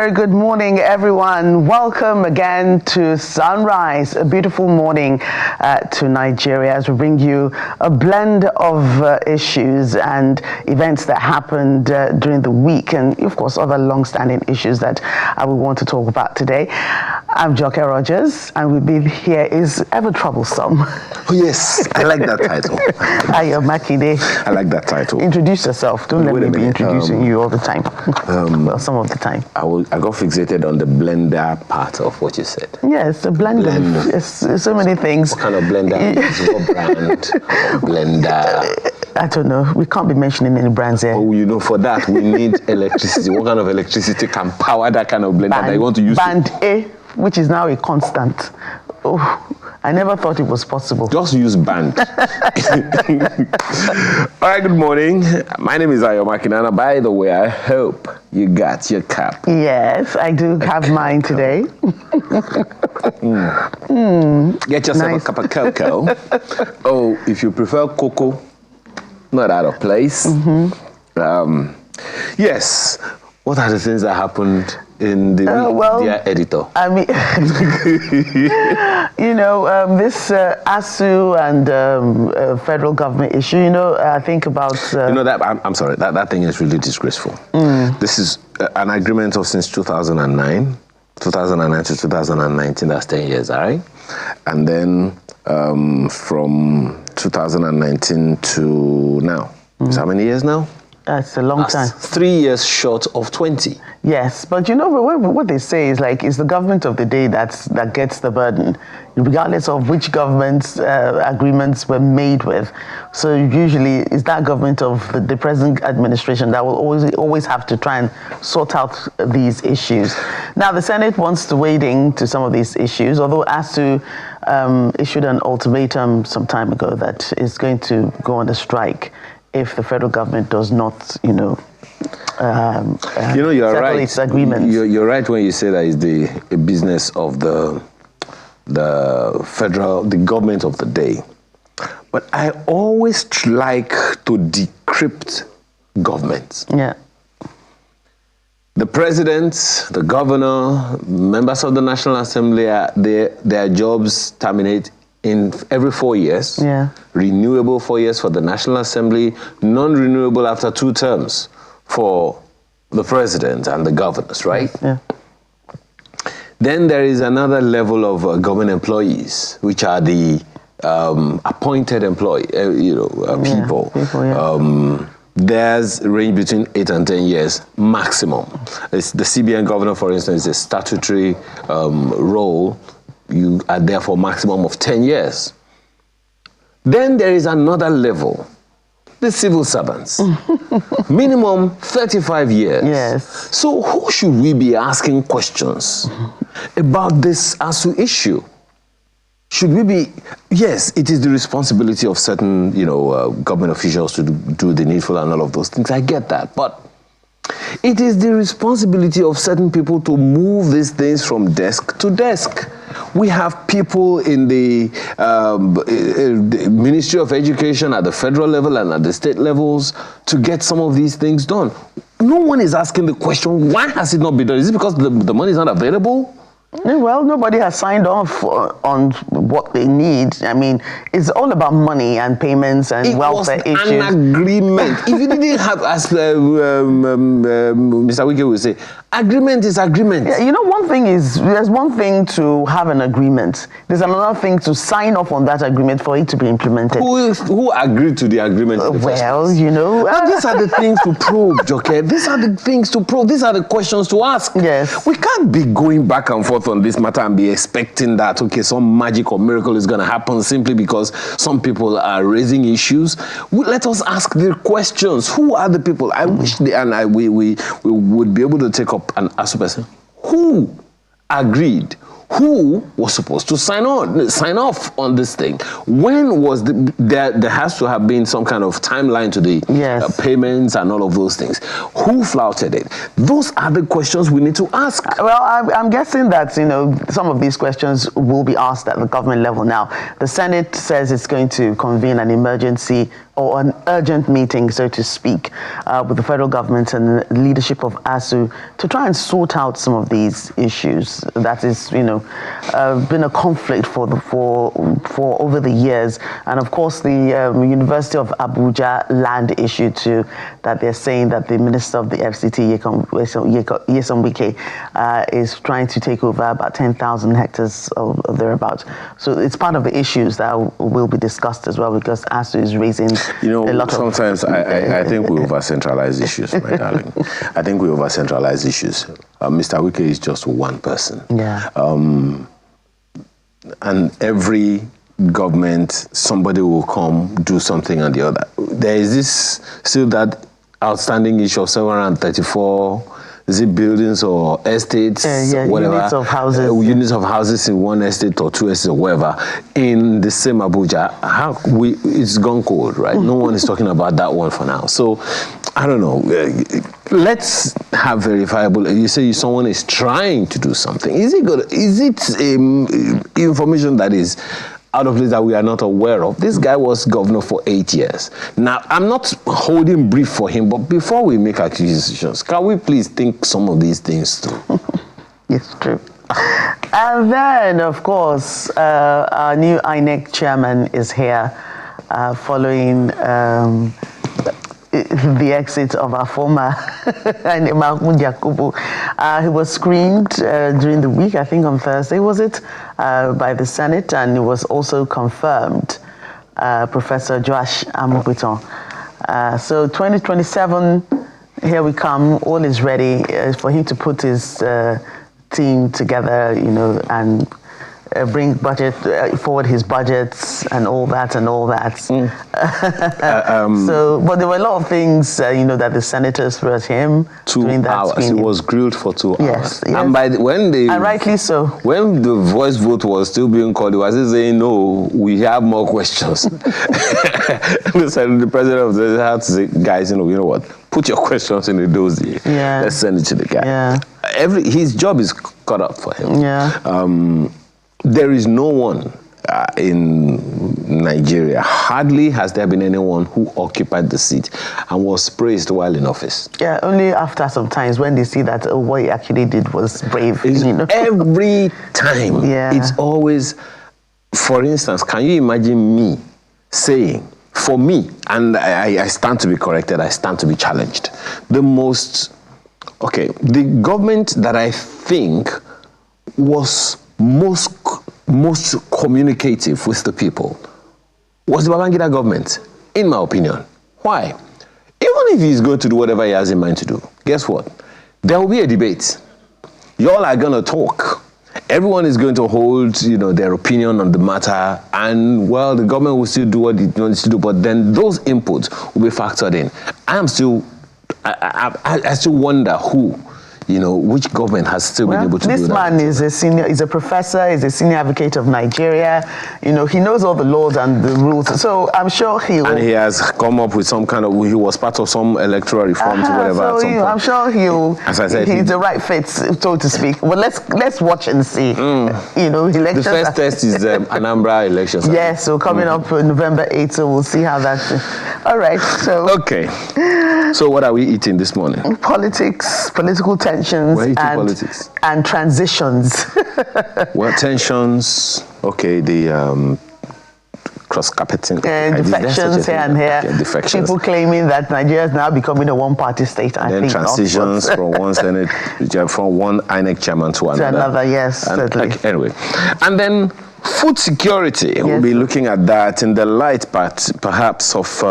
very good morning, everyone. Welcome again to Sunrise, a beautiful morning to Nigeria as we bring you a blend of issues and events that happened during the week, and of course other long-standing issues that we want to talk about today. I'm Joke Rogers, and with me here is ever troublesome. Oh yes, I like that title. Ayo Makinde. I like that title. Introduce yourself. Don't let me be introducing you all the time. Well, some of the time. I got fixated on the blender part of what you said. Yes, a blender. It's so many things. What kind of blender? What brand? Blender? I don't know. We can't be mentioning any brands here. Oh, you know, for that we need electricity. What kind of electricity can power that kind of blender that you want to use? Band A, which is now a constant. Oh, I never thought it was possible. Just use band. All right, good morning. My name is Ayo Makinana. By the way, I hope you got your cup. Yes, I do have mine today. Get yourself a cup of cocoa. Oh, if you prefer cocoa, not out of place. Yes. What are the things that happened in the week, dear editor? I mean, you know, this ASU and federal government issue, you know, I think about... you know, that I'm sorry, that thing is really disgraceful. This is an agreement of since 2009 to 2019, that's 10 years, all right? And then from 2019 to now. So how many years now? That's a long time. 3 years short of 20. Yes, but you know what they say is like it's the government of the day that gets the burden, regardless of which government's agreements were made with. So usually it's that government of the present administration that will always have to try and sort out these issues. Now the Senate wants to wade into some of these issues, although ASU issued an ultimatum some time ago that is going to go on a strike if the federal government does not, you're right. Its agreements. You're right when you say that it's the business of the government of the day. But I always like to decrypt governments. Yeah. The president, the governor, members of the National Assembly, their jobs terminate in every 4 years. Yeah. Renewable 4 years for the National Assembly, non-renewable after 2 terms for the president and the governors, right? Yeah. Then there is another level of government employees, which are the appointed people. Theirs range between 8 and 10 years maximum. It's the CBN governor, for instance, is a statutory role. You are there for a maximum of 10 years. Then there is another level, the civil servants. Minimum 35 years. Yes. So who should we be asking questions about this ASU issue? Should we be... Yes, it is the responsibility of certain, government officials to do the needful and all of those things. I get that. But it is the responsibility of certain people to move these things from desk to desk. We have people in the Ministry of Education at the federal level and at the state levels to get some of these things done. No one is asking the question, why has it not been done? Is it because the money is not available? Well, nobody has signed off on what they need. I mean, it's all about money and payments and welfare issues. It was an agreement. If you didn't have, as Mr. Wike would say, agreement is agreement. Yeah, there's one thing to have an agreement. There's another thing to sign off on that agreement for it to be implemented. Who agreed to the agreement? These are the things to probe, Joke. These are the things to probe. These are the questions to ask. Yes. We can't be going back and forth on this matter and be expecting that, some magic or miracle is going to happen simply because some people are raising issues. Let us ask the questions. Who are the people? I wish we would be able to take up and ask the person, who agreed? Who was supposed to sign off on this thing? When was there has to have been some kind of timeline to the payments and all of those things. Who flouted it? Those are the questions we need to ask. Well, I'm guessing that, some of these questions will be asked at the government level now. The Senate says it's going to convene an emergency or an urgent meeting, so to speak, with the federal government and the leadership of ASU to try and sort out some of these issues. That is, been a conflict for over the years. And of course, the University of Abuja land issue too, that they're saying that the Minister of the FCT, Nyesom Wike, is trying to take over about 10,000 hectares or thereabouts. So it's part of the issues that will be discussed as well, because ASU is raising a lot sometimes I think we over-centralize issues, my darling. I think we over-centralize issues. Mr. Wike is just one person. Yeah. And every government, somebody will come, do something on the other. There is still that outstanding issue of 734, is it buildings or estates, whatever? Units of houses. Units of houses in one estate or two estates or whatever, in the same Abuja. It's gone cold, right? No one is talking about that one for now. So, I don't know. Let's have verifiable. You say someone is trying to do something. Is it good? Is it information that is out of place that we are not aware of? This guy was governor for 8 years. Now, I'm not holding brief for him, but before we make accusations, can we please think some of these things through? It's true. And then, of course, our new INEC chairman is here following the exit of our former Mahmoud Yakubu. He was screened during the week, I think on Thursday, was it, by the Senate, and it was also confirmed, Professor Joash Amoguiton. So 2027, here we come, all is ready for him to put his team together, and bring forward his budgets and all that. But there were a lot of things, that the senators threw at him. 2 hours. He was grilled for 2 hours. Yes. And and rightly so. When the voice vote was still being called, he was saying, "No, we have more questions." The president of the had to say, "Guys, you know what? Put your questions in the dossier. Yeah. Let's send it to the guy." Yeah. His job is cut up for him. Yeah. There is no one in Nigeria, hardly has there been anyone who occupied the seat and was praised while in office. Yeah, only after some times when they see that what he actually did was brave. Every time. Yeah. It's always, for instance, can you imagine me saying, for me, and I stand to be corrected, I stand to be challenged, the government that I think was most communicative with the people was the Babangida government, in my opinion. Why? Even if he's going to do whatever he has in mind to do, guess what? There will be a debate. Y'all are going to talk. Everyone is going to hold, their opinion on the matter, and the government will still do what it wants to do, but then those inputs will be factored in. I still wonder which government has still been able to do that. This man is a professor, is a senior advocate of Nigeria. He knows all the laws and the rules. So I'm sure And he has come up with some kind of, he was part of some electoral reforms or whatever at some point. I'm sure as I said, he's the right fit, so to speak. But let's watch and see. Elections. The first test is Anambra elections. Yes, so coming up November 8th, so we'll see how that's. All right, so. Okay. So what are we eating this morning? Political tensions and transitions. Tensions. Okay, the cross-carpeting. Defections here and here. Okay, defections. People claiming that Nigeria is now becoming a one-party state. Then transitions from one Senate, from one INEC chairman to another. To another, yes, certainly. Anyway, and then food security. Yes. We'll be looking at that in the light perhaps of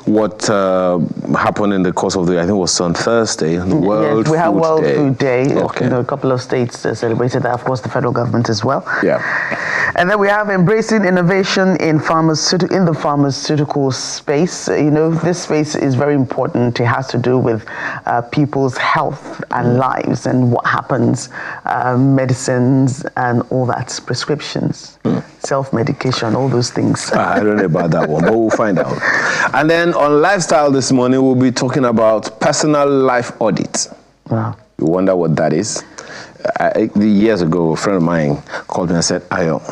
what happened in the course of I think it was on Thursday, the World Food Day. Okay. A couple of states celebrated that, of course, the federal government as well. Yeah. And then we have embracing innovation in the pharmaceutical space. This space is very important. It has to do with people's health and lives and what happens, medicines and all that, prescriptions, self-medication, all those things. I don't know about that one, but we'll find out. And then on lifestyle this morning, we'll be talking about personal life audit. Wow. You wonder what that is? Years ago, a friend of mine called me and said, Ayo,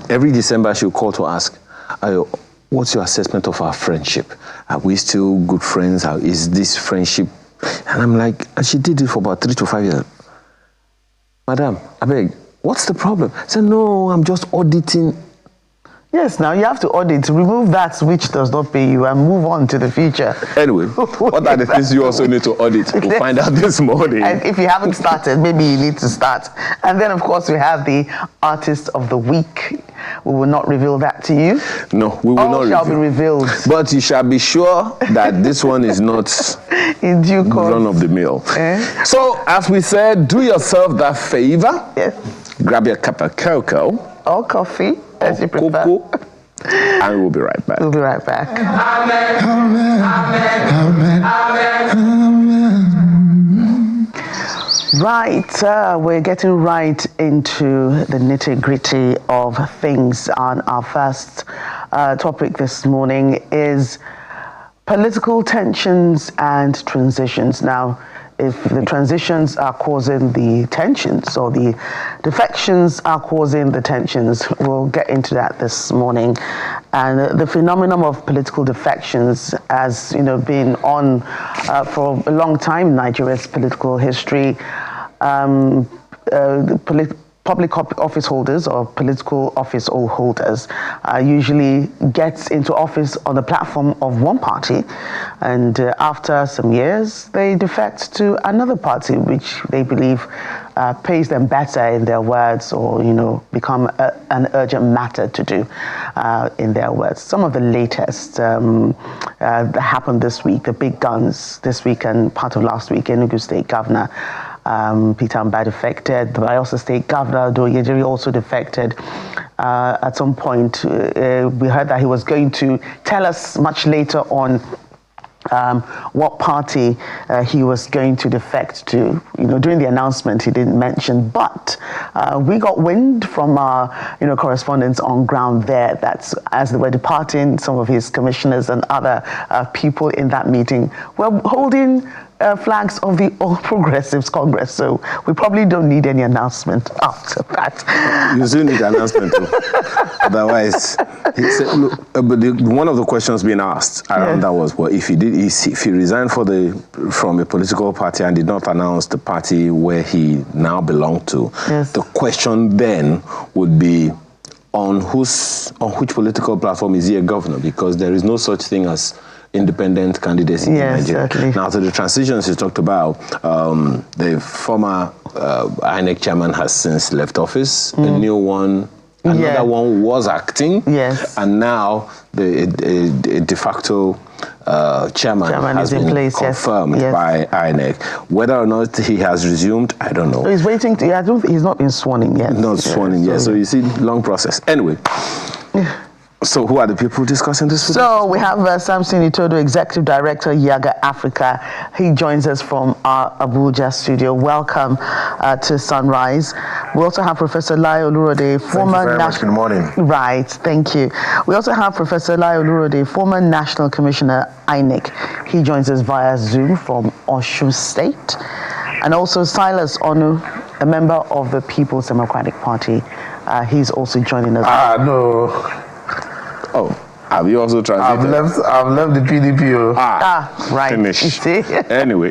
every December she'll call to ask, Ayo, what's your assessment of our friendship? Are we still good friends? Is this friendship? And I'm like, and she did it for about 3 to 5 years. Madam, I beg, what's the problem? I said, no, I'm just auditing. Yes, now you have to audit, remove that which does not pay you and move on to the future. Anyway, what are the things you also need to audit? We'll find out this morning. And if you haven't started, maybe you need to start. And then, of course, we have the Artist of the Week. We will not reveal that to you. No, we will All not reveal. shall be revealed. But you shall be sure that this one is not in due course. Run of the mill. So, as we said, do yourself that favor. Yes. Grab your cup of cocoa. Or coffee, as you prefer. Cocoa, and we'll be right back. We'll be right back. Amen. Amen. Amen. Amen. Right, we're getting right into the nitty-gritty of things. And our first topic this morning is political tensions and transitions. Now, if the transitions are causing the tensions or the defections are causing the tensions, we'll get into that this morning. And the phenomenon of political defections has, been on for a long time in Nigeria's political history. Public office holders or political office holders usually gets into office on the platform of one party, and after some years they defect to another party which they believe pays them better, in their words, or become an urgent matter to do, in their words. Some of the latest that happened this week, the big guns this week and part of last week. Enugu State Governor Peter Mba defected. The Bayelsa State Governor Doyediri also defected. At some point, we heard that he was going to tell us much later on what party he was going to defect to. During the announcement, he didn't mention, but we got wind from our, correspondents on ground there that as they were departing, some of his commissioners and other people in that meeting were holding flags of the All Progressives Congress. So we probably don't need any announcement after that. You still need an announcement too. Otherwise, but one of the questions being asked around that was, well, if he resigned from a political party and did not announce the party where he now belonged to, the question then would be, on which political platform is he a governor? Because there is no such thing as independent candidates in Nigeria. Certainly. Now, to the transitions you talked about, the former INEC chairman has since left office. A new one, another one was acting. Yes. And now the de facto chairman has been confirmed by INEC. Whether or not he has resumed, I don't know. So he's waiting. He's not been sworn in yet. Not sworn in yet. So you see, long process. Anyway. So who are the people discussing this? So we have Samson Itodo, Executive Director, Yaga Africa. He joins us from our Abuja studio. Welcome to Sunrise. We also have Professor Lai Olurode, former Good morning. Right, thank you. We also have Professor Lai Olurode, former National Commissioner, INEC. He joins us via Zoom from Osun State. And also Silas Onu, a member of the People's Democratic Party. He's also joining us. No. Oh, have you also transited? I've left the PDP. Right. Finish. Anyway,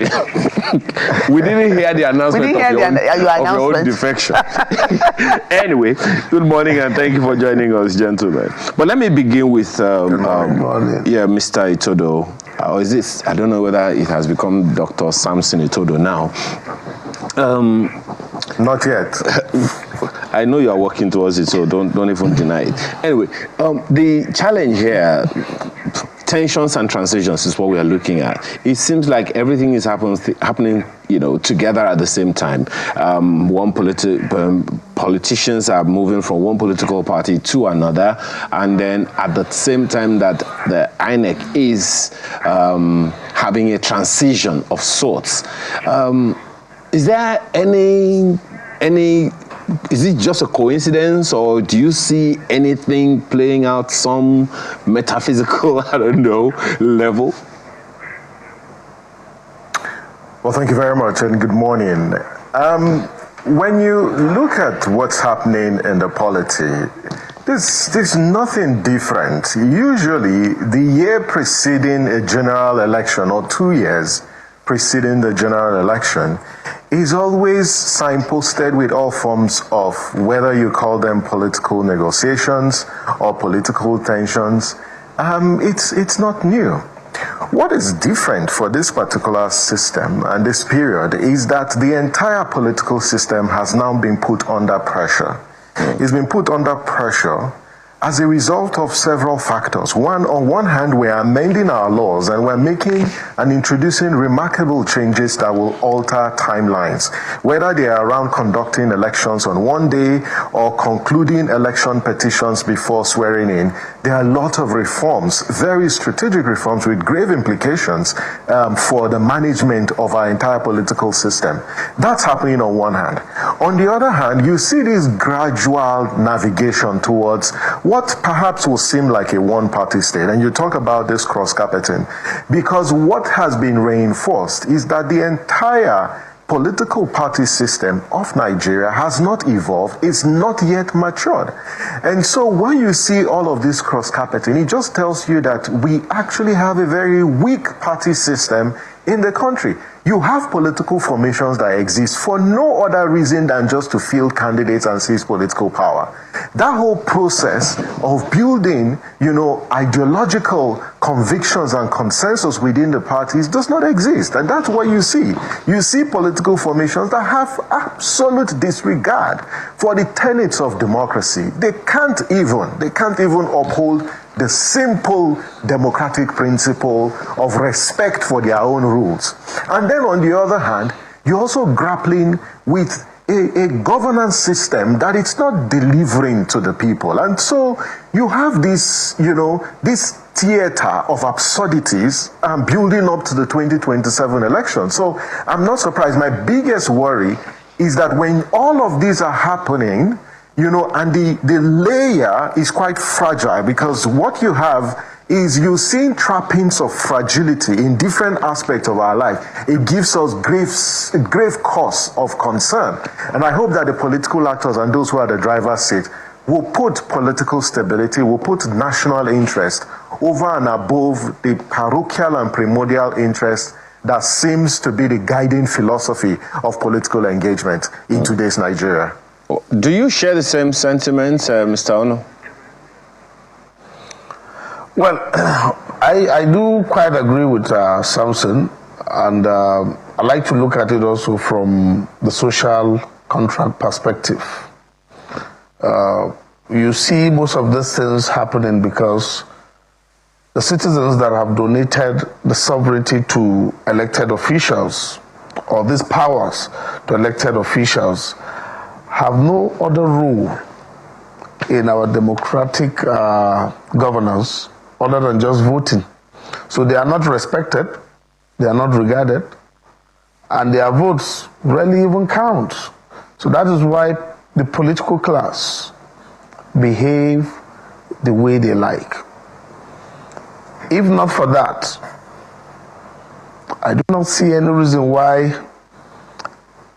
we didn't hear the announcement of your own defection. Anyway, good morning and thank you for joining us, gentlemen. But let me begin with Mr. Itodo. Or is this? I don't know whether it has become Dr. Samson Itodo now. Not yet. I know you are working towards it, so don't even deny it. Anyway, the challenge here, tensions and transitions, is what we are looking at. It seems like everything is happening, together at the same time. Politicians are moving from one political party to another, and then at the same time that the INEC is having a transition of sorts. Is there is it just a coincidence, or do you see anything playing out some metaphysical, level? Well, thank you very much, and good morning. When you look at what's happening in the polity, There's nothing different. Usually, the year preceding a general election or 2 years preceding the general election is always signposted with all forms of, whether you call them political negotiations or political tensions. It's not new. What is different for this particular system and this period is that the entire political system has now been put under pressure. It's been put under pressure as a result of several factors. On one hand, we are amending our laws and we're making and introducing remarkable changes that will alter timelines, whether they are around conducting elections on one day or concluding election petitions before swearing in. There are a lot of reforms, very strategic reforms with grave implications for the management of our entire political system. That's happening on one hand. On the other hand, you see this gradual navigation towards what perhaps will seem like a one-party state. And you talk about this cross-carpeting, because what has been reinforced is that the entire political party system of Nigeria has not evolved, it's not yet matured. And so when you see all of this cross-carpeting, it just tells you that we actually have a very weak party system in the country. You have political formations that exist for no other reason than just to field candidates and seize political power. That whole process of building, ideological convictions and consensus within the parties does not exist. And that's what you see. You see political formations that have absolute disregard for the tenets of democracy. They can't even uphold the simple democratic principle of respect for their own rules. And then on the other hand, you're also grappling with a governance system that it's not delivering to the people. And so you have this, this theater of absurdities building up to the 2027 election. So I'm not surprised. My biggest worry is that when all of these are happening, and the layer is quite fragile, because what you have is you're seeing trappings of fragility in different aspects of our life. It gives us grave cause of concern. And I hope that the political actors and those who are the driver's seat will put political stability, will put national interest over and above the parochial and primordial interest that seems to be the guiding philosophy of political engagement in today's Nigeria. Do you share the same sentiments, Mr. Ono? Well, I do quite agree with Samson, and I like to look at it also from the social contract perspective. You see most of these things happening because the citizens that have donated the sovereignty to elected officials, or these powers to elected officials, have no other rule in our democratic governance other than just voting. So they are not respected, they are not regarded, and their votes rarely even count. So that is why the political class behave the way they like. If not for that, I do not see any reason why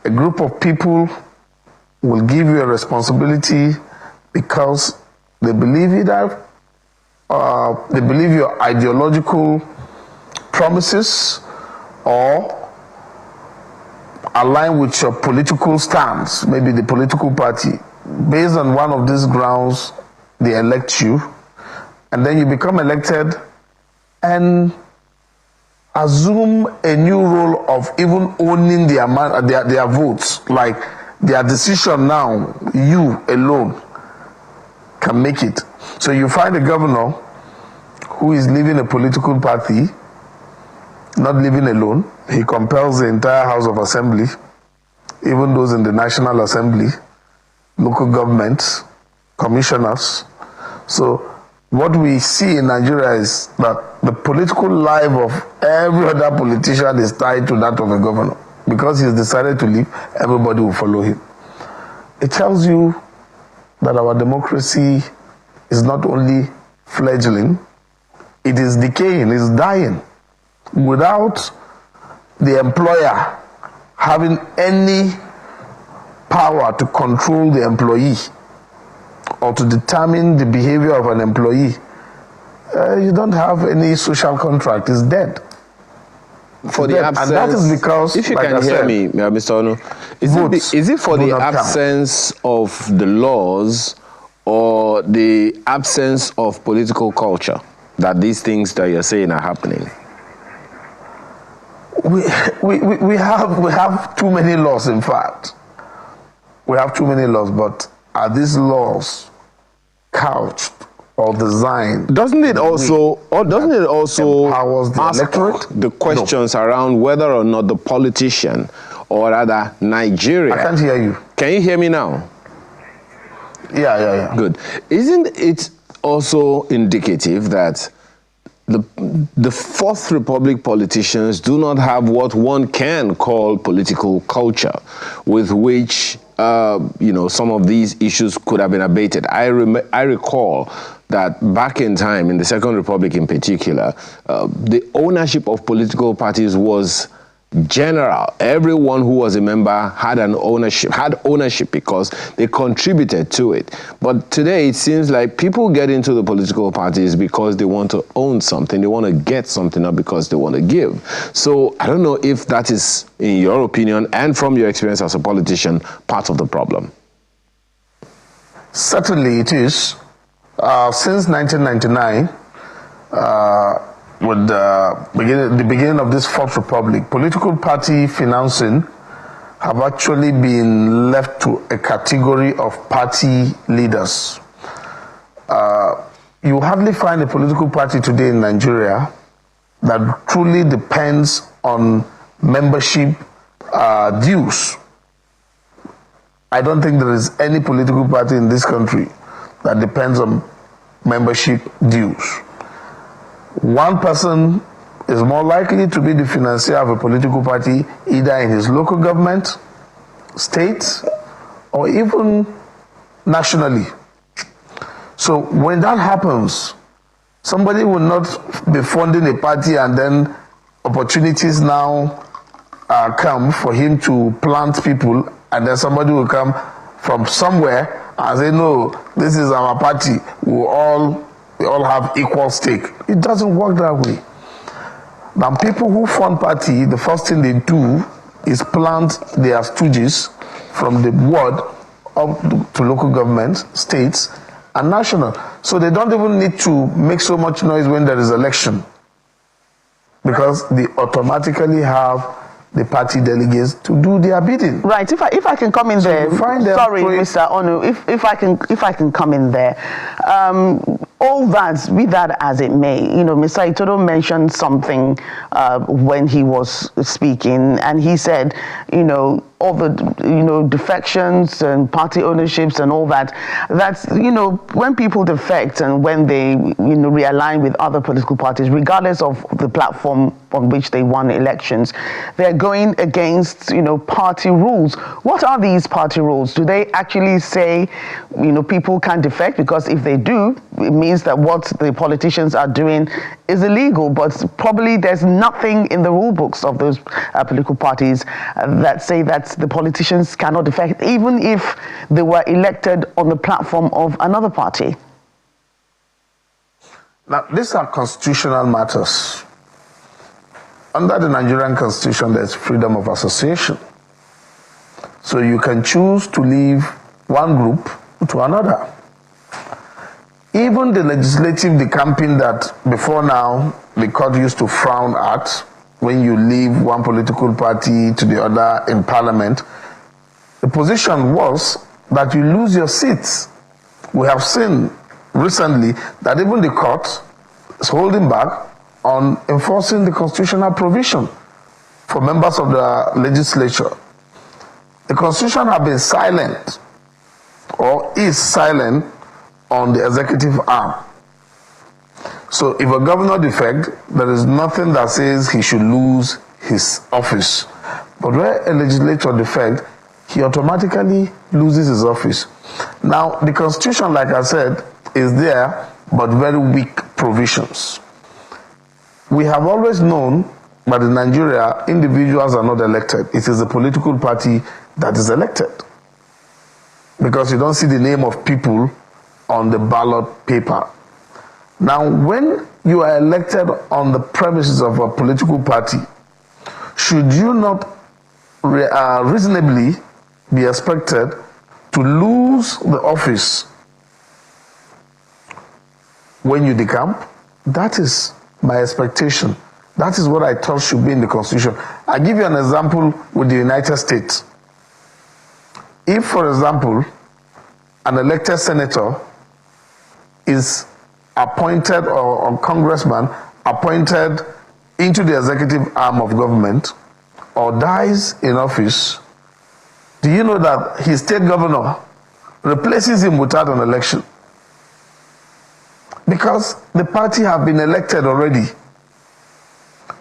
a group of people will give you a responsibility because they believe they believe your ideological promises or align with your political stance, maybe the political party. Based on one of these grounds, they elect you, and then you become elected and assume a new role of even owning their votes. Like their decision now, you alone can make it. So you find a governor who is leaving a political party, not living alone. He compels the entire House of Assembly, even those in the National Assembly, local governments, commissioners. So what we see in Nigeria is that the political life of every other politician is tied to that of a governor. Because he's decided to leave, everybody will follow him. It tells you that our democracy is not only fledgling, it is decaying, it's dying. Without the employer having any power to control the employee or to determine the behavior of an employee, you don't have any social contract. It's dead. For the absence, and that is because, if you like can hear me, Mr. Ono, is it for the absence of the laws or the absence of political culture that these things that you're saying are happening? We have too many laws, in fact. We have too many laws, but are these laws couched or designed? Doesn't it also empowers the ask electorate? the questions around whether or not the politician, or rather Nigeria... I can't hear you. Can you hear me now? Yeah. Good. Isn't it also indicative that the Fourth Republic politicians do not have what one can call political culture, with which some of these issues could have been abated? I recall that back in time, in the Second Republic in particular, the ownership of political parties was general. Everyone who was a member had ownership because they contributed to it. But today it seems like people get into the political parties because they want to own something, they want to get something, not because they want to give. So I don't know if that is, in your opinion and from your experience as a politician, part of the problem. Certainly it is. Since 1999, with the beginning of this Fourth Republic, political party financing have actually been left to a category of party leaders. You hardly find a political party today in Nigeria that truly depends on membership dues. I don't think there is any political party in this country that depends on membership dues. One person is more likely to be the financier of a political party either in his local government, state, or even nationally. So when that happens, somebody will not be funding a party and then opportunities now come for him to plant people, and then somebody will come from somewhere and say, no, this is our party, we all have equal stake. It doesn't work that way. Now, people who fund party, the first thing they do is plant their stooges from the ward up to local governments, states, and national. So they don't even need to make so much noise when there is election, because they automatically have the party delegates to do their bidding. Right. If I can come in there. Sorry, Mr. Onu. If I can come in there. All that, be that as it may, Mr. Itodo mentioned something when he was speaking, and he said, all the, defections and party ownerships and all that, that's, when people defect and when they, realign with other political parties, regardless of the platform on which they won elections, they're going against, party rules. What are these party rules? Do they actually say, people can defect? Because if they do, it means that what the politicians are doing is illegal, but probably there's nothing in the rule books of those political parties that say that the politicians cannot defect, even if they were elected on the platform of another party. Now, these are constitutional matters. Under the Nigerian Constitution, there's freedom of association. So you can choose to leave one group to another. Even the legislative decamping that before now the court used to frown at, when you leave one political party to the other in parliament, the position was that you lose your seats. We have seen recently that even the court is holding back on enforcing the constitutional provision for members of the legislature. The Constitution has been silent, or is silent, on the executive arm. So if a governor defects, there is nothing that says he should lose his office. But where a legislator defects, he automatically loses his office. Now, the Constitution, like I said, is there, but very weak provisions. We have always known that in Nigeria, individuals are not elected. It is the political party that is elected. Because you don't see the name of people on the ballot paper. Now, when you are elected on the premises of a political party, should you not reasonably be expected to lose the office when you decamp? That is my expectation. That is what I thought should be in the Constitution. I give you an example with the United States. If, for example, an elected senator is appointed or congressman appointed into the executive arm of government or dies in office, do you know that his state governor replaces him without an election? Because the party have been elected already.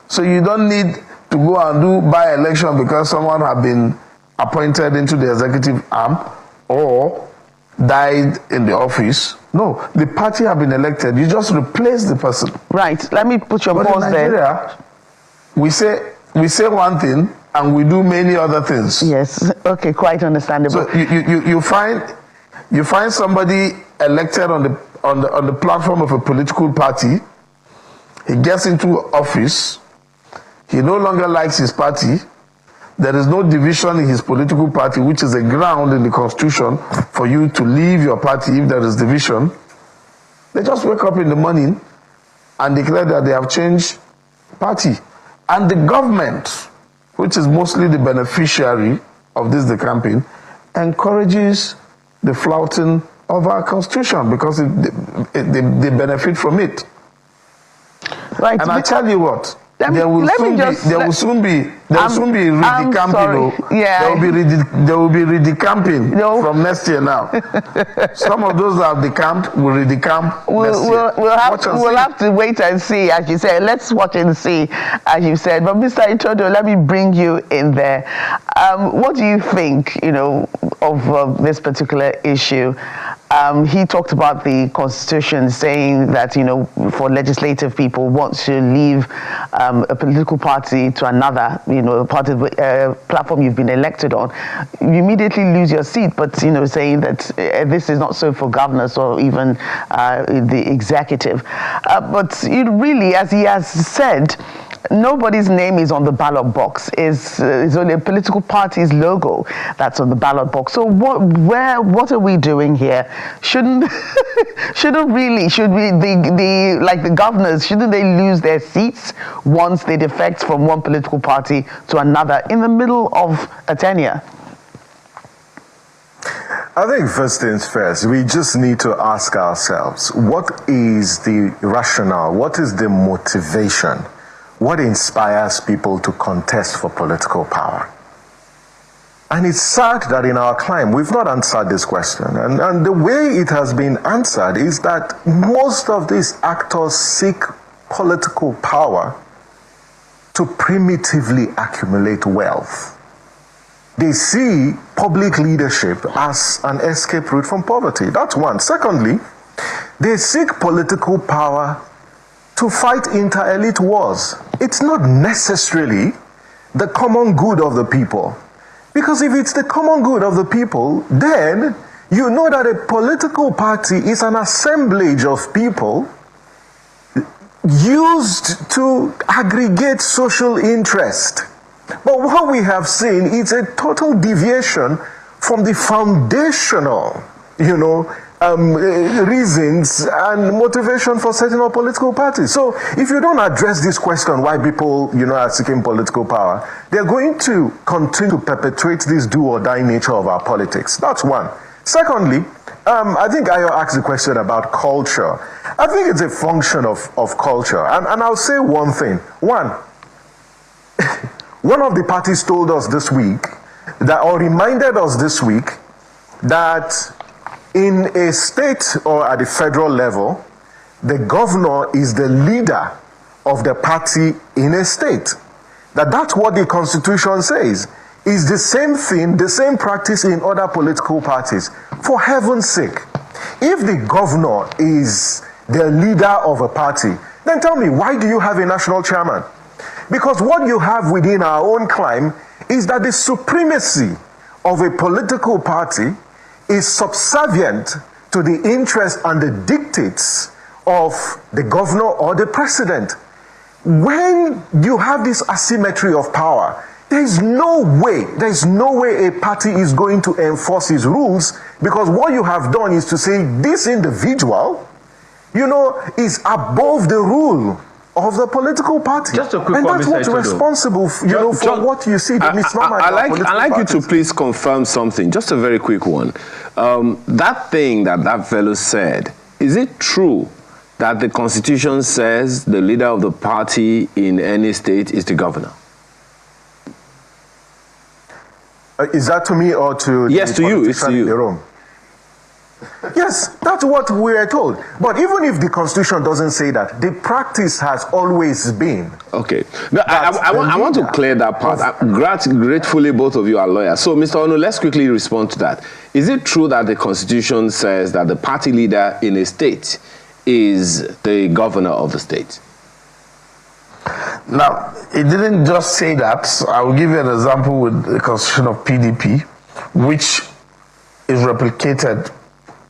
So you don't need to go and do by-election because someone have been appointed into the executive arm or died in the office. No, the party have been elected. You just replace the person. Right. Let me put your pause in there. Nigeria, we say one thing and we do many other things. Yes. Okay. Quite understandable. So you find somebody elected on the platform of a political party. He gets into office. He no longer likes his party. There is no division in his political party, which is a ground in the Constitution for you to leave your party if there is division. They just wake up in the morning and declare that they have changed party. And the government, which is mostly the beneficiary of this decamping, encourages the flouting of our Constitution because they benefit from it. Right. And I tell you what, there will soon be redecamping. Yeah. There will be redecamping from next year now. Some of those that have decamped will redecamp next year. We'll have to wait and see, as you said. Let's watch and see, as you said. But Mr. Itodo, let me bring you in there. What do you think, of this particular issue? He talked about the Constitution saying that, for legislative people, once you leave a political party to another, part of the platform you've been elected on, you immediately lose your seat. But, saying that this is not so for governors or even the executive. But really, as he has said, nobody's name is on the ballot box. It's only a political party's logo that's on the ballot box. So what are we doing here? Shouldn't the governors, shouldn't they lose their seats once they defect from one political party to another in the middle of a tenure? I think first things first, we just need to ask ourselves, what is the rationale? What is the motivation? What inspires people to contest for political power? And it's sad that in our climate, we've not answered this question. And the way it has been answered is that most of these actors seek political power to primitively accumulate wealth. They see public leadership as an escape route from poverty. That's one. Secondly, they seek political power to fight inter-elite wars. It's not necessarily the common good of the people. Because if it's the common good of the people, then you know that a political party is an assemblage of people used to aggregate social interest. But what we have seen is a total deviation from the foundational, reasons and motivation for setting up political parties. So if you don't address this question, why people, are seeking political power, they're going to continue to perpetuate this do or die nature of our politics. That's one. Secondly, I think Ayo asked the question about culture. I think it's a function of culture. And I'll say one thing. One of the parties told us this week, or reminded us this week, that in a state or at the federal level, the governor is the leader of the party in a state. That's what the Constitution says. It's the same thing, the same practice in other political parties. For heaven's sake, if the governor is the leader of a party, then tell me, why do you have a national chairman? Because what you have within our own climate is that the supremacy of a political party is subservient to the interest and the dictates of the governor or the president. When you have this asymmetry of power, there is no way a party is going to enforce his rules, because what you have done is to say this individual, is above the rule of the political party. Just a quick and one, that's Mr. what's Itodo. responsible, for what you see, the misnomer. I like you to please confirm something. Just a very quick one. That thing that fellow said, is it true that the Constitution says the leader of the party in any state is the governor? Is that to me or to Yes, to you. It's to you. In the room? Yes, that's what we are told. But even if the Constitution doesn't say that, the practice has always been. Okay. No, I want to clear that part. Gratefully, both of you are lawyers. So, Mr. Onu, let's quickly respond to that. Is it true that the Constitution says that the party leader in a state is the governor of the state? Now, it didn't just say that. I will give you an example with the constitution of PDP, which is replicated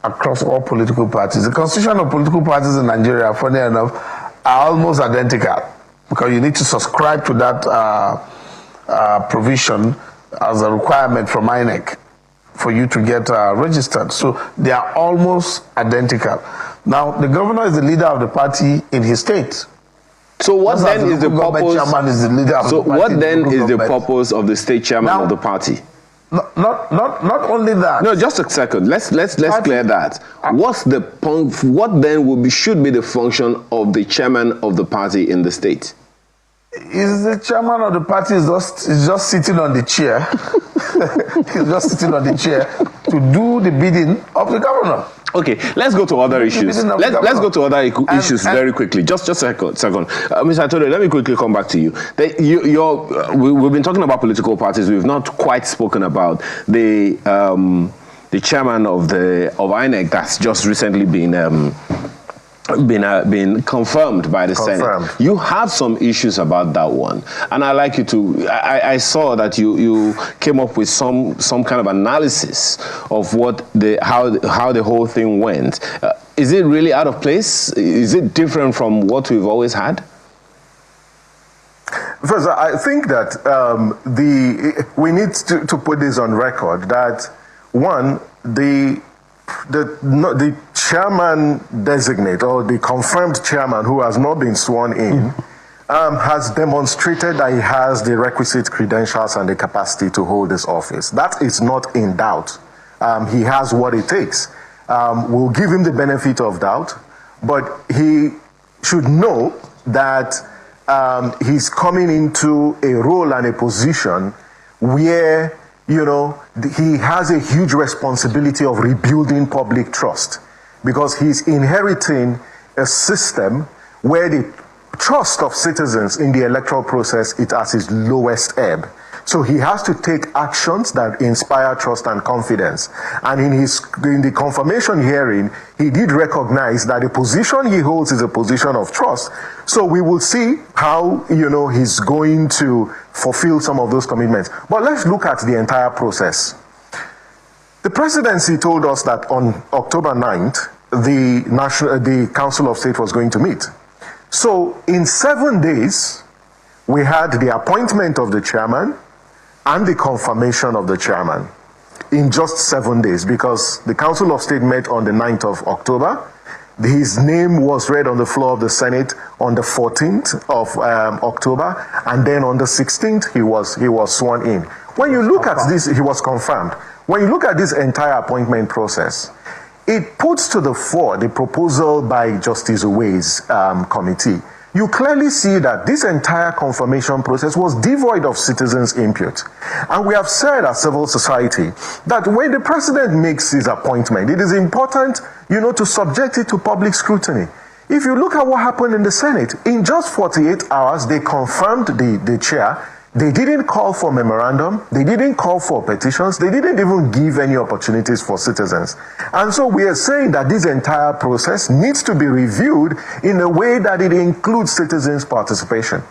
across all political parties. The constitution of political parties in Nigeria, funny enough, are almost identical, because you need to subscribe to that provision as a requirement from INEC for you to get registered. So they are almost identical. Now, the governor is the leader of the party in his state. So what then is the purpose? Chairman is the leader of so the party what then is the government. purpose of the state chairman Now, of the party? Not only that. No, just a second. Let's clear that. What's the what then should be the function of the chairman of the party in the state? Is the chairman of the party is just sitting on the chair. He's just sitting on the chair to do the bidding of the governor. Okay, let's go to other issues. Let's go to other issues very quickly. Just a second. Mr. Itodo, let me quickly come back to you. We've been talking about political parties. We've not quite spoken about the chairman of INEC that's just recently been confirmed by the Senate. You have some issues about that one, and I'd like you to. I saw that you came up with some kind of analysis of how the whole thing went. Is it really out of place? Is it different from what we've always had? First, I think that we need to put this on record that one, the chairman designate, or the confirmed chairman who has not been sworn in, has demonstrated that he has the requisite credentials and the capacity to hold this office. That is not in doubt. He has what it takes. We'll give him the benefit of doubt, but he should know that he's coming into a role and a position where he has a huge responsibility of rebuilding public trust, because he's inheriting a system where the trust of citizens in the electoral process is at its lowest ebb. So he has to take actions that inspire trust and confidence. And in the confirmation hearing, he did recognize that the position he holds is a position of trust. So we will see how, he's going to fulfill some of those commitments. But let's look at the entire process. The presidency told us that on October 9th, the Council of State was going to meet. So in 7 days, we had the appointment of the chairman and the confirmation of the chairman in just 7 days, because the Council of State met on the 9th of October. His name was read on the floor of the Senate on the 14th of October, and then on the 16th he was sworn in. When you look at this, he was confirmed. When you look at this entire appointment process, it puts to the fore the proposal by Justice Uwe's committee. You clearly see that this entire confirmation process was devoid of citizens' input. And we have said as civil society that when the president makes his appointment, it is important, to subject it to public scrutiny. If you look at what happened in the Senate, in just 48 hours, they confirmed the chair. They didn't call for memorandum. They didn't call for petitions. They didn't even give any opportunities for citizens. And so we are saying that this entire process needs to be reviewed in a way that it includes citizens' participation.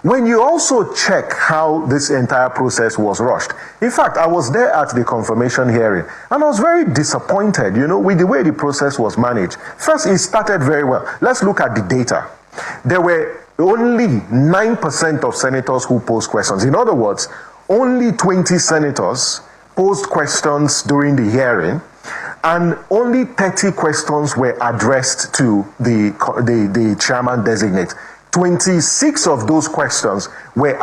When you also check how this entire process was rushed, in fact, I was there at the confirmation hearing, and I was very disappointed, with the way the process was managed. First, it started very well. Let's look at the data. There were only 9% of senators who posed questions. In other words, only 20 senators posed questions during the hearing, and only 30 questions were addressed to the chairman designate. 26 of those questions were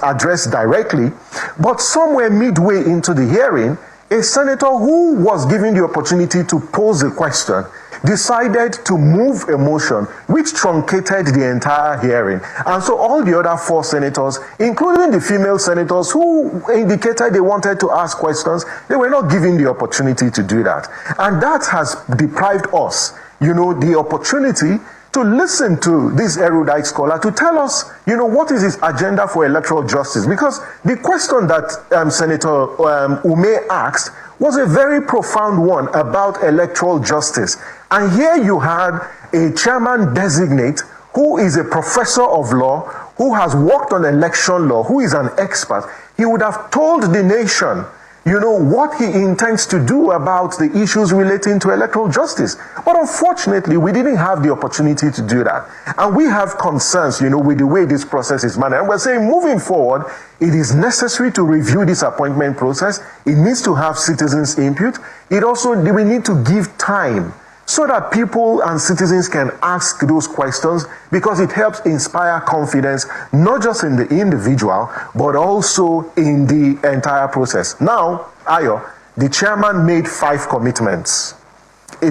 addressed directly, but somewhere midway into the hearing, a senator who was given the opportunity to pose a question decided to move a motion which truncated the entire hearing. And so all the other 4 senators, including the female senators who indicated they wanted to ask questions, they were not given the opportunity to do that. And that has deprived us, the opportunity to listen to this erudite scholar to tell us, what is his agenda for electoral justice. Because the question that Senator Ume asked was a very profound one about electoral justice. And here you had a chairman designate who is a professor of law, who has worked on election law, who is an expert. He would have told the nation, what he intends to do about the issues relating to electoral justice. But unfortunately, we didn't have the opportunity to do that. And we have concerns, with the way this process is managed. And we're saying, moving forward, it is necessary to review this appointment process. It needs to have citizens' input. We need to give time so that people and citizens can ask those questions, because it helps inspire confidence, not just in the individual, but also in the entire process. Now, Ayo, the chairman made 5 commitments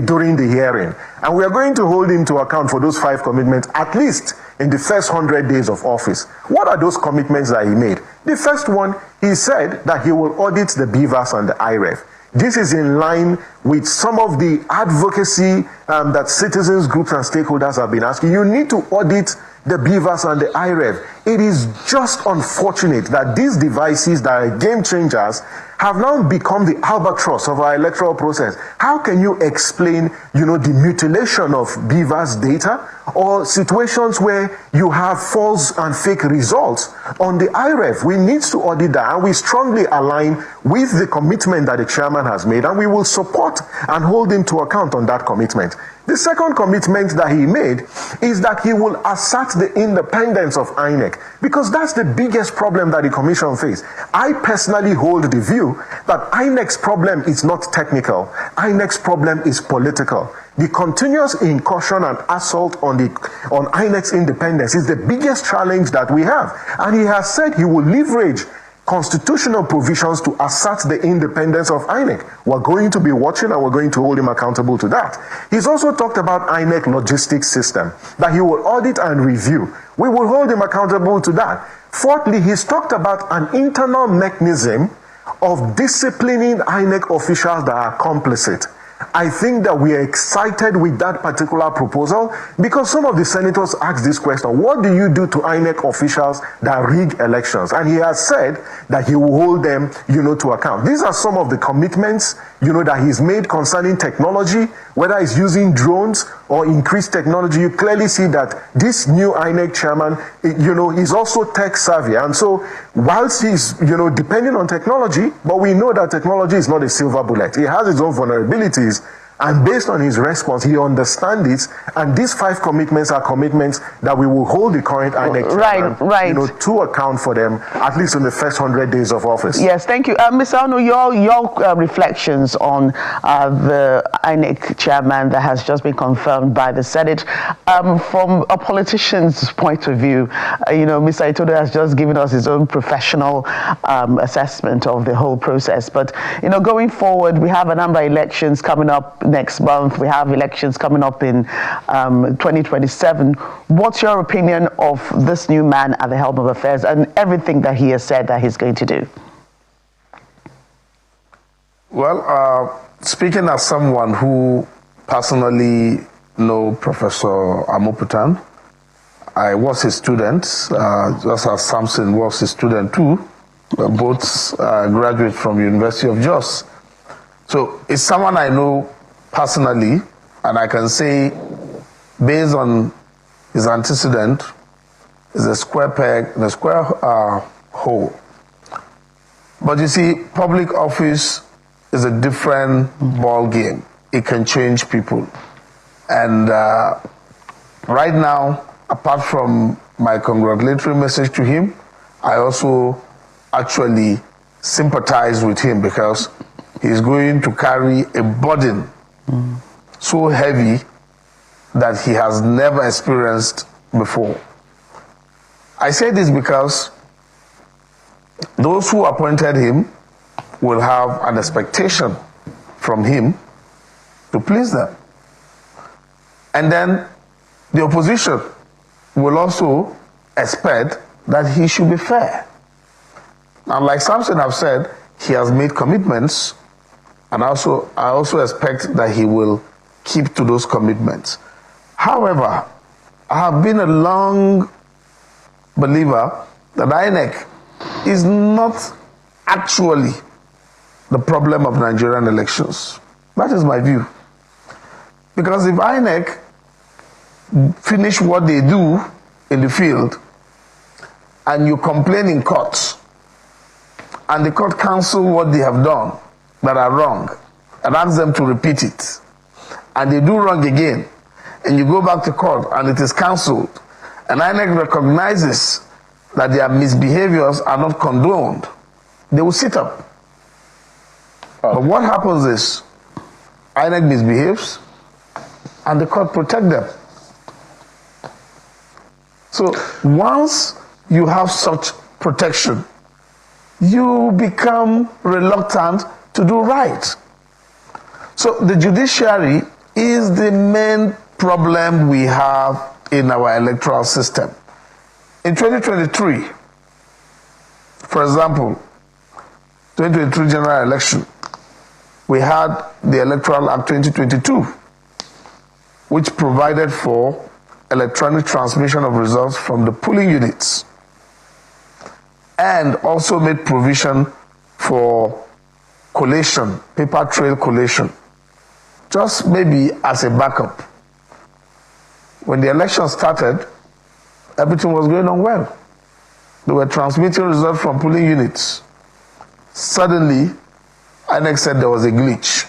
during the hearing, and we are going to hold him to account for those 5 commitments, at least in the first 100 days of office. What are those commitments that he made? The first one, he said that he will audit the BVAS and the IREF. This is in line with some of the advocacy that citizens groups and stakeholders have been asking. You need to audit the BVAS and the IREF. It is just unfortunate that these devices that are game changers have now become the albatross of our electoral process. How can you explain, the mutilation of BVAS data, or situations where you have false and fake results on the IREF? We need to audit that, and we strongly align with the commitment that the chairman has made, and we will support and hold him to account on that commitment. The second commitment that he made is that he will assert the independence of INEC, because that's the biggest problem that the commission faces. I personally hold the view that INEC's problem is not technical. INEC's problem is political. The continuous incursion and assault on INEC's independence is the biggest challenge that we have. And he has said he will leverage constitutional provisions to assert the independence of INEC. We're going to be watching, and we're going to hold him accountable to that. He's also talked about INEC logistics system, that he will audit and review. We will hold him accountable to that. Fourthly, he's talked about an internal mechanism of disciplining INEC officials that are complicit. I think that we are excited with that particular proposal, because some of the senators asked this question: what do you do to INEC officials that rig elections? And he has said that he will hold them, to account. These are some of the commitments, that he's made concerning technology, whether it's using drones or increased technology. You clearly see that this new INEC chairman, is also tech savvy. And so whilst he's, depending on technology, but we know that technology is not a silver bullet. It has its own vulnerabilities. And based on his response, he understands it. And these 5 commitments are commitments that we will hold the current INEC chairman, to account for them, at least in the first 100 days of office. Yes, thank you. Mr. Ano, your reflections on the INEC chairman that has just been confirmed by the Senate. From a politician's point of view, Mr. Itodo has just given us his own professional assessment of the whole process. But, going forward, we have a number of elections coming up next month. We have elections coming up in 2027. What's your opinion of this new man at the helm of affairs and everything that he has said that he's going to do? Well, speaking as someone who personally know Professor Amoputan, I was his student, just as Samson was his student too. Both graduates from University of Jos. So it's someone I know personally, and I can say, based on his antecedent, is a square peg in a square hole. But you see, public office is a different ball game. It can change people. And right now, apart from my congratulatory message to him, I also actually sympathize with him because he's going to carry a burden so heavy that he has never experienced before. I say this because those who appointed him will have an expectation from him to please them. And then the opposition will also expect that he should be fair. And like Samson have said, he has made commitments, and I also expect that he will keep to those commitments. However, I have been a long believer that INEC is not actually the problem of Nigerian elections. That is my view. Because if INEC finish what they do in the field and you complain in court and the court cancel what they have done that are wrong and ask them to repeat it, and they do wrong again, and you go back to court and it is cancelled, and INEC recognizes that their misbehaviors are not condoned, they will sit up. But what happens is INEC misbehaves and the court protect them. So once you have such protection, you become reluctant to do right. So the judiciary is the main problem we have in our electoral system. In 2023, for example, 2023 general election, we had the Electoral Act 2022, which provided for electronic transmission of results from the polling units, and also made provision for collation, paper trail collation, just maybe as a backup. When the election started, everything was going on well. They were transmitting results from polling units. Suddenly, INEC said there was a glitch,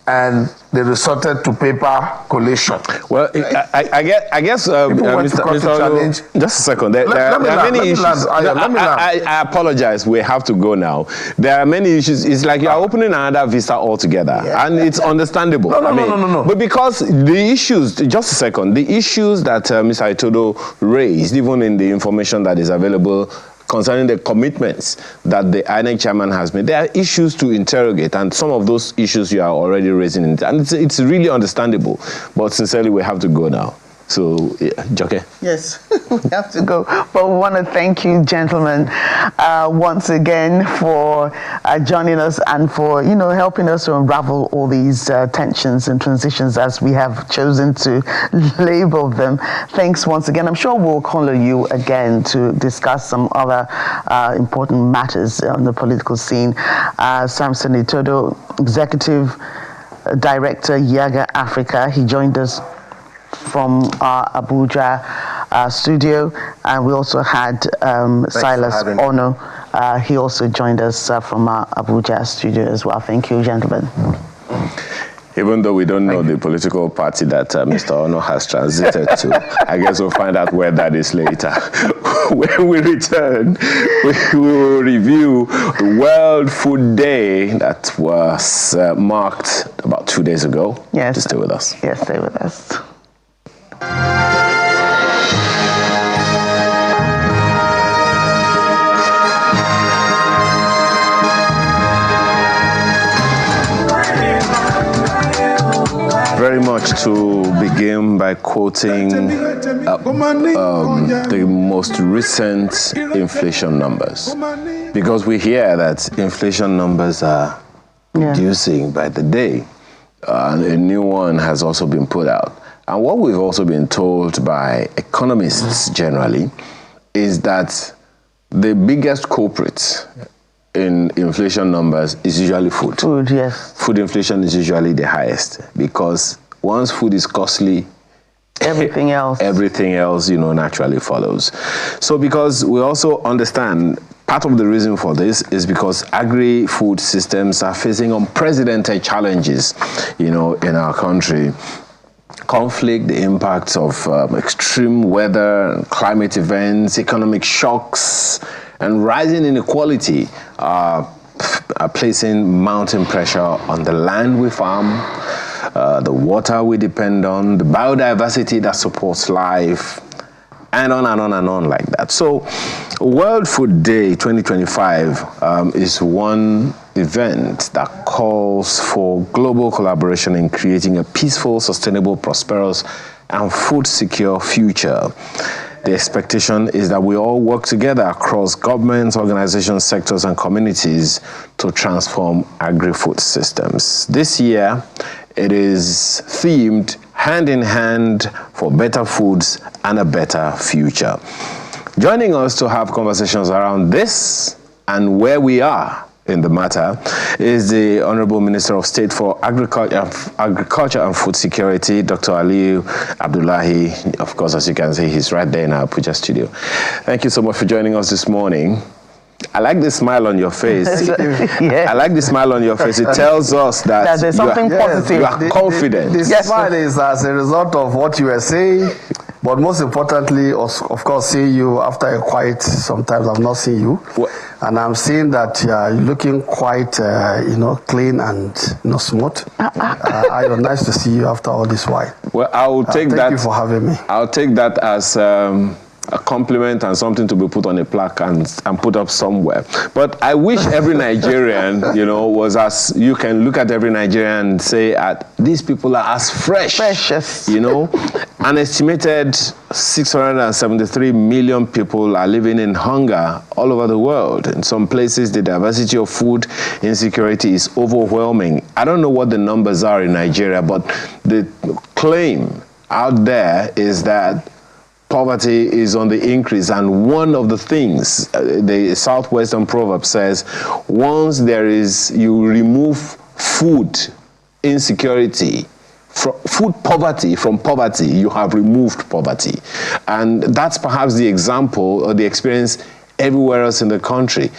and they resorted to paper collation. Well, I guess Mr. Just a second. There are many issues. I apologize. We have to go now. There are many issues. It's like you are opening another vista altogether, and it's understandable. No. But because the issues, just a second, the issues that Mr. Itodo raised, even in the information that is available concerning the commitments that the INEC chairman has made, there are issues to interrogate, and some of those issues you are already raising, and it's really understandable. But sincerely, we have to go now. So, yeah, Joke. Yes, we have to go. But we want to thank you, gentlemen, once again for joining us and for, helping us to unravel all these tensions and transitions as we have chosen to label them. Thanks once again. I'm sure we'll call you again to discuss some other important matters on the political scene. Samson Itodo, Executive Director, Yaga Africa. He joined us from our Abuja studio, and we also had Silas Ono. He also joined us from our Abuja studio as well. Thank you, gentlemen. Even though we don't know the political party that Mr. Ono has transited to, I guess we'll find out where that is later. When we return, we will review the World Food Day that was marked about 2 days ago. Yes. Just stay with us. Yes, stay with us. Very much to begin by quoting the most recent inflation numbers, because we hear that inflation numbers are reducing by the day. A new one has also been put out. And what we've also been told by economists generally is that the biggest culprit in inflation numbers is usually food. Food, yes. Food inflation is usually the highest because once food is costly, Everything else. everything else, naturally follows. So because we also understand part of the reason for this is because agri-food systems are facing unprecedented challenges, in our country. Conflict, the impacts of extreme weather, climate events, economic shocks, and rising inequality are placing mounting pressure on the land we farm, the water we depend on, the biodiversity that supports life, and on and on and on like that. So World Food Day 2025 is one event that calls for global collaboration in creating a peaceful, sustainable, prosperous, and food-secure future. The expectation is that we all work together across governments, organizations, sectors, and communities to transform agri-food systems. This year, it is themed Hand in Hand for Better Foods and a Better Future. Joining us to have conversations around this and where we are in the matter is the Honorable Minister of State for Agriculture and Food Security, Dr. Aliyu Abdullahi. Of course, as you can see, he's right there in our Abuja studio. Thank you so much for joining us this morning. I like the smile on your face. Yeah. I like the smile on your face. It tells us that there's something positive. You are confident. The smile is as a result of what you were saying, but most importantly, of course, seeing you after a quiet, sometimes I've not seen you. And I'm seeing that you're looking quite, clean and smooth. Nice to see you after all this while. Well, I will take that. Thank you for having me. I'll take that as a compliment and something to be put on a plaque and put up somewhere. But I wish every Nigerian, was as, you can look at every Nigerian and say, these people are as fresh. Precious. An estimated 673 million people are living in hunger all over the world. In some places, the diversity of food insecurity is overwhelming. I don't know what the numbers are in Nigeria, but the claim out there is that poverty is on the increase, and one of the things, the Southwestern proverb says, once you remove food insecurity, food poverty from poverty, you have removed poverty. And that's perhaps the example or the experience everywhere else in the country.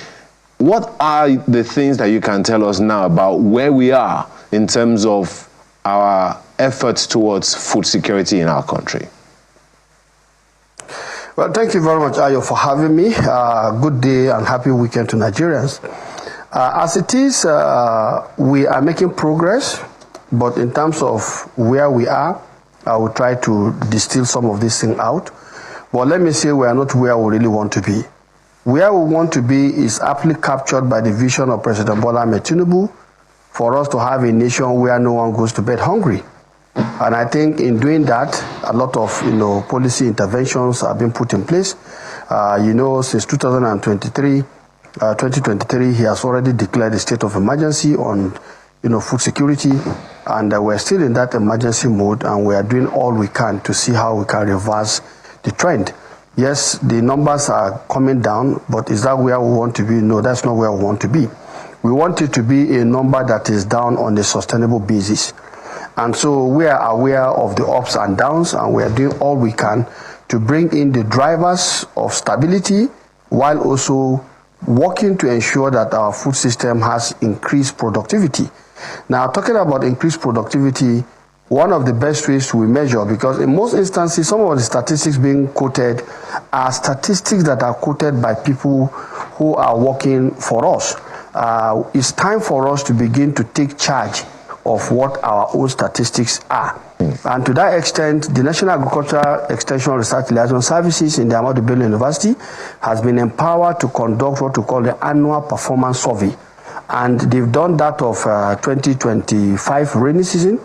What are the things that you can tell us now about where we are in terms of our efforts towards food security in our country? Well, thank you very much, Ayo, for having me. Good day and happy weekend to Nigerians. As it is, we are making progress, but in terms of where we are, I will try to distill some of this thing out. But let me say we are not where we really want to be. Where we want to be is aptly captured by the vision of President Bola Ahmed Tinubu for us to have a nation where no one goes to bed hungry. And I think in doing that, a lot of policy interventions have been put in place. Since 2023, he has already declared a state of emergency on food security, and we're still in that emergency mode, and we are doing all we can to see how we can reverse the trend. Yes, the numbers are coming down, but is that where we want to be? No, that's not where we want to be. We want it to be a number that is down on a sustainable basis. And so we are aware of the ups and downs, and we are doing all we can to bring in the drivers of stability while also working to ensure that our food system has increased productivity. Now, talking about increased productivity, one of the best ways we measure, because in most instances, some of the statistics being quoted are statistics that are quoted by people who are working for us. It's time for us to begin to take charge of what our own statistics are. And to that extent, the National Agricultural Extension Research Liaison Services in the Ahmadu Bello University has been empowered to conduct what we call the annual performance survey. And they've done that of 2025 rainy season.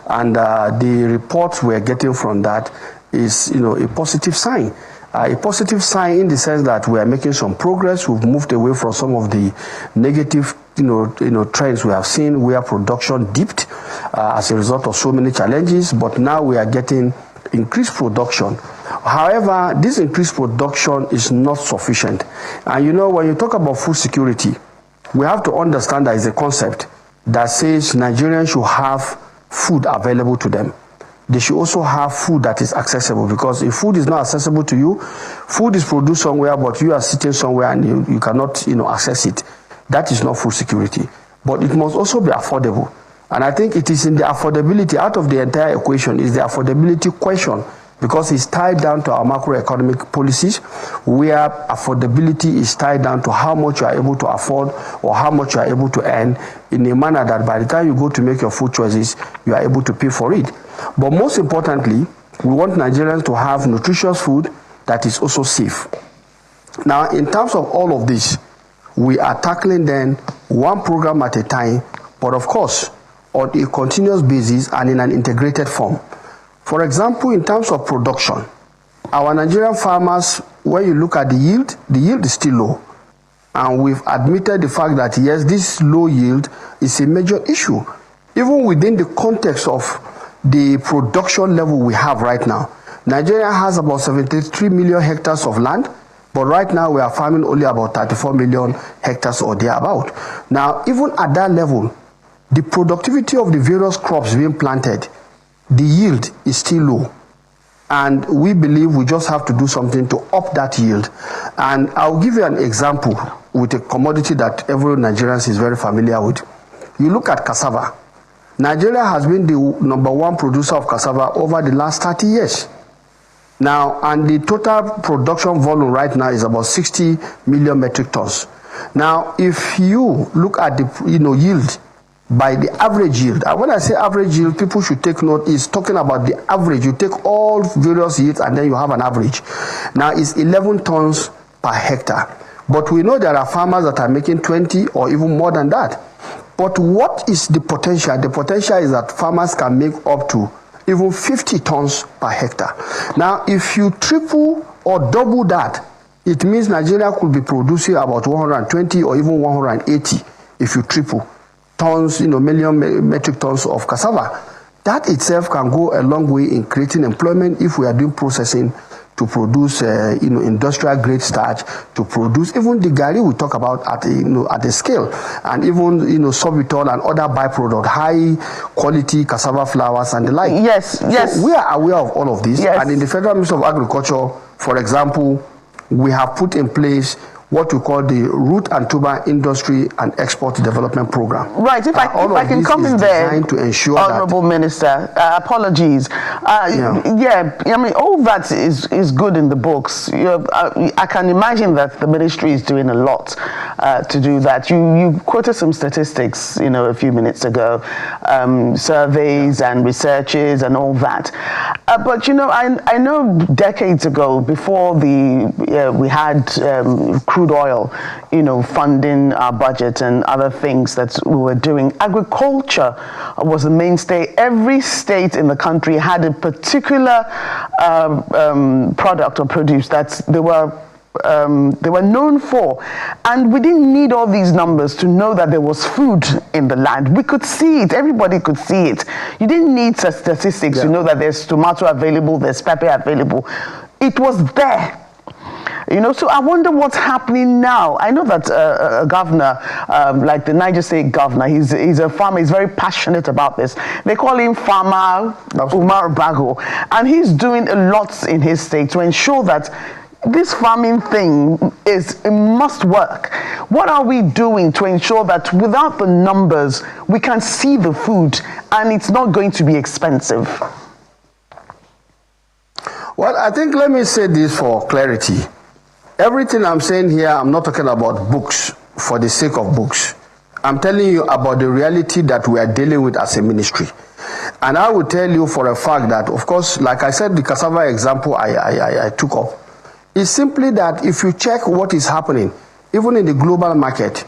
And the reports we're getting from that is, a positive sign. A positive sign in the sense that we are making some progress. We've moved away from some of the negative trends we have seen where production dipped as a result of so many challenges, but now we are getting increased production. However, this increased production is not sufficient. And when you talk about food security, we have to understand that is a concept that says Nigerians should have food available to them. They should also have food that is accessible, because if food is not accessible to you, food is produced somewhere, but you are sitting somewhere and you cannot access it. That is not food security. But it must also be affordable. And I think it is in the affordability, out of the entire equation, is the affordability question, because it's tied down to our macroeconomic policies, where affordability is tied down to how much you are able to afford or how much you are able to earn, in a manner that by the time you go to make your food choices, you are able to pay for it. But most importantly, we want Nigerians to have nutritious food that is also safe. Now, in terms of all of this, we are tackling then one program at a time, but of course, on a continuous basis and in an integrated form. For example, in terms of production, our Nigerian farmers, when you look at the yield is still low. And we've admitted the fact that yes, this low yield is a major issue, even within the context of the production level we have right now. Nigeria has about 73 million hectares of land, but right now we are farming only about 34 million hectares or thereabout. Now, even at that level, the productivity of the various crops being planted, the yield is still low. And we believe we just have to do something to up that yield. And I'll give you an example with a commodity that every Nigerian is very familiar with. You look at cassava. Nigeria has been the #1 producer of cassava over the last 30 years. Now, and the total production volume right now is about 60 million metric tons. Now, if you look at the yield, by the average yield, and when I say average yield, people should take note, is talking about the average. You take all various yields and then you have an average. Now, it's 11 tons per hectare. But we know there are farmers that are making 20 or even more than that. But what is the potential? The potential is that farmers can make up to even 50 tons per hectare. Now, if you triple or double that, it means Nigeria could be producing about 120 or even 180 if you triple tons, million metric tons of cassava. That itself can go a long way in creating employment if we are doing processing to produce, industrial grade starch, to produce even the gari we talk about at a scale, and even sorbitol and other byproduct, high quality cassava flours and the like. Yes. So we are aware of all of this, yes. And in the Federal Ministry of Agriculture, for example, we have put in place what we call the Root and Tuber Industry and Export Development Program. Right, if I can come in there, to ensure Honorable Minister, apologies. I mean, all that is good in the books. I can imagine that the ministry is doing a lot to do that. You quoted some statistics, a few minutes ago, surveys and researches and all that. But I know decades ago, before we had crude oil, funding our budget and other things that we were doing, agriculture was the mainstay. Every state in the country had a particular product or produce that they were known for, and we didn't need all these numbers to know that there was food in the land. We could see it. Everybody could see it. You didn't need statistics to know that there's tomato available, there's pepper available. It was there. So I wonder what's happening now. I know that a governor, like the Niger State governor, he's a farmer. He's very passionate about this. They call him Farmer Umar Bago, and he's doing a lot in his state to ensure that this farming thing it must work. What are we doing to ensure that without the numbers, we can see the food and it's not going to be expensive? Well, I think, let me say this for clarity. Everything I'm saying here, I'm not talking about books for the sake of books. I'm telling you about the reality that we are dealing with as a ministry. And I will tell you for a fact that, of course, like I said, the cassava example I took up, is simply that if you check what is happening, even in the global market,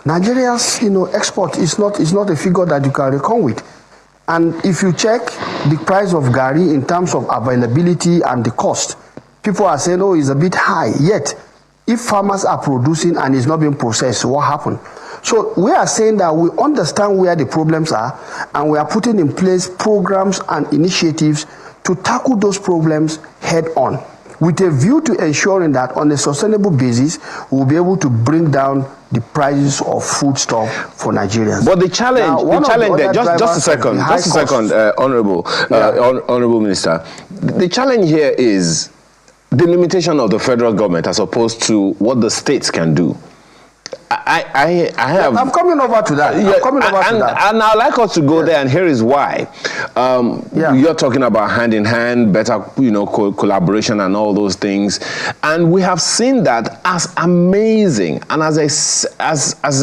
Nigeria's export is not a figure that you can reckon with. And if you check the price of gari in terms of availability and the cost, people are saying, oh, it's a bit high. Yet, if farmers are producing and it's not being processed, what happened? So we are saying that we understand where the problems are, and we are putting in place programs and initiatives to tackle those problems head on, with a view to ensuring that on a sustainable basis, we'll be able to bring down the prices of foodstuff for Nigerians. But the challenge there, just a second, Honorable Minister, the challenge here is the limitation of the federal government as opposed to what the states can do. I'm coming over to that. And I'd like us to go there, and here is why. You're talking about hand in hand, better, collaboration and all those things. And we have seen that as amazing and as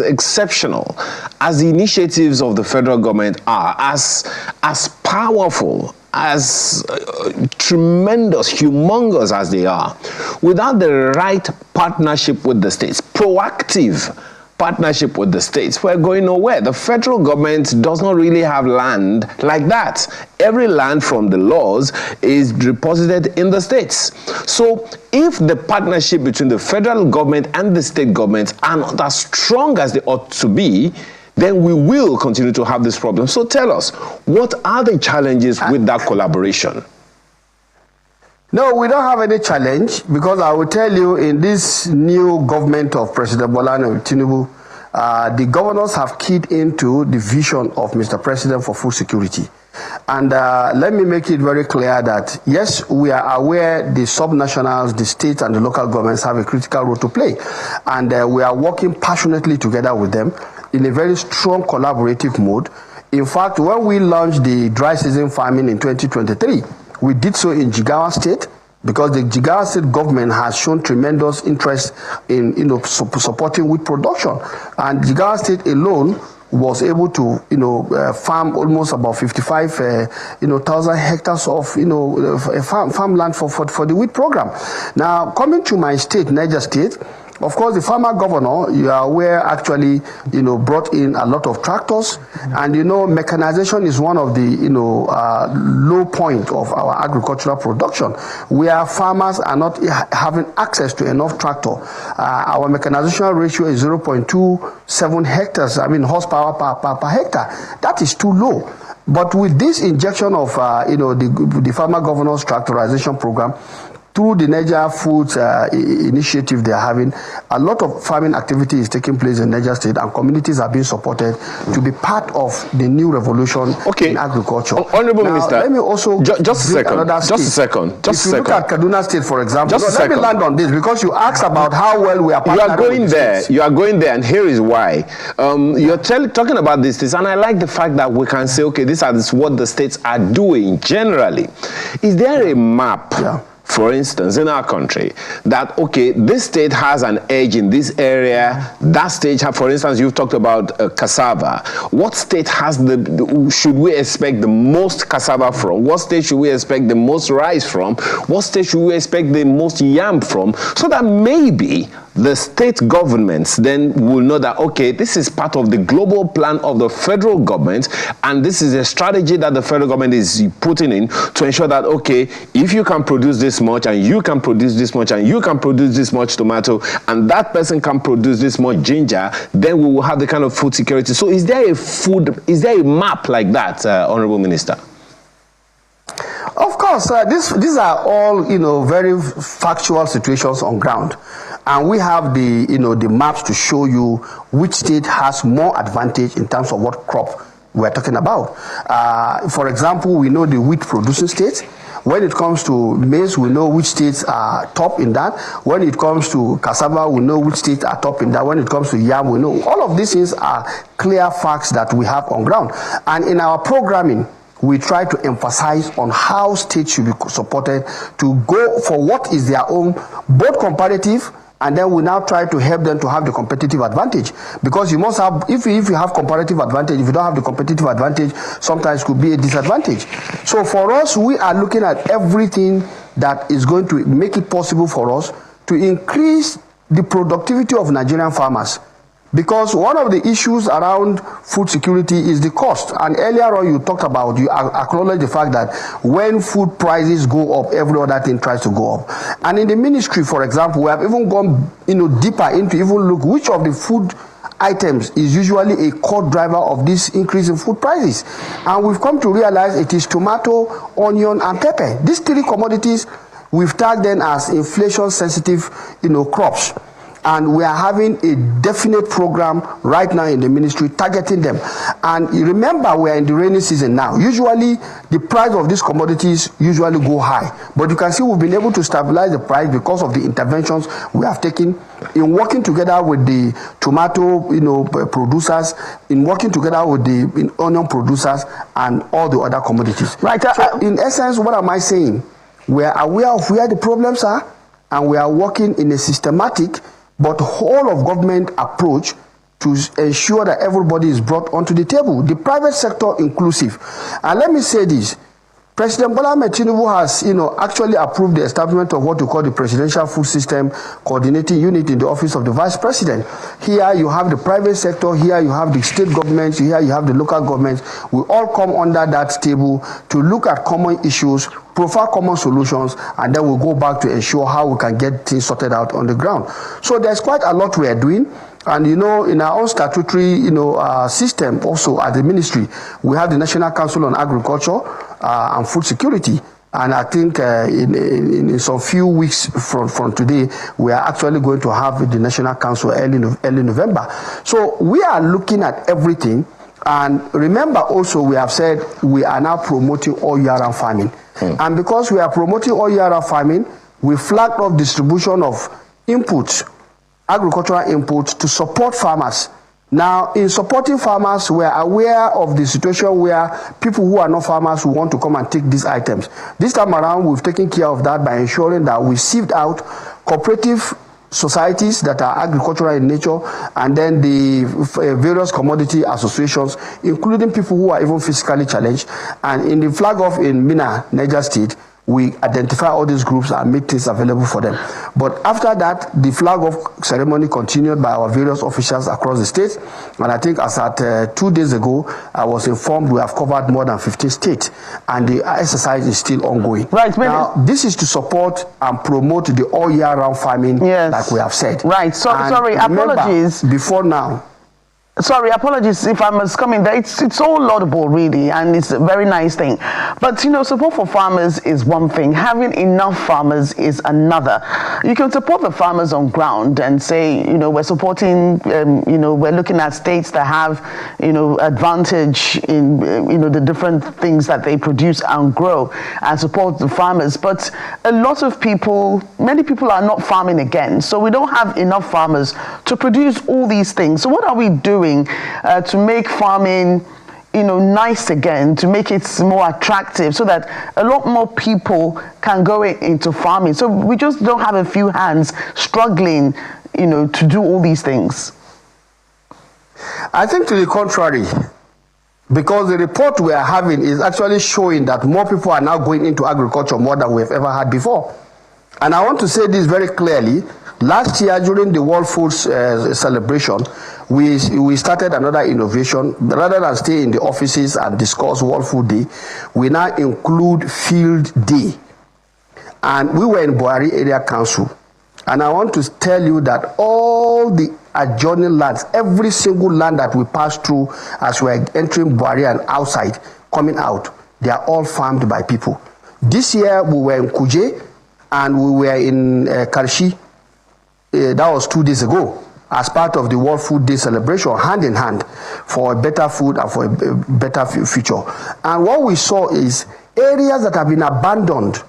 exceptional as the initiatives of the federal government are, as powerful, as tremendous, humongous as they are, without the right partnership with the states, proactive partnership with the states, we're going nowhere. The federal government does not really have land like that. Every land from the laws is deposited in the states. So if the partnership between the federal government and the state governments are not as strong as they ought to be, then we will continue to have this problem. So tell us, what are the challenges with that collaboration? No, we don't have any challenge, because I will tell you, in this new government of President Bola Tinubu, the governors have keyed into the vision of Mr. President for food security. And let me make it very clear that, yes, we are aware the subnationals, the states and the local governments have a critical role to play. And we are working passionately together with them in a very strong collaborative mode. In fact, when we launched the dry season farming in 2023, we did so in Jigawa State, because the Jigawa State government has shown tremendous interest in supporting wheat production. And Jigawa State alone was able to farm almost about 55,000 hectares of farmland for the wheat program. Now, coming to my state, Niger State, of course, the farmer governor, you are aware, actually, brought in a lot of tractors, and mechanization is one of the low point of our agricultural production, where farmers are not having access to enough tractor. Our mechanization ratio is 0.27 hectares. Horsepower per hectare. That is too low. But with this injection of the farmer governor's tractorization program, through the Niger Foods initiative they are having, a lot of farming activity is taking place in Niger State, and communities are being supported to be part of the new revolution in agriculture. Honorable Minister, let me also just a second. If you look at Kaduna State, for example, let me land on this, because you asked about how well we are partnering. You are going there, and here is why. You're talking about these things, and I like the fact that we can say, okay, this is what the states are doing generally. Is there a map? For instance, in our country, that, okay, this state has an edge in this area, that state, for instance, you've talked about cassava. What state should we expect the most cassava from? What state should we expect the most rice from? What state should we expect the most yam from? So that maybe the state governments then will know that, okay, this is part of the global plan of the federal government, and this is a strategy that the federal government is putting in to ensure that, okay, if you can produce this much, and you can produce this much, and you can produce this much tomato, and that person can produce this much ginger, then we will have the kind of food security. So is there a map like that, Honorable Minister? Of course, these are all very factual situations on ground, and we have the maps to show you which state has more advantage in terms of what crop we're talking about. For example, we know the wheat producing states. When it comes to maize, we know which states are top in that. When it comes to cassava, we know which states are top in that. When it comes to yam, we know. All of these things are clear facts that we have on ground. And in our programming, we try to emphasize on how states should be supported to go for what is their own, both comparative, and then we now try to help them to have the competitive advantage. Because you must have, if you have comparative advantage, if you don't have the competitive advantage, sometimes it could be a disadvantage. So for us, we are looking at everything that is going to make it possible for us to increase the productivity of Nigerian farmers. Because one of the issues around food security is the cost. And earlier on you talked about, you acknowledge the fact that when food prices go up, every other thing tries to go up. And in the ministry, for example, we have even gone deeper into even look which of the food items is usually a core driver of this increase in food prices. And we've come to realize it is tomato, onion, and pepper. These three commodities, we've tagged them as inflation-sensitive, crops. And we are having a definite program right now in the ministry targeting them. And remember, we are in the rainy season now. Usually, the price of these commodities usually go high. But you can see we've been able to stabilize the price because of the interventions we have taken in working together with the tomato, producers, in working together with the onion producers and all the other commodities. Right. So, in essence, what am I saying? We are aware of where the problems are, and we are working in a systematic but whole of government approach to ensure that everybody is brought onto the table, the private sector inclusive. And let me say this, President Bola Ahmed Tinubu has, actually approved the establishment of what we call the Presidential Food System Coordinating Unit in the Office of the Vice President. Here you have the private sector, here you have the state governments, here you have the local governments. We all come under that table to look at common issues, profile common solutions, and then we'll go back to ensure how we can get things sorted out on the ground. So there's quite a lot we are doing. And in our own statutory, system also at the ministry, we have the National Council on Agriculture and Food Security. And I think in some few weeks from today, we are actually going to have the National Council early November. So we are looking at everything. And remember also, we have said we are now promoting all year-round farming. And because we are promoting all year-round farming, we flagged off distribution of inputs, agricultural inputs, to support farmers. Now, in supporting farmers, we are aware of the situation where people who are not farmers who want to come and take these items. This time around, we've taken care of that by ensuring that we sieved out cooperative societies that are agricultural in nature, and then the various commodity associations, including people who are even physically challenged. And in the flag off in Mina, Niger State, we identify all these groups and make things available for them. But after that, the flag off ceremony continued by our various officials across the state. And I think as at 2 days ago, I was informed we have covered more than 15 states. And the exercise is still ongoing. Right. Now, this is to support and promote the all year round farming, like we have said. Right. So, sorry, remember, apologies. Before now, Sorry, apologies if I must come in there. It's all laudable, really, and it's a very nice thing. But, support for farmers is one thing. Having enough farmers is another. You can support the farmers on ground and say, we're supporting, we're looking at states that have, advantage in, the different things that they produce and grow, and support the farmers. But many people are not farming again. So we don't have enough farmers to produce all these things. So what are we doing to make farming nice again, to make it more attractive, so that a lot more people can go into farming? So we just don't have a few hands struggling to do all these things. I think to the contrary, because the report we are having is actually showing that more people are now going into agriculture more than we've ever had before. And I want to say this very clearly. Last year, during the World Foods celebration, we started another innovation. Rather than stay in the offices and discuss World Food Day, we now include Field Day. And we were in Buhari Area Council. And I want to tell you that all the adjoining lands, every single land that we pass through as we are entering Buhari and outside, coming out, they are all farmed by people. This year, we were in Kuje and we were in Karshi. That was 2 days ago, as part of the World Food Day celebration, hand in hand, for better food and for a better future. And what we saw is areas that have been abandoned,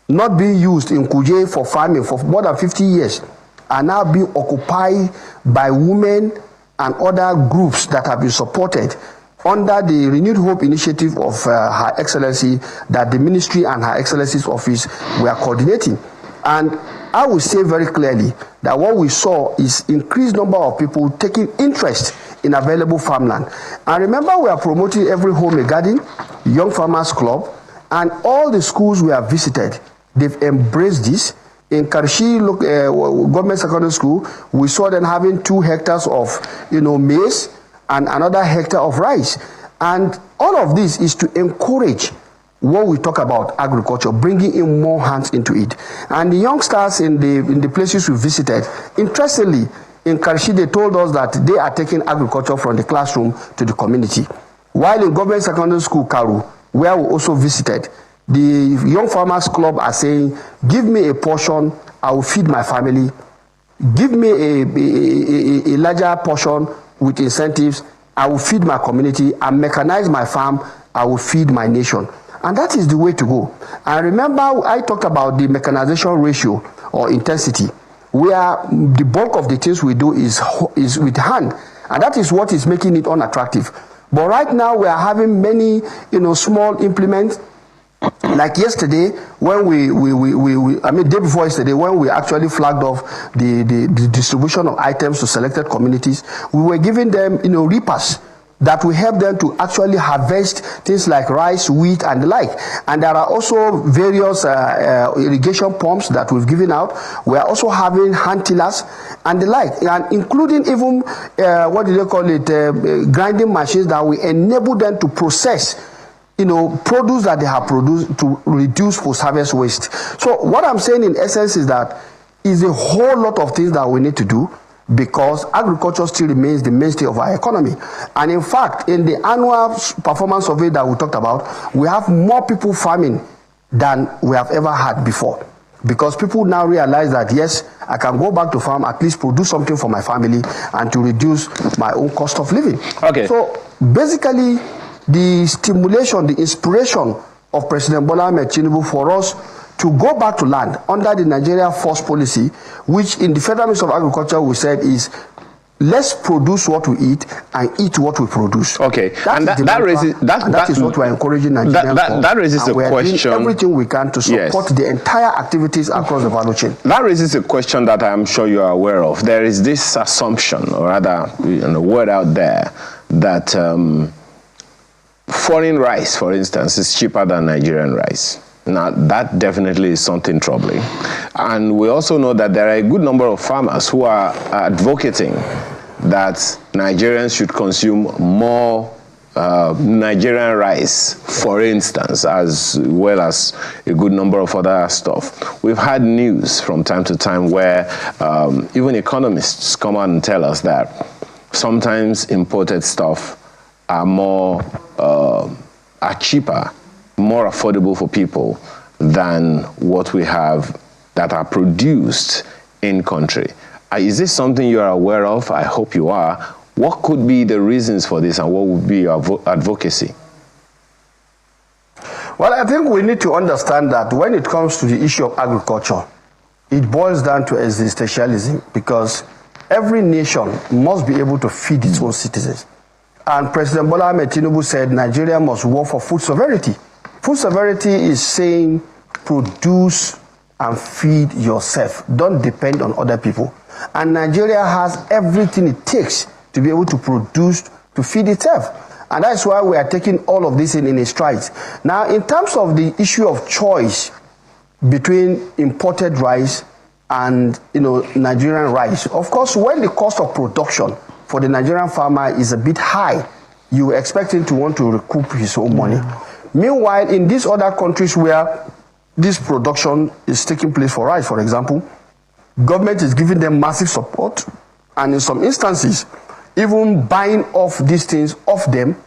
not being used in Kuje for farming for more than 50 years, are now being occupied by women and other groups that have been supported under the Renewed Hope initiative of Her Excellency, that the ministry and Her Excellency's office were coordinating. And I will say very clearly that what we saw is increased number of people taking interest in available farmland. And remember, we are promoting every home a garden, Young Farmers Club, and all the schools we have visited, they've embraced this. In Karshi Government Secondary School, we saw them having 2 hectares of maize and another hectare of rice. And all of this is to encourage what we talk about agriculture, bringing in more hands into it. And the youngsters in the places we visited, interestingly, in Karshi, they told us that they are taking agriculture from the classroom to the community. While in government secondary school, Karu, where we also visited, the Young Farmers Club are saying, give me a portion, I will feed my family. Give me a larger portion with incentives, I will feed my community, and mechanize my farm, I will feed my nation. And that is the way to go. And remember, I talked about the mechanization ratio or intensity, where the bulk of the things we do is with hand. And that is what is making it unattractive. But right now, we are having many, small implements. Like yesterday, when day before yesterday, when we actually flagged off the distribution of items to selected communities, we were giving them, reapers that will help them to actually harvest things like rice, wheat, and the like. And there are also various irrigation pumps that we've given out. We are also having hand tillers and the like, and including even, grinding machines that will enable them to process produce that they have produced to reduce post-harvest waste. So what I'm saying in essence is that is a whole lot of things that we need to do, because agriculture still remains the mainstay of our economy. And in fact, in the annual performance survey that we talked about, we have more people farming than we have ever had before. Because people now realize that, yes, I can go back to farm, at least produce something for my family and to reduce my own cost of living. Okay. So basically, the stimulation, the inspiration of President Bola Ahmed Tinubu for us to go back to land under the Nigeria First policy, which in the Federal Ministry of Agriculture we said is, let's produce what we eat and eat what we produce. Okay, that is what we're encouraging Nigerians for. That raises a question. Doing everything we can to support the entire activities across the value chain. That raises a question that I'm sure you are aware of. There is this assumption, or rather, word out there that foreign rice, for instance, is cheaper than Nigerian rice. Now, that definitely is something troubling. And we also know that there are a good number of farmers who are advocating that Nigerians should consume more Nigerian rice, for instance, as well as a good number of other stuff. We've had news from time to time where even economists come out and tell us that sometimes imported stuff are cheaper, more affordable for people than what we have that are produced in country. Is this something you are aware of? I hope you are. What could be the reasons for this, and what would be your advocacy? Well, I think we need to understand that when it comes to the issue of agriculture, it boils down to existentialism, because every nation must be able to feed its own citizens. And President Bola Ahmed Tinubu said Nigeria must work for food sovereignty. Food sovereignty is saying produce and feed yourself. Don't depend on other people. And Nigeria has everything it takes to be able to produce, to feed itself. And that's why we are taking all of this in strides. Now, in terms of the issue of choice between imported rice and Nigerian rice, of course, when the cost of production for the Nigerian farmer is a bit high, you expect him to want to recoup his own money. Meanwhile, in these other countries where this production is taking place for rice, for example, government is giving them massive support, and in some instances, even buying off these things off them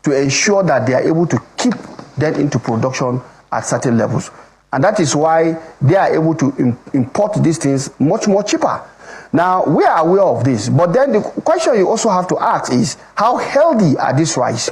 to ensure that they are able to keep them into production at certain levels. And that is why they are able to import these things much more cheaper. Now, we are aware of this, but then the question you also have to ask is, how healthy are these rice?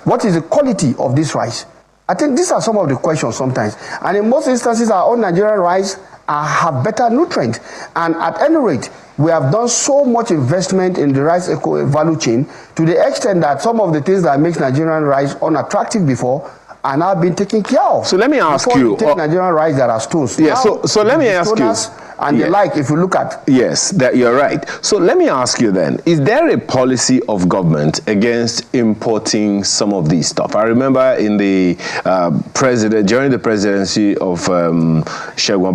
What is the quality of this rice? I think these are some of the questions sometimes. And in most instances, our own Nigerian rice have better nutrients. And at any rate, we have done so much investment in the rice value chain to the extent that some of the things that makes Nigerian rice unattractive before are now being taken care of. So let me ask before you. Take Nigerian rice that are stones. Yeah, so let me ask you. And the like, if you look at. Yes, that you're right. So let me ask you then, is there a policy of government against importing some of these stuff? I remember in the during the presidency of Olusegun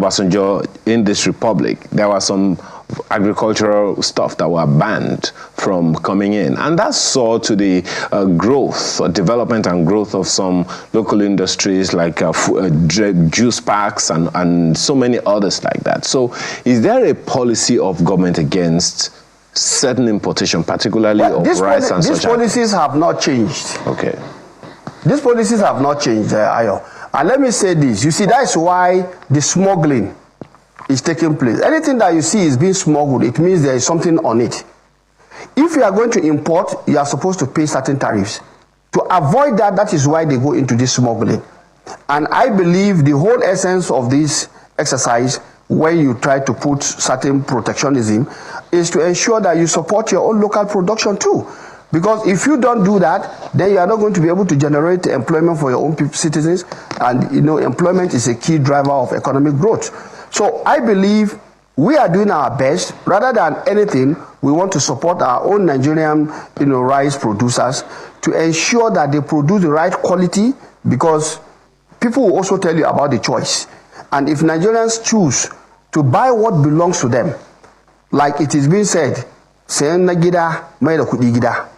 Obasanjo in this republic, there were some agricultural stuff that were banned from coming in. And that saw to the growth, or development and growth of some local industries like juice packs and so many others like that. So is there a policy of government against certain importation, particularly of rice and such? These policies have not changed. Okay. These policies have not changed, Ayo. And let me say this. You see, that's why the smuggling is taking place. Anything that you see is being smuggled, it means there is something on it. If you are going to import, you are supposed to pay certain tariffs. To avoid that, that is why they go into this smuggling. And I believe the whole essence of this exercise, when you try to put certain protectionism, is to ensure that you support your own local production too. Because if you don't do that, then you are not going to be able to generate employment for your own citizens. And you know, employment is a key driver of economic growth. So I believe we are doing our best. Rather than anything, we want to support our own Nigerian, rice producers to ensure that they produce the right quality, because people will also tell you about the choice. And if Nigerians choose to buy what belongs to them, like it is being said,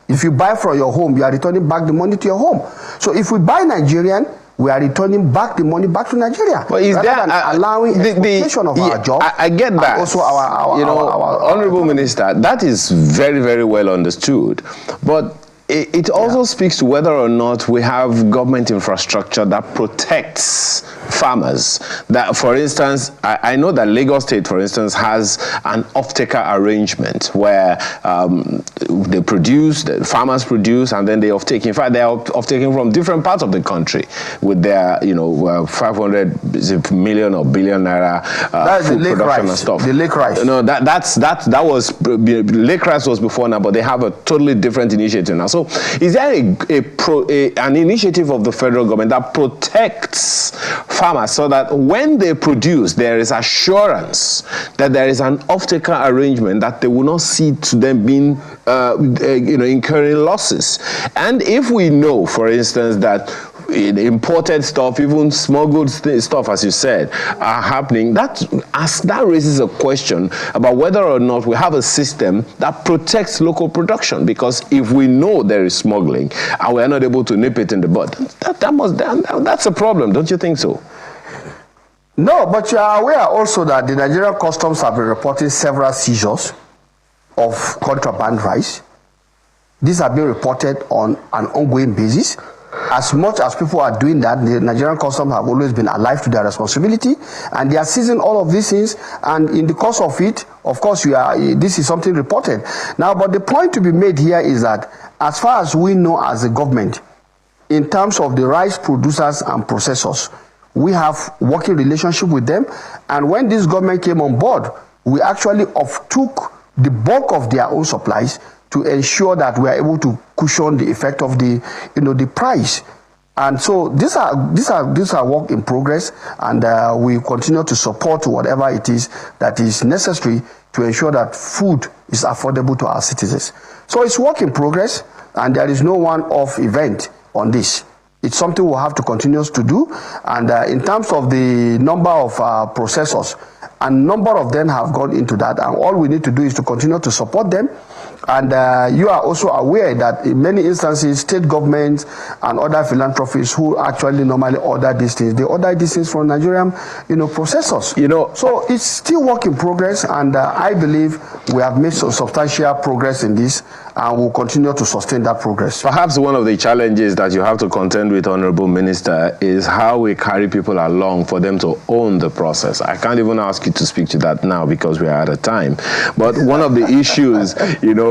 if you buy from your home, you are returning back the money to your home. So if we buy Nigerian, we are returning back the money back to Nigeria. But is there allowing exportation of our jobs? I get that. And also our Honorable Minister, that is very, very well understood. But it also speaks to whether or not we have government infrastructure that protects farmers. That, for instance, I know that Lagos State, for instance, has an off-taker arrangement where they produce, the farmers produce, and then they off-take. In fact, they are off-taking from different parts of the country with their, 500 million or billion naira food production and stuff. The lake rice. No, that was lake rice was before now, but they have a totally different initiative now. So, is there an initiative of the federal government that protects farmers so that when they produce, there is assurance that there is an off-taker arrangement that they will not see to them being, incurring losses? And if we know, for instance, that imported stuff, even smuggled stuff, as you said, are happening, that raises a question about whether or not we have a system that protects local production. Because if we know there is smuggling and we are not able to nip it in the bud, that's a problem, don't you think so? No, but you are aware also that the Nigerian Customs have been reporting several seizures of contraband rice. These have been reported on an ongoing basis. As much as people are doing that, the Nigerian Customs have always been alive to their responsibility, and they are seizing all of these things. And in the course of it, of course, this is something reported. Now, but the point to be made here is that, as far as we know as a government, in terms of the rice producers and processors, we have working relationship with them. And when this government came on board, we actually took the bulk of their own supplies to ensure that we are able to cushion the effect of the price. And so these are work in progress, and we continue to support whatever it is that is necessary to ensure that food is affordable to our citizens. So it's work in progress, and there is no one-off event on this. It's something we'll have to continue to do. And in terms of the number of processors, a number of them have gone into that, and all we need to do is to continue to support them. And you are also aware that in many instances, state governments and other philanthropists who actually normally order these things, they order these things from Nigerian, processors. So it's still work in progress, and I believe we have made some substantial progress in this, and we'll continue to sustain that progress. Perhaps one of the challenges that you have to contend with, Honorable Minister, is how we carry people along for them to own the process. I can't even ask you to speak to that now because we are out of time. But one of the issues,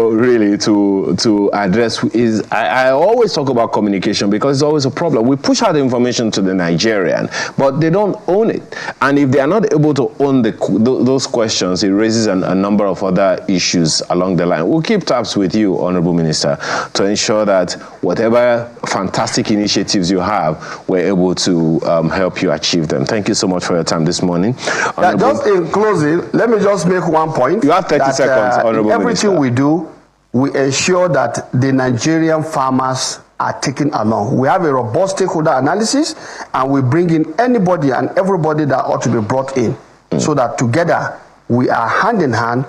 really to address is, I always talk about communication because it's always a problem. We push out the information to the Nigerian, but they don't own it. And if they are not able to own those questions, it raises a number of other issues along the line. We'll keep tabs with you, Honorable Minister, to ensure that whatever fantastic initiatives you have, we're able to help you achieve them. Thank you so much for your time this morning. Just in closing, let me just make one point. You have 30 seconds, Honorable Minister. Everything we do, we ensure that the Nigerian farmers are taken along. We have a robust stakeholder analysis, and we bring in anybody and everybody that ought to be brought in, so that together we are hand in hand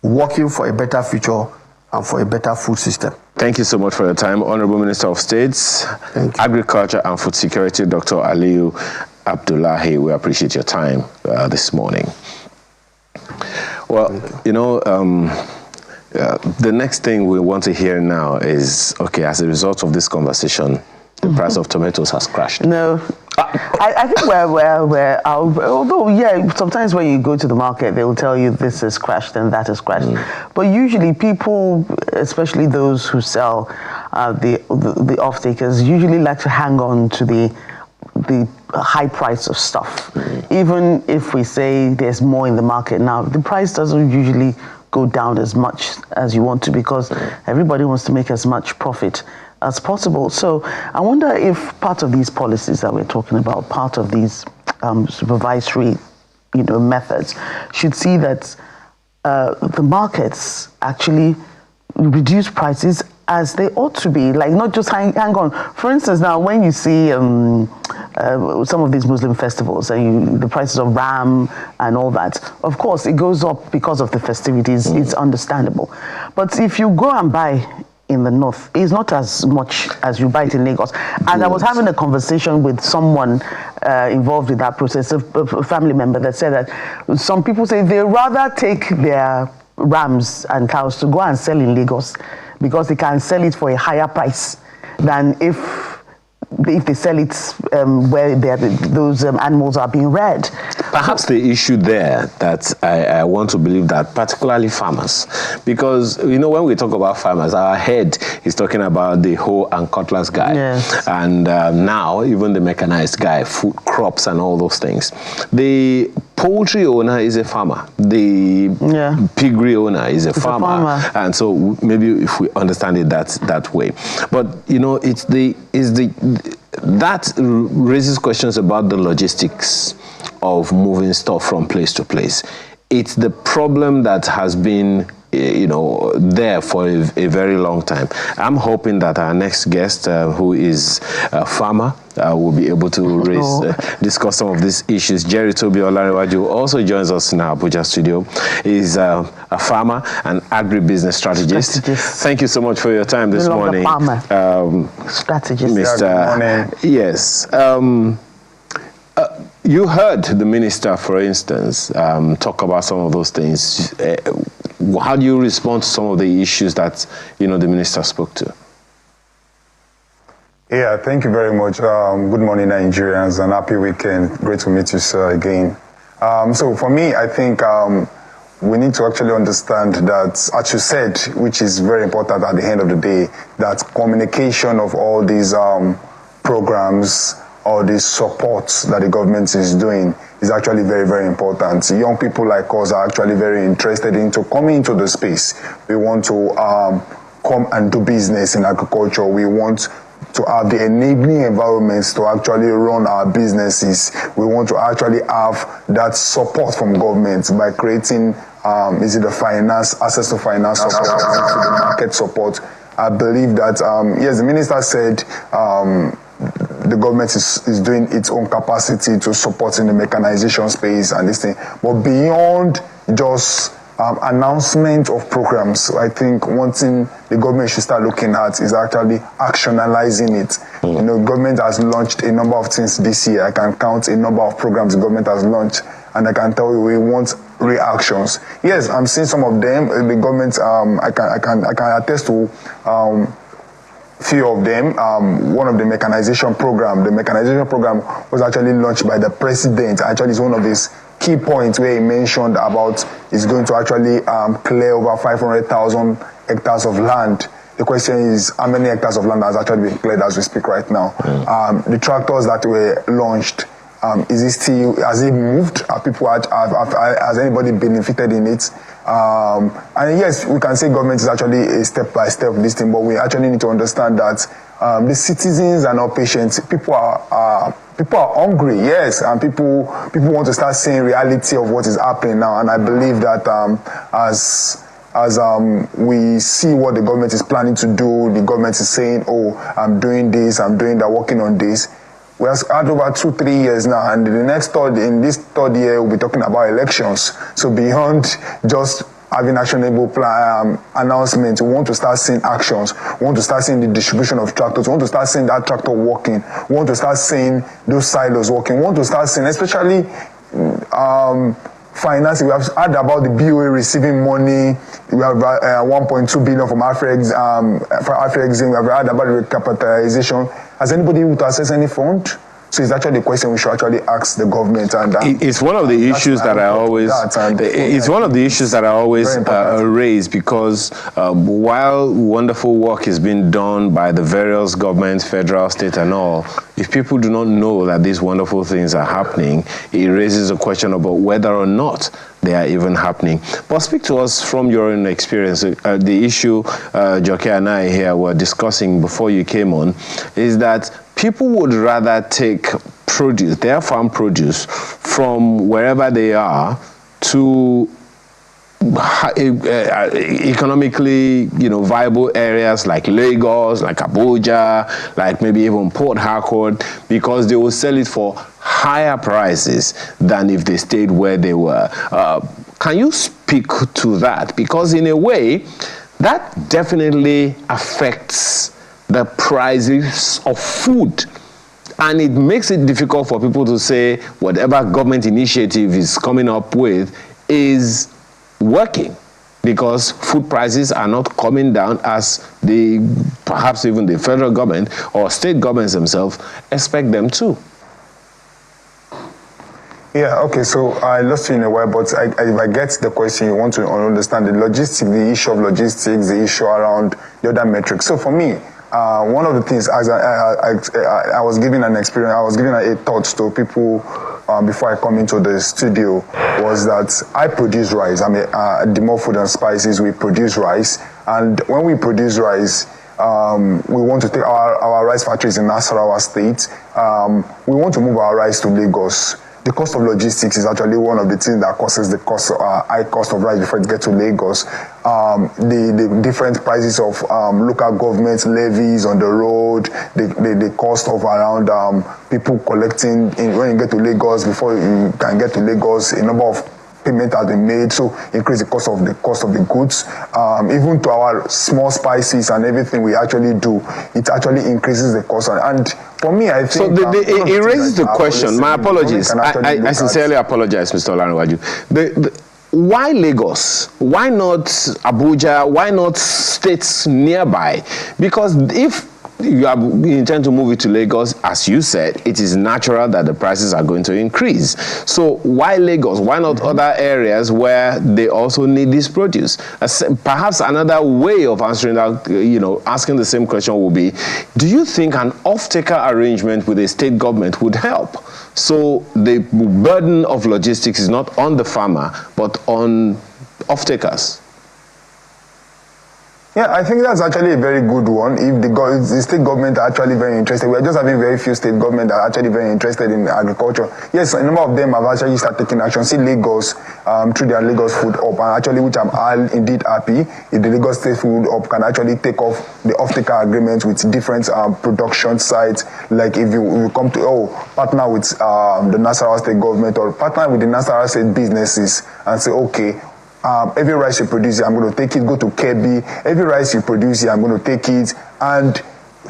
working for a better future and for a better food system. Thank you so much for your time, Honorable Minister of States, Agriculture and Food Security, Dr. Aliyu Abdullahi. We appreciate your time this morning. Well, the next thing we want to hear now is, okay, as a result of this conversation, the price of tomatoes has crashed. No. I think although, yeah, sometimes when you go to the market, they will tell you this is crashed and that is crashed. But usually people, especially those who sell, the off-takers, usually like to hang on to the high price of stuff. Even if we say there's more in the market now, the price doesn't usually go down as much as you want to, because everybody wants to make as much profit as possible. So I wonder if part of these policies that we're talking about, part of these supervisory, methods, should see that the markets actually reduce prices as they ought to be, like not just hang on. For instance, now when you see some of these Muslim festivals and the prices of ram and all that, of course it goes up because of the festivities. It's understandable. But if you go and buy in the north, it's not as much as you buy it in Lagos. And I was having a conversation with someone involved with that process, a family member, that said that some people say they rather take their rams and cows to go and sell in Lagos because they can sell it for a higher price than if they sell it where those animals are being reared. Perhaps the issue there that I want to believe that particularly farmers, because when we talk about farmers, our head is talking about the hoe and cutlass guy, yes. And now even the mechanized guy, food crops and all those things. The poultry owner is a farmer. The piggery owner is a farmer, and so maybe if we understand it that way. But that raises questions about the logistics of moving stuff from place to place. It's the problem that has been there for a very long time. I'm hoping that our next guest, who is a farmer, will be able to discuss some of these issues. Jerry Tobi Olarewaju also joins us in our Abuja studio. He's a farmer and agribusiness strategist. Thank you so much for your time this morning. Strategist. Mr. Good morning. Yes. You heard the minister, for instance, talk about some of those things. How do you respond to some of the issues that the minister spoke to? Yeah, thank you very much. Good morning, Nigerians, and happy weekend. Great to meet you, sir, again. So for me, I think we need to actually understand that, as you said, which is very important at the end of the day, that communication of all these programs, all these supports that the government is doing is actually very, very important. Young people like us are actually very interested into coming into the space. We want to come and do business in agriculture. We want to have the enabling environments to actually run our businesses. We want to actually have that support from government by creating, access to finance support, to the market support. I believe that, yes, the minister said, the government is doing its own capacity to support in the mechanization space and this thing. But beyond just announcement of programs, I think one thing the government should start looking at is actually actionalizing it. Government has launched a number of things this year. I can count a number of programs the government has launched, and I can tell you we want reactions. Yes, I'm seeing some of them. The government, I can attest to few of them. One of the mechanization program was actually launched by the president. Actually, it's one of his key points where he mentioned about he's going to actually clear over 500,000 hectares of land. The question is, how many hectares of land has actually been cleared as we speak right now? The tractors that were launched, has it moved? Has anybody benefited in it? And yes, we can say government is actually a step-by-step this thing, but we actually need to understand that the citizens are not patient. People are hungry, yes, and people want to start seeing reality of what is happening now. And I believe that as we see what the government is planning to do, the government is saying, "Oh, I'm doing this, I'm doing that, working on this." We have had over 2-3 years now, and in this third year, we'll be talking about elections. So beyond just having actionable plan, announcements. We want to start seeing actions. We want to start seeing the distribution of tractors. We want to start seeing that tractor working. We want to start seeing those silos working. We want to start seeing, especially financing. We have heard about the BOA receiving money. We have 1.2 billion from Afrexim. We have heard about the recapitalization. Has anybody able to access any fund? So it's actually a question we should actually ask the government. And it's one of the issues that I always. It's one of the issues that I always raise, because while wonderful work is being done by the various governments, federal, state, and all, if people do not know that these wonderful things are happening, it raises a question about whether or not they are even happening. But speak to us from your own experience. The issue Joke and I here were discussing before you came on is that people would rather take produce, their farm produce, from wherever they are to economically, viable areas like Lagos, like Abuja, like maybe even Port Harcourt, because they will sell it for higher prices than if they stayed where they were. Can you speak to that? Because in a way, that definitely affects the prices of food. And it makes it difficult for people to say whatever government initiative is coming up with is working, because food prices are not coming down as perhaps even the federal government or state governments themselves expect them to. Yeah, okay, so I lost you in a while, but if I get the question, you want to understand the logistics, the issue of logistics, the issue around the other metrics. So for me, one of the things, as I was giving an experience, I was giving a thought to people before I come into the studio, was that I produce rice. I mean, Demo Food and Spices, we produce rice. And when we produce rice, we want to take our rice factories in Nasarawa State. We want to move our rice to Lagos. The cost of logistics is actually one of the things that causes the high cost of rice before it gets to Lagos. The different prices of local government levies on the road, the cost of around people collecting when you get to Lagos, before you can get to Lagos, a number of payment has been made, so increase the cost of the goods. Even to our small spices and everything we actually do, it actually increases the cost. And for me, I think so. It raises the question. My apologies. I sincerely apologize, Mr. Olarinwaju. Why Lagos? Why not Abuja? Why not states nearby? Because if you intend to move it to Lagos, as you said, it is natural that the prices are going to increase. So why Lagos? Why not other areas where they also need this produce? Perhaps another way of answering that, asking the same question would be, do you think an off-taker arrangement with a state government would help? So the burden of logistics is not on the farmer, but on off-takers. Yeah, I think that's actually a very good one. If the state government are actually very interested, we are just having very few state government that are actually very interested in agriculture. Yes, a number of them have actually started taking action. See Lagos, through their Lagos Food Up, and actually, which I'm indeed happy, if the Lagos State Food Up can actually take off the off-taker agreements with different production sites. Like if you come to partner with the Nasarawa State government, or partner with the Nasarawa State businesses and say, okay, every rice you produce here, I'm going to take it, go to Kebbi. Every rice you produce here, I'm going to take it, and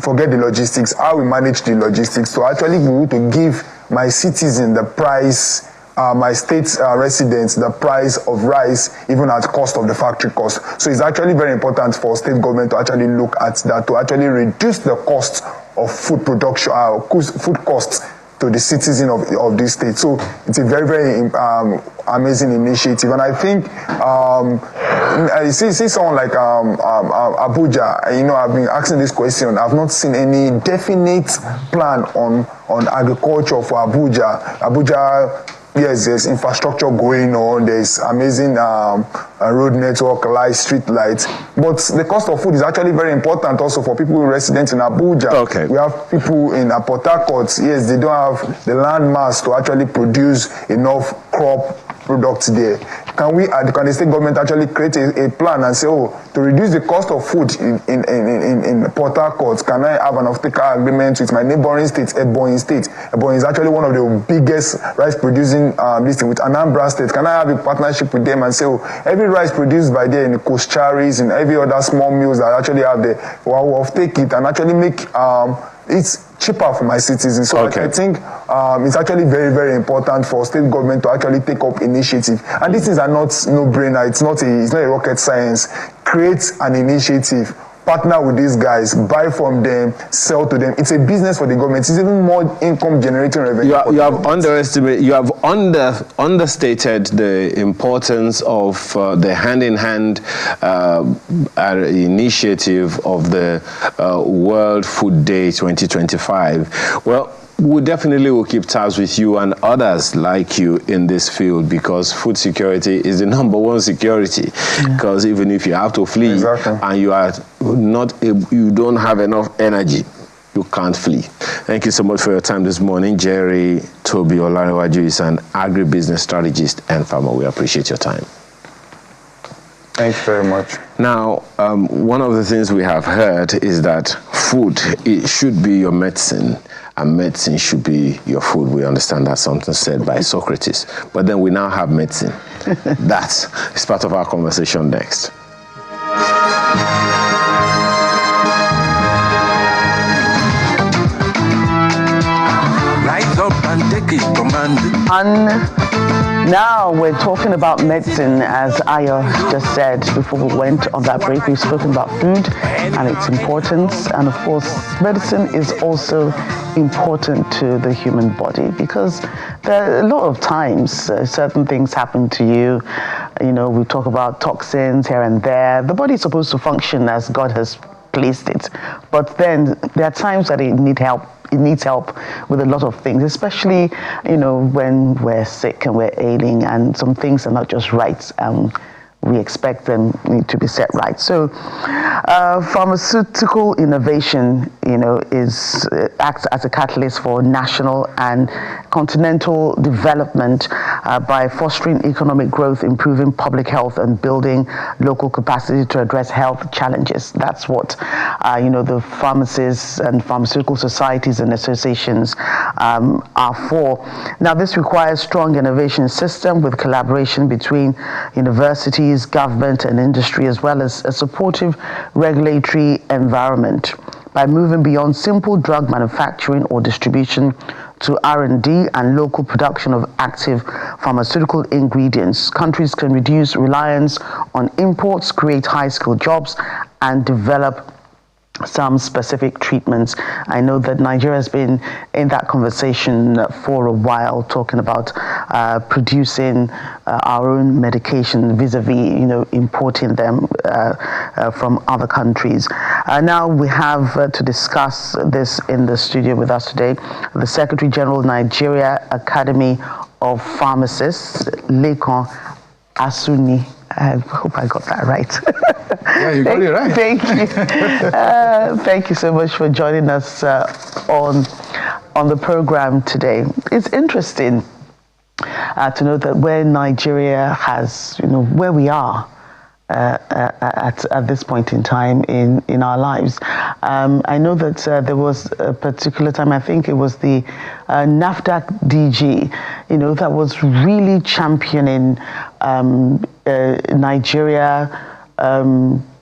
forget the logistics. How we manage the logistics to actually be able to give my citizen the price, my state residents the price of rice, even at cost of the factory cost. So it's actually very important for state government to actually look at that, to actually reduce the cost of food production, food costs to the citizen of this state. So it's a very, very amazing initiative. And I think, I see someone like Abuja, I've been asking this question. I've not seen any definite plan on agriculture for Abuja. Abuja, yes, there's infrastructure going on. There's amazing road network, lights, street lights. But the cost of food is actually very important also for people residents in Abuja. Okay. We have people in Port Harcourt. Yes, they don't have the land mass to actually produce enough crop products there. can the state government actually create a plan and say, oh, to reduce the cost of food in Port Harcourt, can I have an off-taker agreement with my neighboring state, Ebonyi State? Ebonyi is actually one of the biggest rice producing with Anambra State. Can I have a partnership with them and say, oh, every rice produced by there in the Coast-Charis and every other small mills that actually have will off-take it and actually make it's cheaper for my citizens. So I think it's actually very, very important for state government to actually take up initiative. And these things are not no-brainer. It's not a rocket science. Create an initiative. Partner with these guys, buy from them, sell to them. It's a business for the government. It's even more income generating revenue. You have understated the importance of the hand-in-hand initiative of the World Food Day 2025. Well, we definitely will keep tabs with you and others like you in this field, because food security is the number one security. Because even if you have to flee and you don't have enough energy, you can't flee. Thank you so much for your time this morning. Jerry Toby Olarewaju is an agribusiness strategist and farmer. We appreciate your time. Thanks very much. Now, one of the things we have heard is that food, it should be your medicine, and medicine should be your food. We understand that's something said by Socrates. But then we now have medicine. That is part of our conversation next. Rise up and take it, command. And now we're talking about medicine, as Ayo just said before we went on that break. We've spoken about food and its importance, and of course medicine is also important to the human body, because there are a lot of times certain things happen to you. You know, we talk about toxins here and there. The body is supposed to function as God has placed it, but then there are times that it needs help with a lot of things, especially, you know, when we're sick and we're ailing and some things are not just right. We expect them to be set right. So, pharmaceutical innovation, you know, acts as a catalyst for national and continental development by fostering economic growth, improving public health, and building local capacity to address health challenges. That's what the pharmacists and pharmaceutical societies and associations are for. Now, this requires strong innovation system with collaboration between universities, government and industry, as well as a supportive regulatory environment. By moving beyond simple drug manufacturing or distribution to R&D and local production of active pharmaceutical ingredients, countries can reduce reliance on imports, create high-skilled jobs, and develop some specific treatments. I know that Nigeria has been in that conversation for a while, talking about producing our own medication vis-a-vis, importing them from other countries. Now we have to discuss this in the studio with us today, the Secretary General, Nigeria Academy of Pharmacists, Lekan Asuni. I hope I got that right. Yeah, you got it right. Thank you. Thank you so much for joining us on the program today. It's interesting to know that where Nigeria has, where we are at this point in time in our lives. I know that there was a particular time, I think it was the NAFDAC DG, that was really championing Nigeria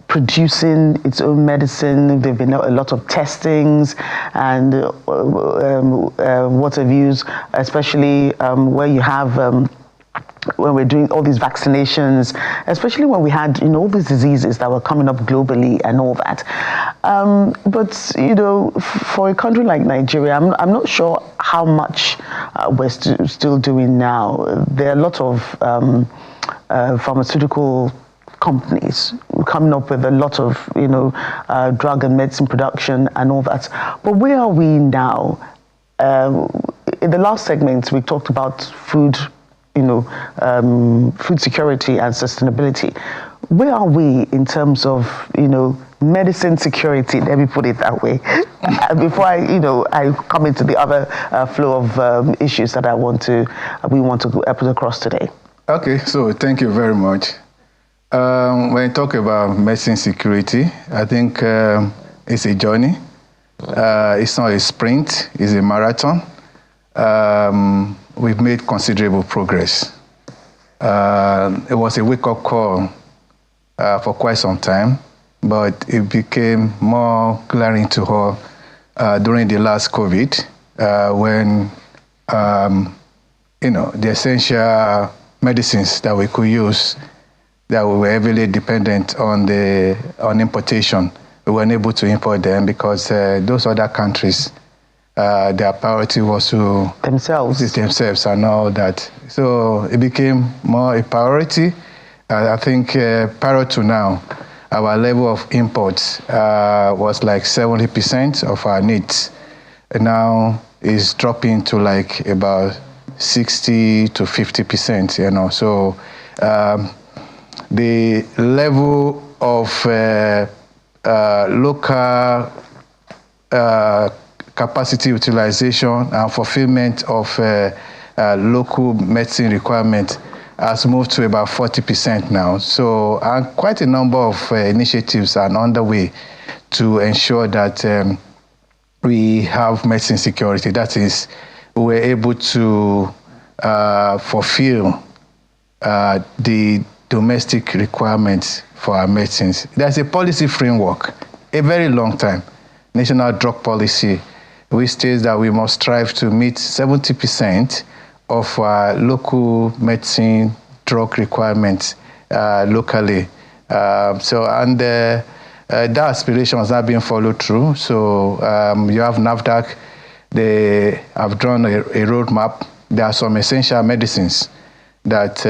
producing its own medicine. There've been a lot of testings and what have you, especially where you have when we're doing all these vaccinations, especially when we had, all these diseases that were coming up globally and all that. But, for a country like Nigeria, I'm not sure how much we're still doing now. There are a lot of pharmaceutical companies coming up with a lot of, drug and medicine production and all that. But where are we now? In the last segment, we talked about food security and sustainability. Where are we in terms of, medicine security? Let me put it that way. Before I come into the other flow of issues that we want to put across today. Okay, so thank you very much. When you talk about medicine security, I think it's a journey. It's not a sprint, it's a marathon. We've made considerable progress. It was a wake-up call for quite some time, but it became more glaring to all during the last COVID, when the essential medicines that we could use, that we were heavily dependent on importation. We weren't able to import them because those other countries, their priority was to themselves and all that. So it became more a priority. I think prior to now, our level of imports was like 70% of our needs. And now is dropping to like about 60 to 50%, So the level of local capacity utilization and fulfillment of local medicine requirements has moved to about 40% now. So quite a number of initiatives are underway to ensure that we have medicine security. That is, we're able to fulfill the domestic requirements for our medicines. There's a policy framework, a very long time, national drug policy, which states that we must strive to meet 70% of our local medicine drug requirements locally. That aspiration has not been followed through. So you have NAFDAC. They have drawn a roadmap. There are some essential medicines that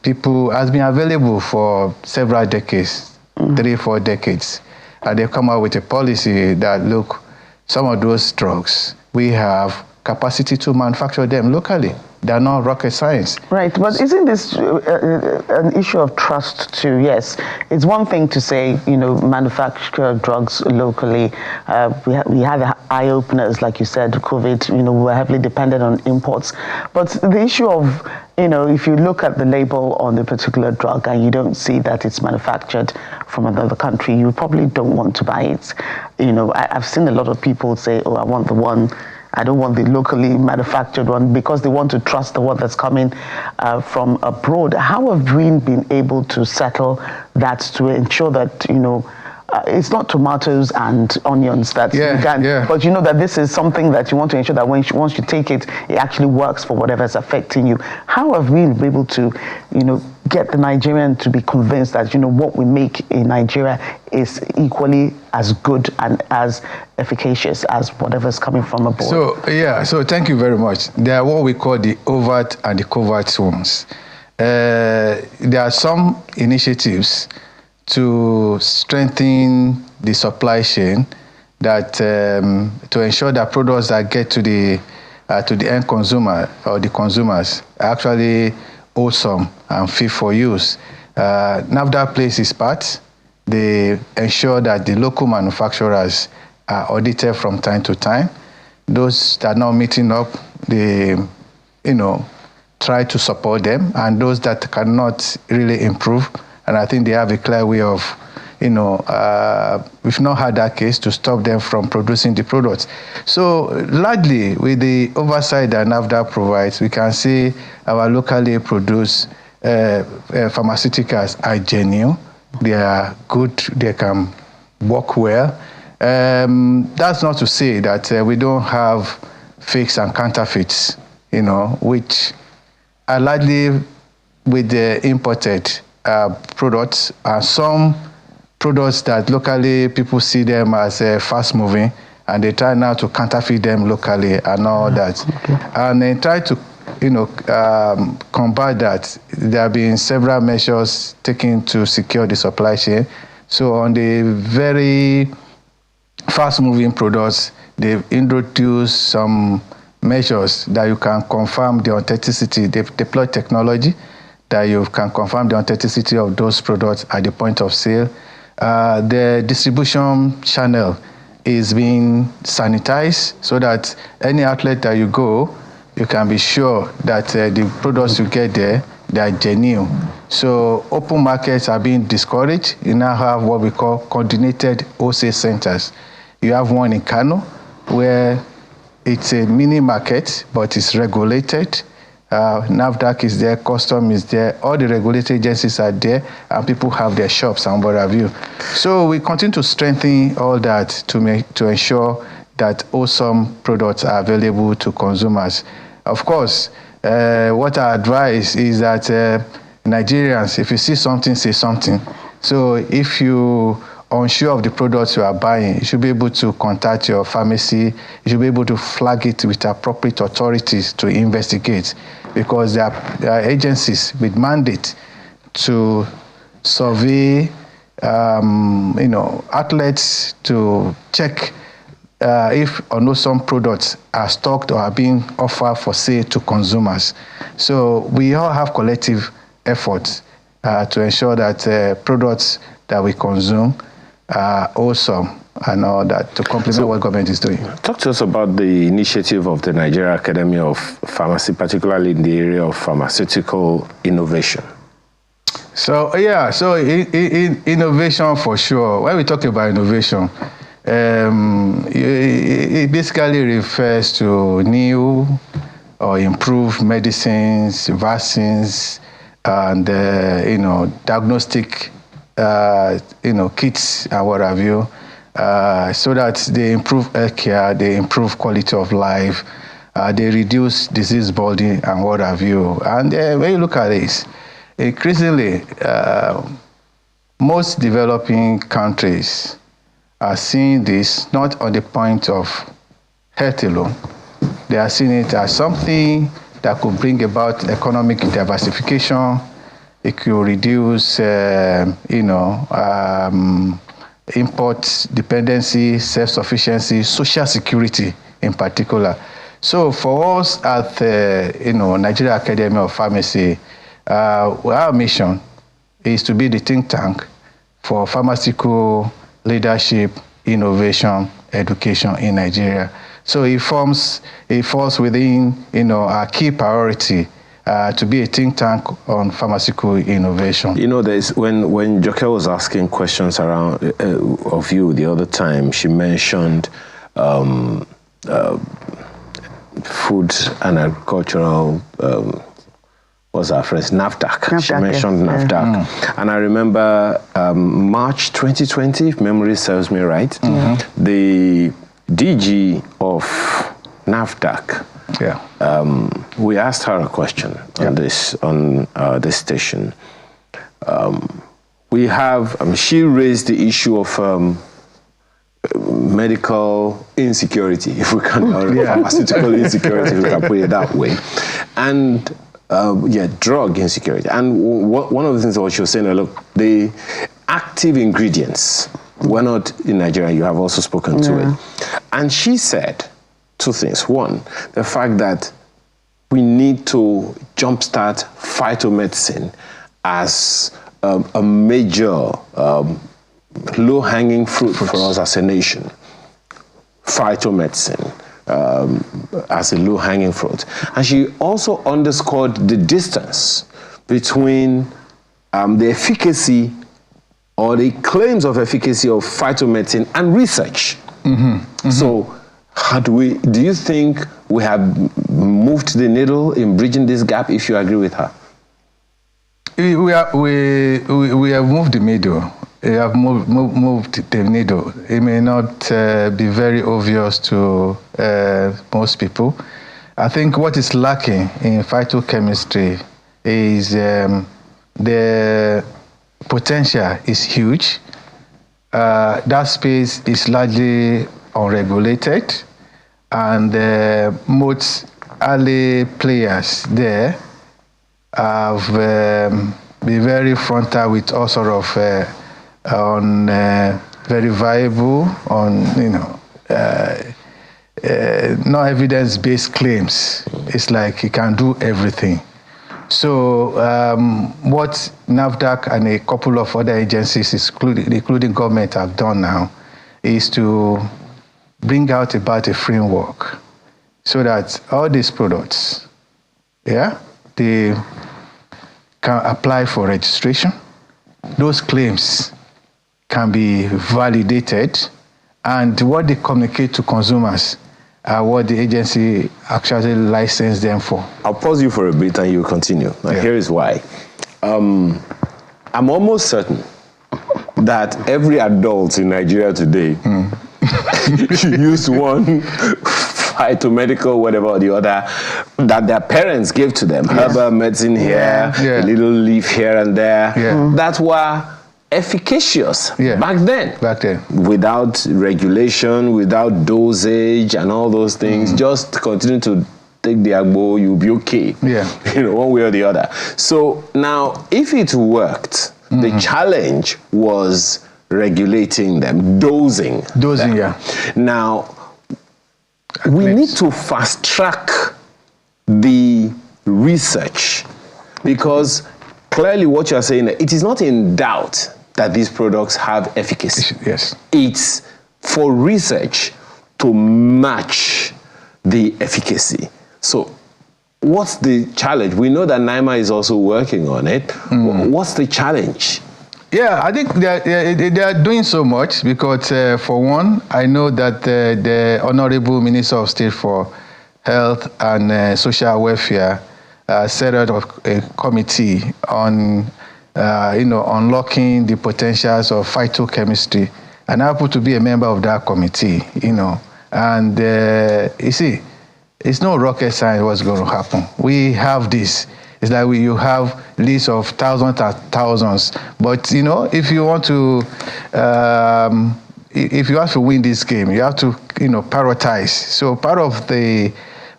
people has been available for several decades, 3-4 decades. And they've come out with a policy that, look, some of those drugs, we have capacity to manufacture them locally. They're not rocket science. Right, but isn't this an issue of trust too? Yes, it's one thing to say, manufacture drugs locally. We had eye openers, like you said, COVID. We're heavily dependent on imports. But the issue of, if you look at the label on the particular drug and you don't see that it's manufactured from another country, you probably don't want to buy it. I've seen a lot of people say, "Oh, I want the one. I don't want the locally manufactured one," because they want to trust the one that's coming from abroad. How have we been able to settle that to ensure that, it's not tomatoes and onions that you can, but that this is something that you want to ensure that once you take it, it actually works for whatever's affecting you. How have we been able to, get the Nigerian to be convinced that, what we make in Nigeria is equally as good and as efficacious as whatever's coming from abroad? So thank you very much. There are what we call the overt and the covert ones. There are some initiatives to strengthen the supply chain that to ensure that products that get to the end consumer or the consumers are actually wholesome and fit for use. NAFDAC plays its part. They ensure that the local manufacturers are audited from time to time. Those that are not meeting up, they try to support them, and those that cannot really improve. And I think they have a clear way of, we've not had that case to stop them from producing the products. So largely, with the oversight that NAFDAC provides, we can see our locally produced pharmaceuticals are genuine. They are good. They can work well. That's not to say that we don't have fakes and counterfeits, which are largely with the imported products, and some products that locally people see them as fast-moving, and they try now to counterfeit them locally and all that. Okay. And they try to, combat that. There have been several measures taken to secure the supply chain. So on the very fast-moving products, they've introduced some measures that you can confirm the authenticity. They've deployed technology that you can confirm the authenticity of those products at the point of sale. The distribution channel is being sanitized so that any outlet that you go, you can be sure that the products you get there they are genuine. So open markets are being discouraged. You now have what we call coordinated wholesale centers. You have one in Kano where it's a mini market, but it's regulated. NAFDAC is there, custom is there, all the regulatory agencies are there, and people have their shops and what have you. So we continue to strengthen all that to ensure that wholesome products are available to consumers. Of course, what I advise is that Nigerians, if you see something, say something. So if you are unsure of the products you are buying, you should be able to contact your pharmacy. You should be able to flag it with appropriate authorities to investigate, because there are agencies with mandate to survey, outlets to check if or not some products are stocked or are being offered for sale to consumers. So we all have collective efforts to ensure that products that we consume are wholesome and all that, to complement what government is doing. Talk to us about the initiative of the Nigeria Academy of Pharmacy, particularly in the area of pharmaceutical innovation. So innovation for sure. When we talk about innovation, it basically refers to new or improved medicines, vaccines, and diagnostic kits and what have you, so that they improve healthcare, they improve quality of life, they reduce disease burden and what have you. And when you look at this, increasingly, most developing countries are seeing this not on the point of health alone. They are seeing it as something that could bring about economic diversification. It could reduce, import dependency, self-sufficiency, social security in particular. So for us at Nigeria Academy of Pharmacy, our mission is to be the think tank for pharmaceutical leadership, innovation, education in Nigeria. So it falls within our key priority to be a think tank on pharmaceutical innovation. There's when Joke was asking questions around of you the other time, she mentioned food and agricultural. Was our friend NAFDAC. She mentioned NAFDAC. And I remember March 2020, if memory serves me right, the DG of NAFDAC, we asked her a question on this station. She raised the issue of medical insecurity, if we can, or pharmaceutical insecurity, if we can put it that way. And drug insecurity. And one of the things that she was saying, look, the active ingredients were not in Nigeria. You have also spoken to it. And she said two things. One, the fact that we need to jumpstart phytomedicine as a major low-hanging fruit for us as a nation. Phytomedicine. As a low-hanging fruit. And she also underscored the distance between the efficacy or the claims of efficacy of phytomedicine and research. So do you think we have moved the needle in bridging this gap, if you agree with her? We have moved the needle. We have moved the needle. It may not be very obvious to most people. I think what is lacking in phytochemistry is the potential is huge. That space is largely unregulated, and most early players there have been very frontal with all sort of very viable, no evidence-based claims. It's like you can do everything. So what NAFDAC and a couple of other agencies, including government, have done now is to bring out about a framework so that all these products, they can apply for registration. Those claims can be validated, and what they communicate to consumers are what the agency actually licensed them for. I'll pause you for a bit and you continue. Now, Yeah. here is why. I'm almost certain that every adult in Nigeria today used one phytomedical, whatever or the other, that their parents gave to them. Herbal medicine here, Yeah. a little leaf here and there, Yeah. that were efficacious back then. Back then. Without regulation, without dosage and all those things, just continue to take the agbo, you'll be okay. Yeah. One way or the other. So now, if it worked, the challenge was regulating them, dosing. Dosing, them. yeah. Now, we need to fast track the research, because clearly what you're saying, it is not in doubt that these products have efficacy. Yes. It's for research to match the efficacy. So what's the challenge? We know that NIMA is also working on it. What's the challenge? Yeah, I think they are doing so much because, for one, I know that the Honorable Minister of State for Health and Social Welfare set out a committee on, unlocking the potentials of phytochemistry, and I happen to be a member of that committee. And you see, it's no rocket science what's going to happen. We have this. It's like you have lists of thousands and thousands. But if you want to, if you have to win this game, you have to, prioritize. So part of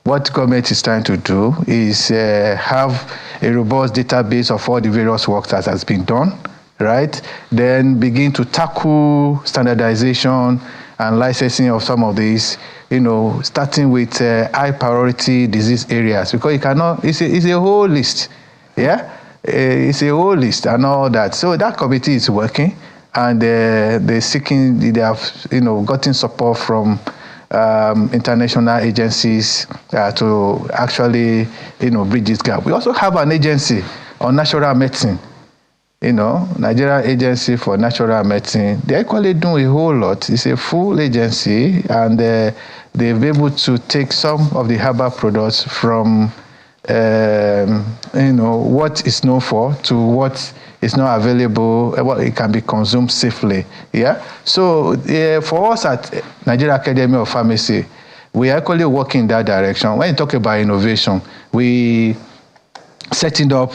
what government is trying to do is have a robust database of all the various work that has been done, right? Then begin to tackle standardization and licensing of some of these, starting with high priority disease areas, because you cannot, it's a whole list, yeah? It's a whole list and all that. So that committee is working, and they have, gotten support from international agencies to actually, bridge this gap. We also have an agency on natural medicine, Nigerian Agency for Natural Medicine. They actually do a whole lot. It's a full agency, and they've been able to take some of the herbal products from, what is known for to what is not available, what it can be consumed safely. Yeah. So for us at Nigeria Academy of Pharmacy, we are actually working in that direction. When you talk about innovation, we setting up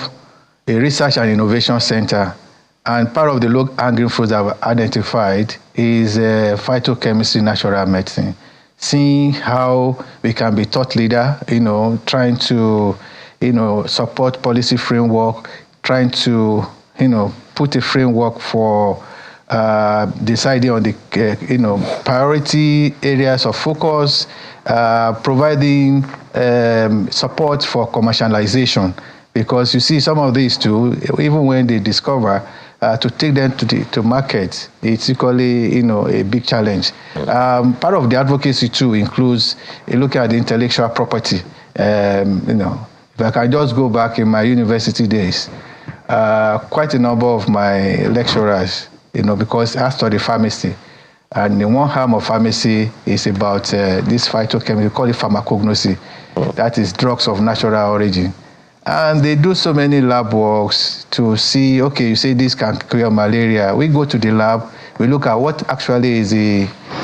a research and innovation center, and part of the low-hanging fruits that I've identified is phytochemistry, natural medicine. Seeing how we can be thought leader, trying to, support policy framework, trying to, put a framework for deciding on the, priority areas of focus, providing support for commercialization. Because you see, some of these too, even when they discover, to take them to market, it's equally, a big challenge. Part of the advocacy too includes looking at the intellectual property. If I can just go back in my university days, quite a number of my lecturers, because I studied pharmacy, and the one arm of pharmacy is about this phytochemical, we call it pharmacognosy. That is drugs of natural origin. And they do so many lab works to see, okay, you say this can cure malaria. We go to the lab, we look at what actually is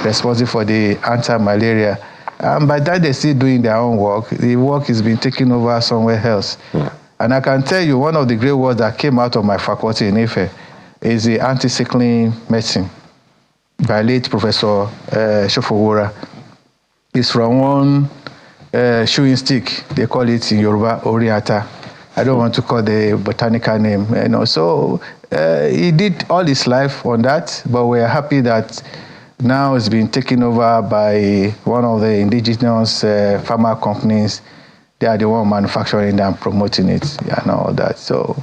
responsible for the anti-malaria. And by that they're still doing their own work, the work is being taken over somewhere else. And I can tell you, one of the great works that came out of my faculty in Ife is the anti-sickling medicine by late Professor Shofowora. It's from one chewing stick, they call it in Yoruba Oriata. I don't want to call the botanical name. So he did all his life on that, but we're happy that now it's been taken over by one of the indigenous pharma companies. They are the one manufacturing and promoting it and all that. So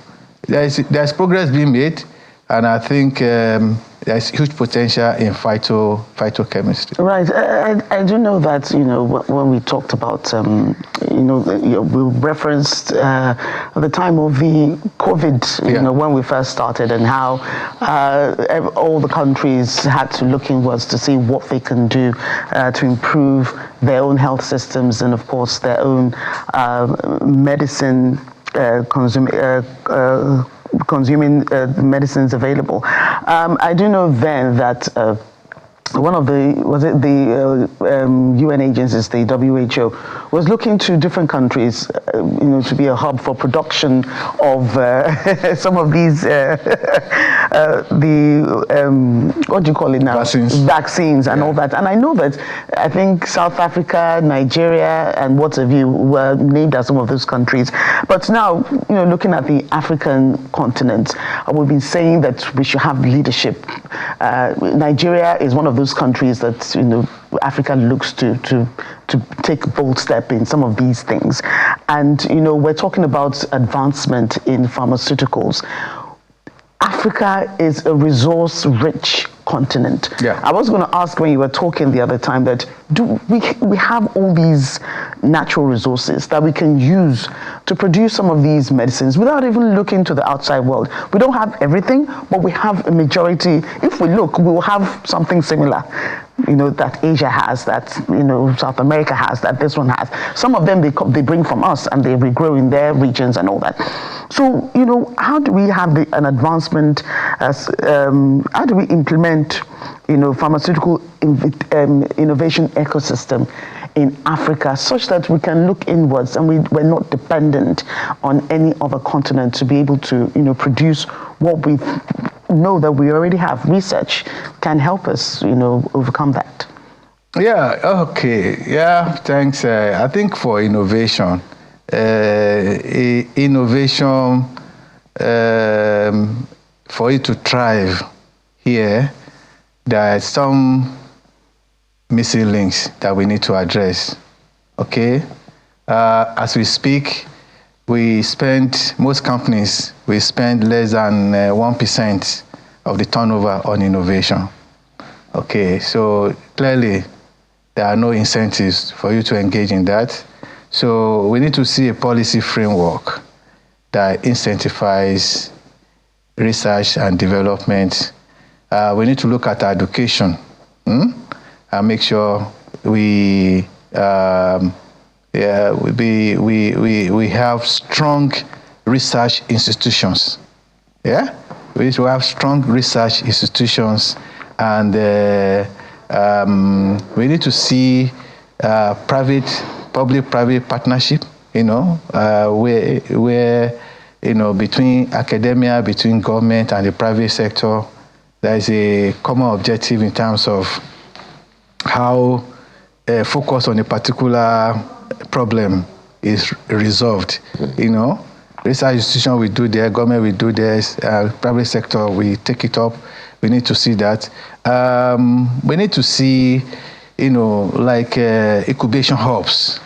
there's progress being made, and I think there's huge potential in phytochemistry. Right. I do know that, when we talked about, we referenced at the time of the COVID, when we first started, and how all the countries had to look inwards to see what they can do to improve their own health systems and, of course, their own medicine consuming medicines available. I do know then that one of the UN agencies, the WHO, was looking to different countries, to be a hub for production of some of these what do you call it now? Vaccines and all that. And I know that I think South Africa, Nigeria, and what have you were named as some of those countries. But now, looking at the African continent, we've been saying that we should have leadership. Nigeria is one of those countries that Africa looks to take a bold step in some of these things. And we're talking about advancement in pharmaceuticals. Africa is a resource-rich continent. Yeah. I was going to ask when you were talking the other time that do we have all these natural resources that we can use to produce some of these medicines without even looking to the outside world. We don't have everything, but we have a majority. If we look, we will have something similar, that Asia has, that South America has, that this one has. Some of them they bring from us and they regrow in their regions and all that. So how do we have an advancement as how do we implement pharmaceutical innovation ecosystem in Africa such that we can look inwards and we're not dependent on any other continent to be able to produce what we know that we already have. Research can help us overcome that. Yeah, okay. Yeah, thanks. I think for innovation, for it to thrive here, there are some missing links that we need to address. Okay? As we speak, most companies, we spend less than 1% of the turnover on innovation. Okay, so clearly there are no incentives for you to engage in that. So we need to see a policy framework that incentivizes research and development. We need to look at our education and make sure we have strong research institutions. Yeah, we need to have strong research institutions, and we need to see public-private partnership. Where between academia, between government and the private sector, there is a common objective in terms of how focus on a particular problem is resolved. Research institution will do their, government will do theirs, private sector will take it up. We need to see that. We need to see, incubation hubs,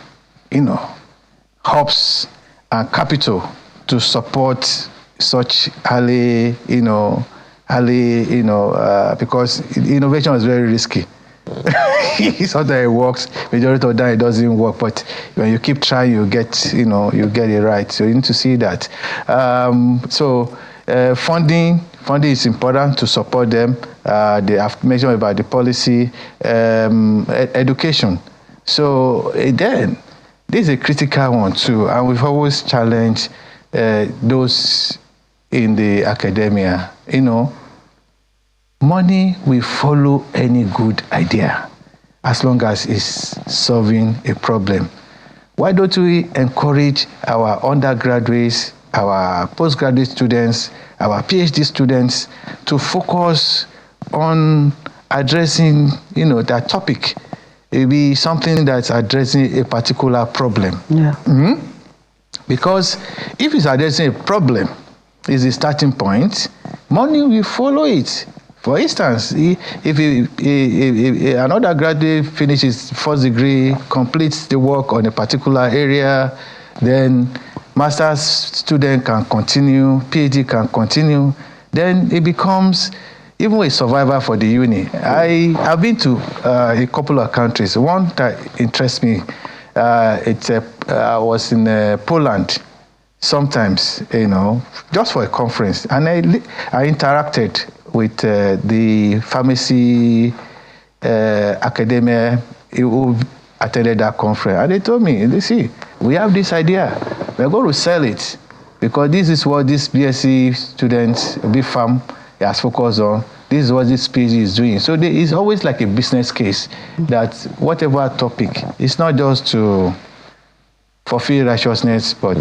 hubs and capital to support such early, because innovation is very risky. Sometimes it works, majority of the time it doesn't work, but when you keep trying, you get it right. So you need to see that. Funding is important to support them. They have mentioned about the policy, education. So then, this is a critical one too, and we've always challenged those in the academia. Money will follow any good idea as long as it's solving a problem. Why don't we encourage our undergraduates, our postgraduate students, our PhD students to focus on addressing, that topic? It will be something that's addressing a particular problem. Yeah. Mm-hmm. Because if it's addressing a problem, is the starting point, money will follow it. For instance, if an undergraduate finishes first degree, completes the work on a particular area, then master's student can continue, PhD can continue, then it becomes, even a survivor for the uni. I've been to a couple of countries. One that interests me, I was in Poland sometimes, just for a conference, and I interacted with the pharmacy academia who attended that conference, and they told me, see, we have this idea, we're going to sell it, because this is what this BSc student, Big Farm, has focused on. This is what this PhD is doing. So it's always like a business case that whatever topic, it's not just to fulfill righteousness, but,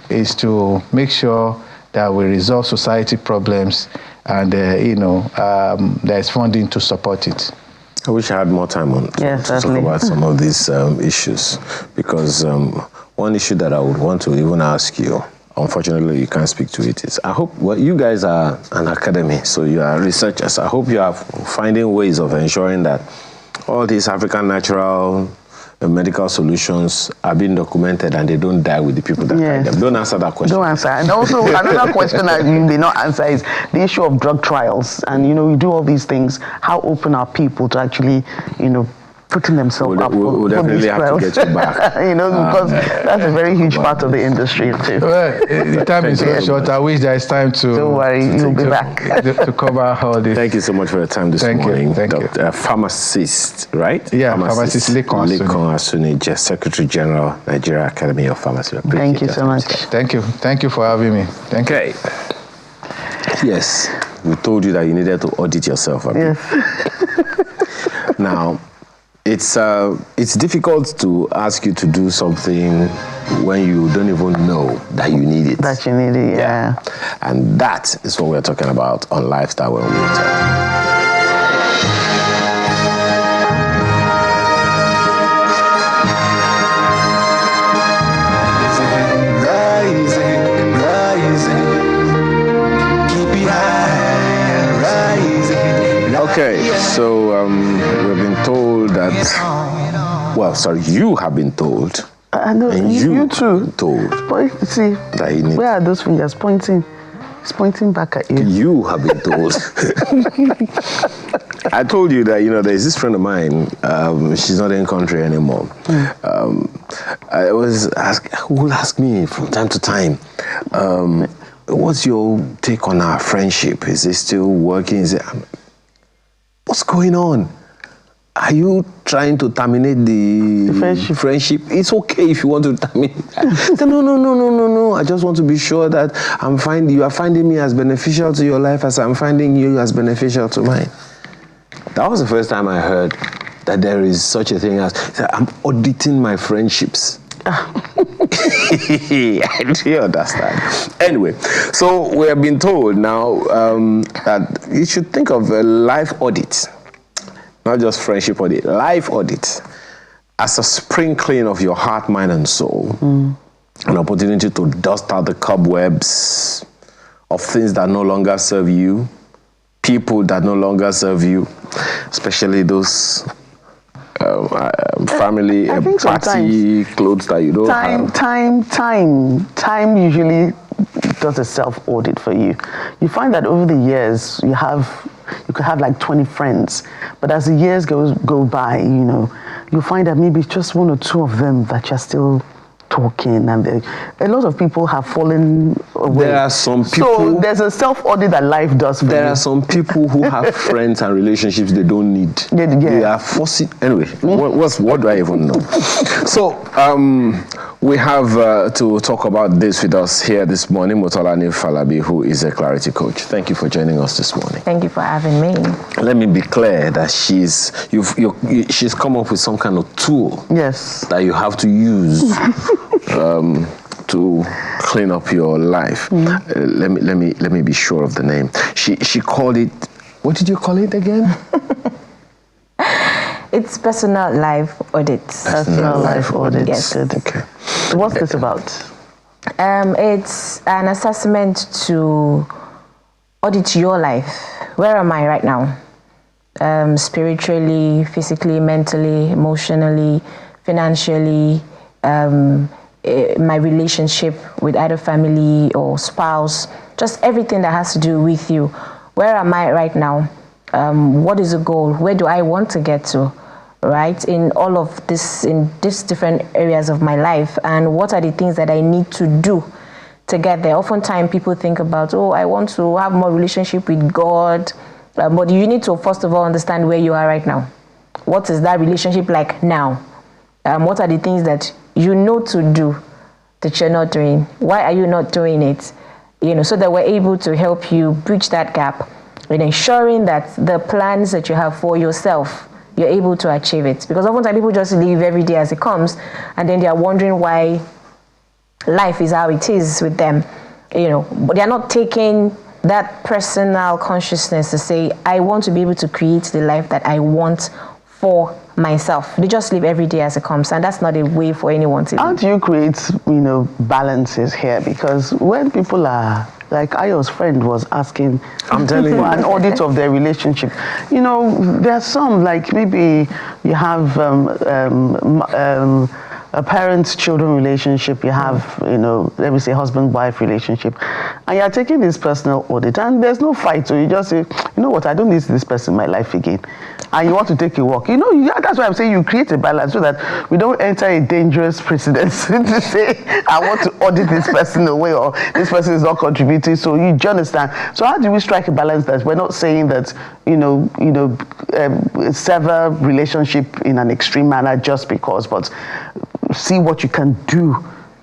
is to make sure that we resolve society problems and, there's funding to support it. I wish I had more time to talk about some of these issues, because one issue that I would want to even ask you, unfortunately you can't speak to it, is I hope, you guys are an academy, so you are researchers. I hope you are finding ways of ensuring that all these African natural medical solutions are being documented and they don't die with the people that carry them. Don't answer that question. Don't answer. And also another question that you may not answer is the issue of drug trials. And we do all these things. How open are people to actually, putting themselves up we'll definitely have to get you back. Because that's a very huge part of the industry too. Well, the time is so short. I wish there is time to. Don't worry, you'll be back to cover all this. Thank you so much for your time this morning. Thank you. Pharmacist, right? Yeah, pharmacist Lekon Asuni, Secretary General, Nigeria Academy of Pharmacy. Thank you so much. Thank you for having me. Thank you. Yes, we told you that you needed to audit yourself. Yes. Now, it's difficult to ask you to do something when you don't even know that you need it. That you need it, yeah. And that is what we're talking about on Lifestyle When We Talk. Okay, so we've been told that, you have been told. I know, and you too. Told. But see, that you need. Where are those fingers pointing? It's pointing back at you. You have been told. I told you that, there's this friend of mine, she's not in country anymore. I will ask me from time to time, what's your take on our friendship? Is it still working? What's going on? Are you trying to terminate the friendship? It's okay if you want to terminate. No. I just want to be sure that you are finding me as beneficial to your life as I'm finding you as beneficial to mine. That was the first time I heard that there is such a thing as, I'm auditing my friendships. I do understand. Anyway, so we have been told now that you should think of a life audit, not just friendship audit, life audit, as a sprinkling of your heart, mind, and soul. An opportunity to dust out the cobwebs of things that no longer serve you, people that no longer serve you, especially those family party clothes that you don't have. Time usually does a self-audit for you. You find that over the years you could have like 20 friends, but as the years go by, you find that maybe it's just one or two of them that you're still talking, and a lot of people have fallen away. There are some people. So there's a self-audit that life does for you. There are some people who have friends and relationships they don't need. They are forcing. Anyway, what do I even know? So we have to talk about this with us here this morning, Motolani Falabi, who is a clarity coach. Thank you for joining us this morning. Thank you for having me. Let me be clear that she's come up with some kind of tool. Yes. That you have to use. To clean up your life. Let me be sure of the name. She called it. What did you call it again? It's personal life audit. Personal life audit. Yes. Okay. What's this about? It's an assessment to audit your life. Where am I right now? Spiritually, physically, mentally, emotionally, financially. My relationship with either family or spouse, just everything that has to do with you. where am I right now? What is the goal? Where do I want to get to? Right, in all of this, in these different areas of my life, and what are the things that I need to do to get there? Oftentimes people think about, oh, I want to have more relationship with God, but you need to first of all understand where you are right now. What is that relationship like now? What are the things that you know to do that you're not doing? Why are you not doing it? So that we're able to help you bridge that gap in ensuring that the plans that you have for yourself, you're able to achieve it. Because oftentimes people just live every day as it comes, and then they're wondering why life is how it is with them, but they're not taking that personal consciousness to say, I want to be able to create the life that I want for myself. They just live every day as it comes, and that's not a way for anyone to live. How do you create, balances here? Because when people are, like Ayo's friend was asking, I'm telling you, an audit of their relationship. There are some, like maybe you have a parent-children relationship, you have, let me say husband-wife relationship, and you're taking this personal audit, and there's no fight, so you just say, you know what, I don't need this person in my life again, and you want to take a walk. That's why I'm saying you create a balance so that we don't enter a dangerous precedence to say, I want to audit this person away, or this person is not contributing, so you understand. So how do we strike a balance that we're not saying that, sever relationship in an extreme manner just because, but see what you can do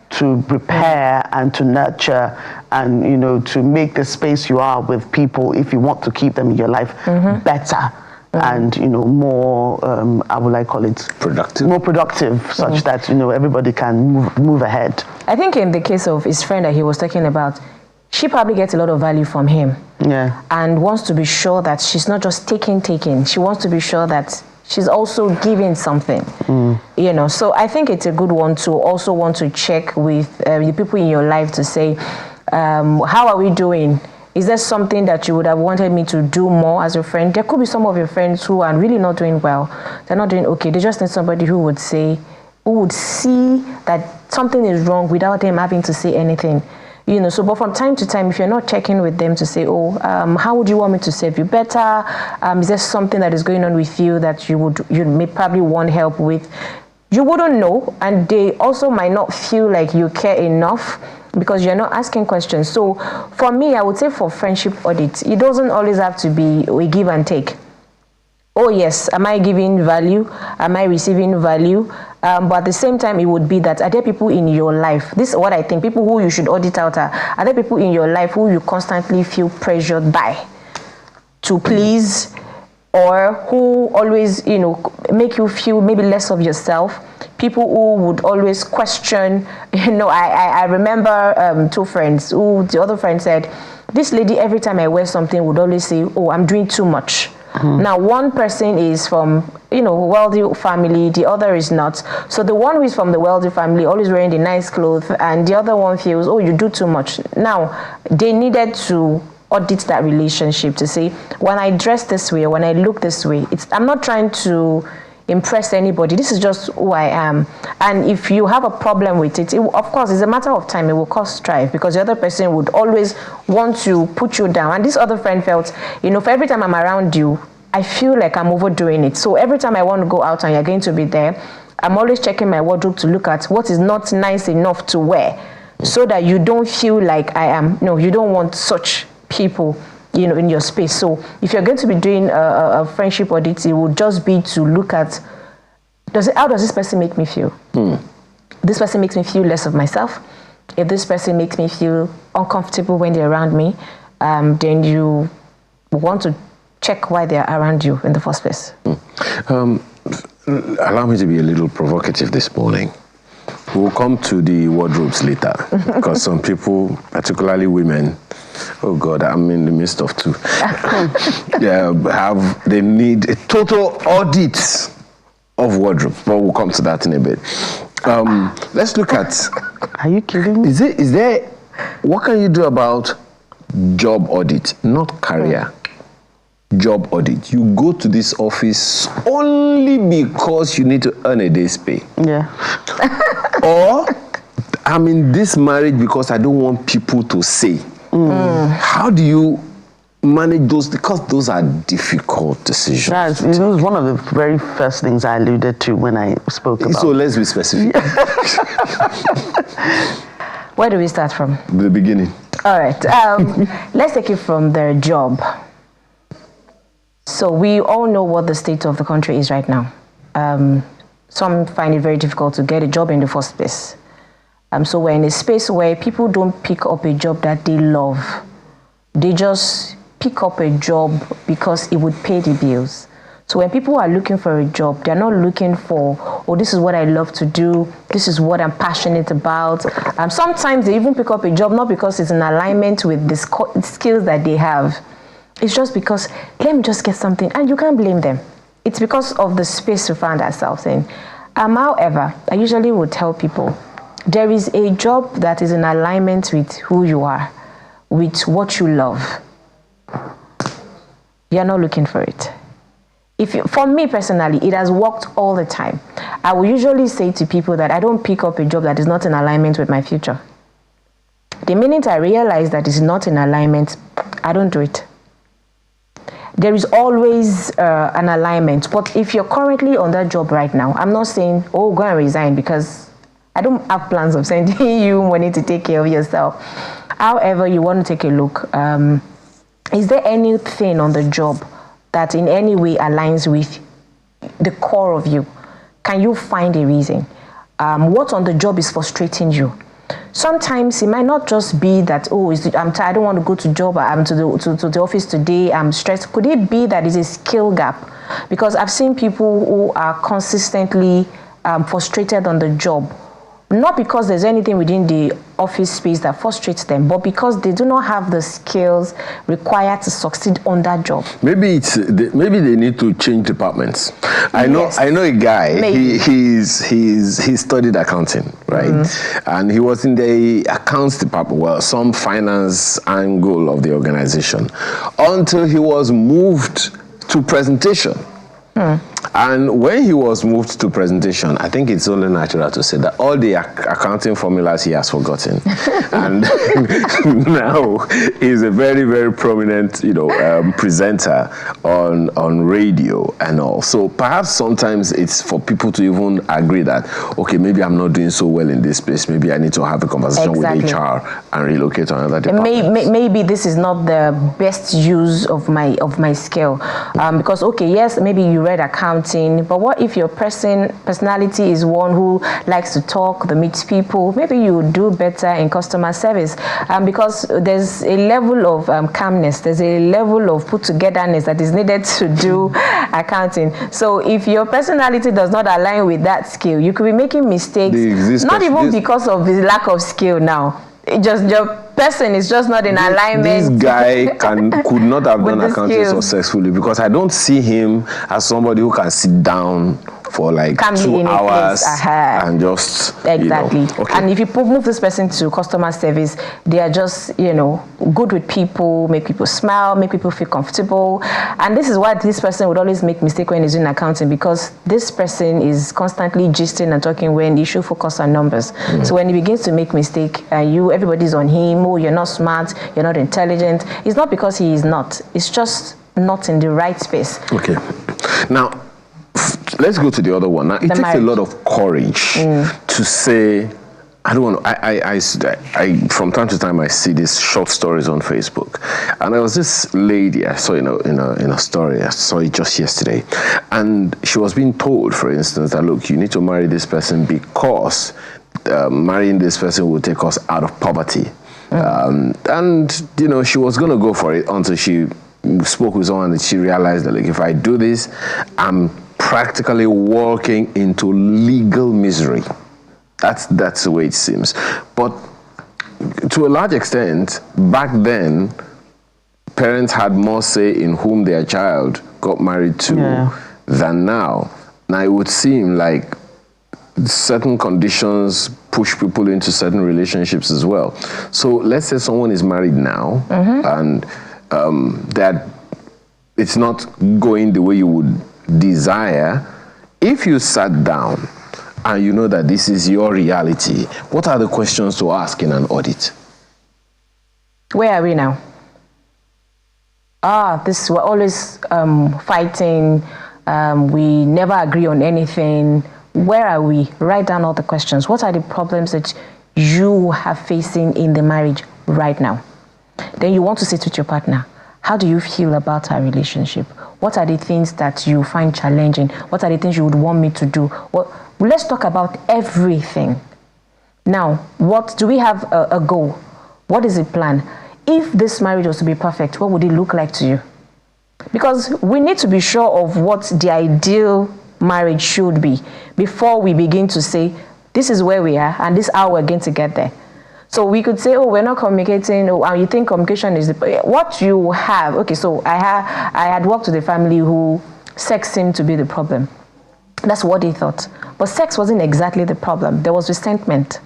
to repair and to nurture and, to make the space you are with people, if you want to keep them in your life, better and, more, how would I call it? Productive. More productive, such that, everybody can move ahead. I think in the case of his friend that he was talking about, she probably gets a lot of value from him. Yeah. And wants to be sure that she's not just taking. She wants to be sure that she's also giving something. So I think it's a good one to also want to check with the people in your life to say, how are we doing? Is there something that you would have wanted me to do more as a friend? There could be some of your friends who are really not doing well. They're not doing okay. They just need somebody who would see that something is wrong without them having to say anything. But from time to time, if you're not checking with them to say, how would you want me to serve you better? Is there something that is going on with you that you may probably want help with? You wouldn't know, and they also might not feel like you care enough because you're not asking questions. So for me, I would say for friendship audits, it doesn't always have to be a give and take. Oh yes, am I giving value? Am I receiving value? But at the same time, it would be that, are there people in your life? This is what I think, people who you should audit out are there people in your life who you constantly feel pressured by to please, or who always, make you feel maybe less of yourself? People who would always question, I remember two friends who, the other friend said, this lady, every time I wear something, would always say, oh, I'm doing too much. Now, one person is from, wealthy family, the other is not. So the one who is from the wealthy family, always wearing the nice clothes, and the other one feels, oh, you do too much. Now, they needed to audit that relationship to say, when I dress this way, when I look this way, I'm not trying to impress anybody. This is just who I am. And if you have a problem with it, of course, it's a matter of time. It will cause strife because the other person would always want to put you down. And this other friend felt, for every time I'm around you, I feel like I'm overdoing it. So every time I want to go out and you're going to be there, I'm always checking my wardrobe to look at what is not nice enough to wear so that you don't feel like I am. No, you don't want such people in your space. So if you're going to be doing a friendship audit, it would just be to look at, how does this person make me feel? This person makes me feel less of myself. If this person makes me feel uncomfortable when they're around me, then you want to check why they're around you in the first place. Allow me to be a little provocative this morning. We'll come to the wardrobes later because some people, particularly women, oh God, I'm in the midst of two, they need a total audit of wardrobes, but we'll come to that in a bit. Let's look at... Are you kidding me? Is there, what can you do about job audit, not career? Job audit. You go to this office only because you need to earn a day's pay. Yeah. Or I'm in this marriage because I don't want people to say. How do you manage those, because those are difficult decisions. It was one of the very first things I alluded to when I spoke about. So let's be specific. Where do we start from? The beginning. All right. Let's take it from their job. So we all know what the state of the country is right now. Some find it very difficult to get a job in the first place. So we're in a space where people don't pick up a job that they love. They just pick up a job because it would pay the bills. So when people are looking for a job, they're not looking for, oh, this is what I love to do, this is what I'm passionate about. Sometimes they even pick up a job not because it's in alignment with the skills that they have. It's just because, let me just get something, and you can't blame them. It's because of the space we find ourselves in. However, I usually would tell people, there is a job that is in alignment with who you are, with what you love. You're not looking for it. For me personally, it has worked all the time. I will usually say to people that I don't pick up a job that is not in alignment with my future. The minute I realize that it's not in alignment, I don't do it. There is always an alignment. But if you're currently on that job right now, I'm not saying, oh, go and resign, because I don't have plans of sending you money to take care of yourself. However, you want to take a look. Is there anything on the job that in any way aligns with the core of you? Can you find a reason? What on the job is frustrating you? Sometimes it might not just be that, oh, I'm tired, I don't want to go to job, I'm to the office today, I'm stressed. Could it be that it's a skill gap? Because I've seen people who are consistently frustrated on the job, not because there's anything within the office space that frustrates them, but because they do not have the skills required to succeed on that job. Maybe they need to change departments. I know a guy. He studied accounting, right? Mm-hmm. And he was in the accounts department, well, some finance angle of the organization, until he was moved to presentation. And when he was moved to presentation, I think it's only natural to say that all the accounting formulas he has forgotten. And now he's a very, very prominent, presenter on radio and all. So perhaps sometimes it's for people to even agree that, okay, maybe I'm not doing so well in this place. Maybe I need to have a conversation with HR and relocate to another department. Maybe this is not the best use of my skill. Because, okay, yes, maybe you read accounting, but what if your personality is one who likes to talk, that meets people? Maybe you do better in customer service, because there's a level of calmness, there's a level of put-togetherness that is needed to do accounting. So if your personality does not align with that skill, you could be making mistakes, not even because of the lack of skill now. It just your person is just not in alignment. This guy could not have done accounting successfully, because I don't see him as somebody who can sit down for like 2 hours and just exactly. Okay. And if you move this person to customer service, they are just good with people, make people smile, make people feel comfortable. And this is why this person would always make mistake when he's doing accounting, because this person is constantly gisting and talking when he should focus on numbers. So when he begins to make mistake, everybody's on him. Oh, you're not smart, you're not intelligent. It's not because he is not. It's just not in the right space. Okay. Now, let's go to the other one. Now, it takes a lot of courage to say, I don't want to, I from time to time I see these short stories on Facebook, and there was this lady I saw in a story. I saw it just yesterday, and she was being told, for instance, that look, you need to marry this person because marrying this person will take us out of poverty. And she was going to go for it until she spoke with someone and she realized that, like, if I do this, I'm practically walking into legal misery. That's the way it seems. But to a large extent, back then, parents had more say in whom their child got married to than now. Now, it would seem like certain conditions push people into certain relationships as well. So let's say someone is married now, and that it's not going the way you would desire. If you sat down and you know that this is your reality, what are the questions to ask in an audit? Where are we now? we're always fighting, we never agree on anything. Where are we? Write down all the questions. What are the problems that you are facing in the marriage right now? Then you want to sit with your partner. How do you feel about our relationship? What are the things that you find challenging? What are the things you would want me to do? Well, let's talk about everything. Now, what do we have a goal? What is the plan? If this marriage was to be perfect, what would it look like to you? Because we need to be sure of what the ideal marriage should be before we begin to say, this is where we are and this is how we're going to get there. So we could say, oh, we're not communicating. Oh, you think communication is what you have. Okay, so I had worked with a family who sex seemed to be the problem. That's what they thought. But sex wasn't exactly the problem. There was resentment.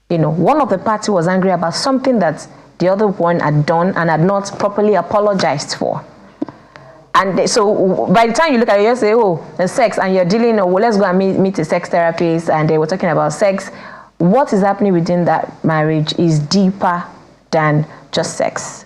One of the party was angry about something that the other one had done and had not properly apologized for. And so by the time you look at it, you say, oh, the sex, and you're dealing, well, let's go and meet a sex therapist, and they were talking about sex. What is happening within that marriage is deeper than just sex.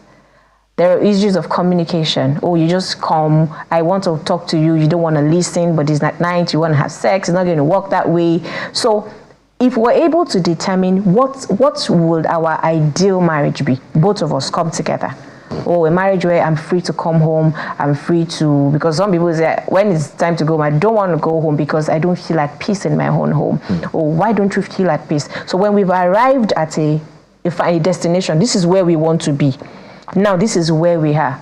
There are issues of communication. Oh, you just come, I want to talk to you, you don't want to listen, but it's not night, you want to have sex, it's not going to work that way. So if we're able to determine what would our ideal marriage be, both of us come together. Oh, a marriage where I'm free to come home, I'm free to, because some people say, when it's time to go home, I don't want to go home because I don't feel at peace in my own home. Or why don't you feel at peace? So when we've arrived at a destination, this is where we want to be. Now, this is where we are.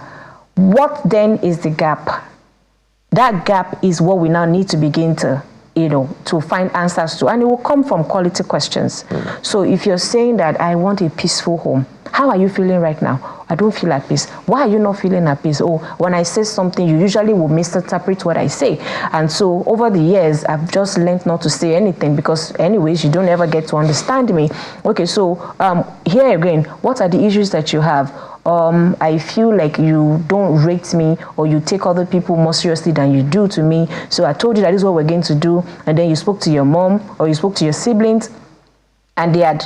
What then is the gap? That gap is what we now need to begin to find answers to. And it will come from quality questions. So if you're saying that I want a peaceful home, how are you feeling right now? I don't feel at peace. Why are you not feeling at peace? Oh, when I say something, you usually will misinterpret what I say. And so over the years, I've just learned not to say anything because anyways, you don't ever get to understand me. Okay, so here again, what are the issues that you have? I feel like you don't rate me or you take other people more seriously than you do to me. So I told you that this is what we're going to do. And then you spoke to your mom or you spoke to your siblings and they had,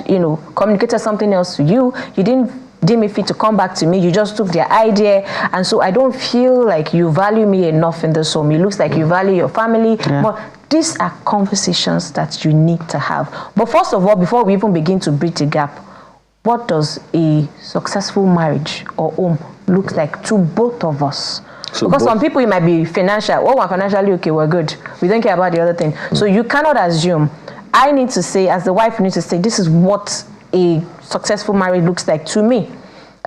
communicated something else to you. You didn't deem it fit to come back to me. You just took their idea. And so I don't feel like you value me enough in this home. It looks like you value your family. Yeah. But these are conversations that you need to have. But first of all, before we even begin to bridge the gap, what does a successful marriage or home look like to both of us? So because some people, it might be financial. Oh, we're financially okay, we're good. We don't care about the other thing. So you cannot assume. I need to say, as the wife, you need to say, this is what a successful marriage looks like to me.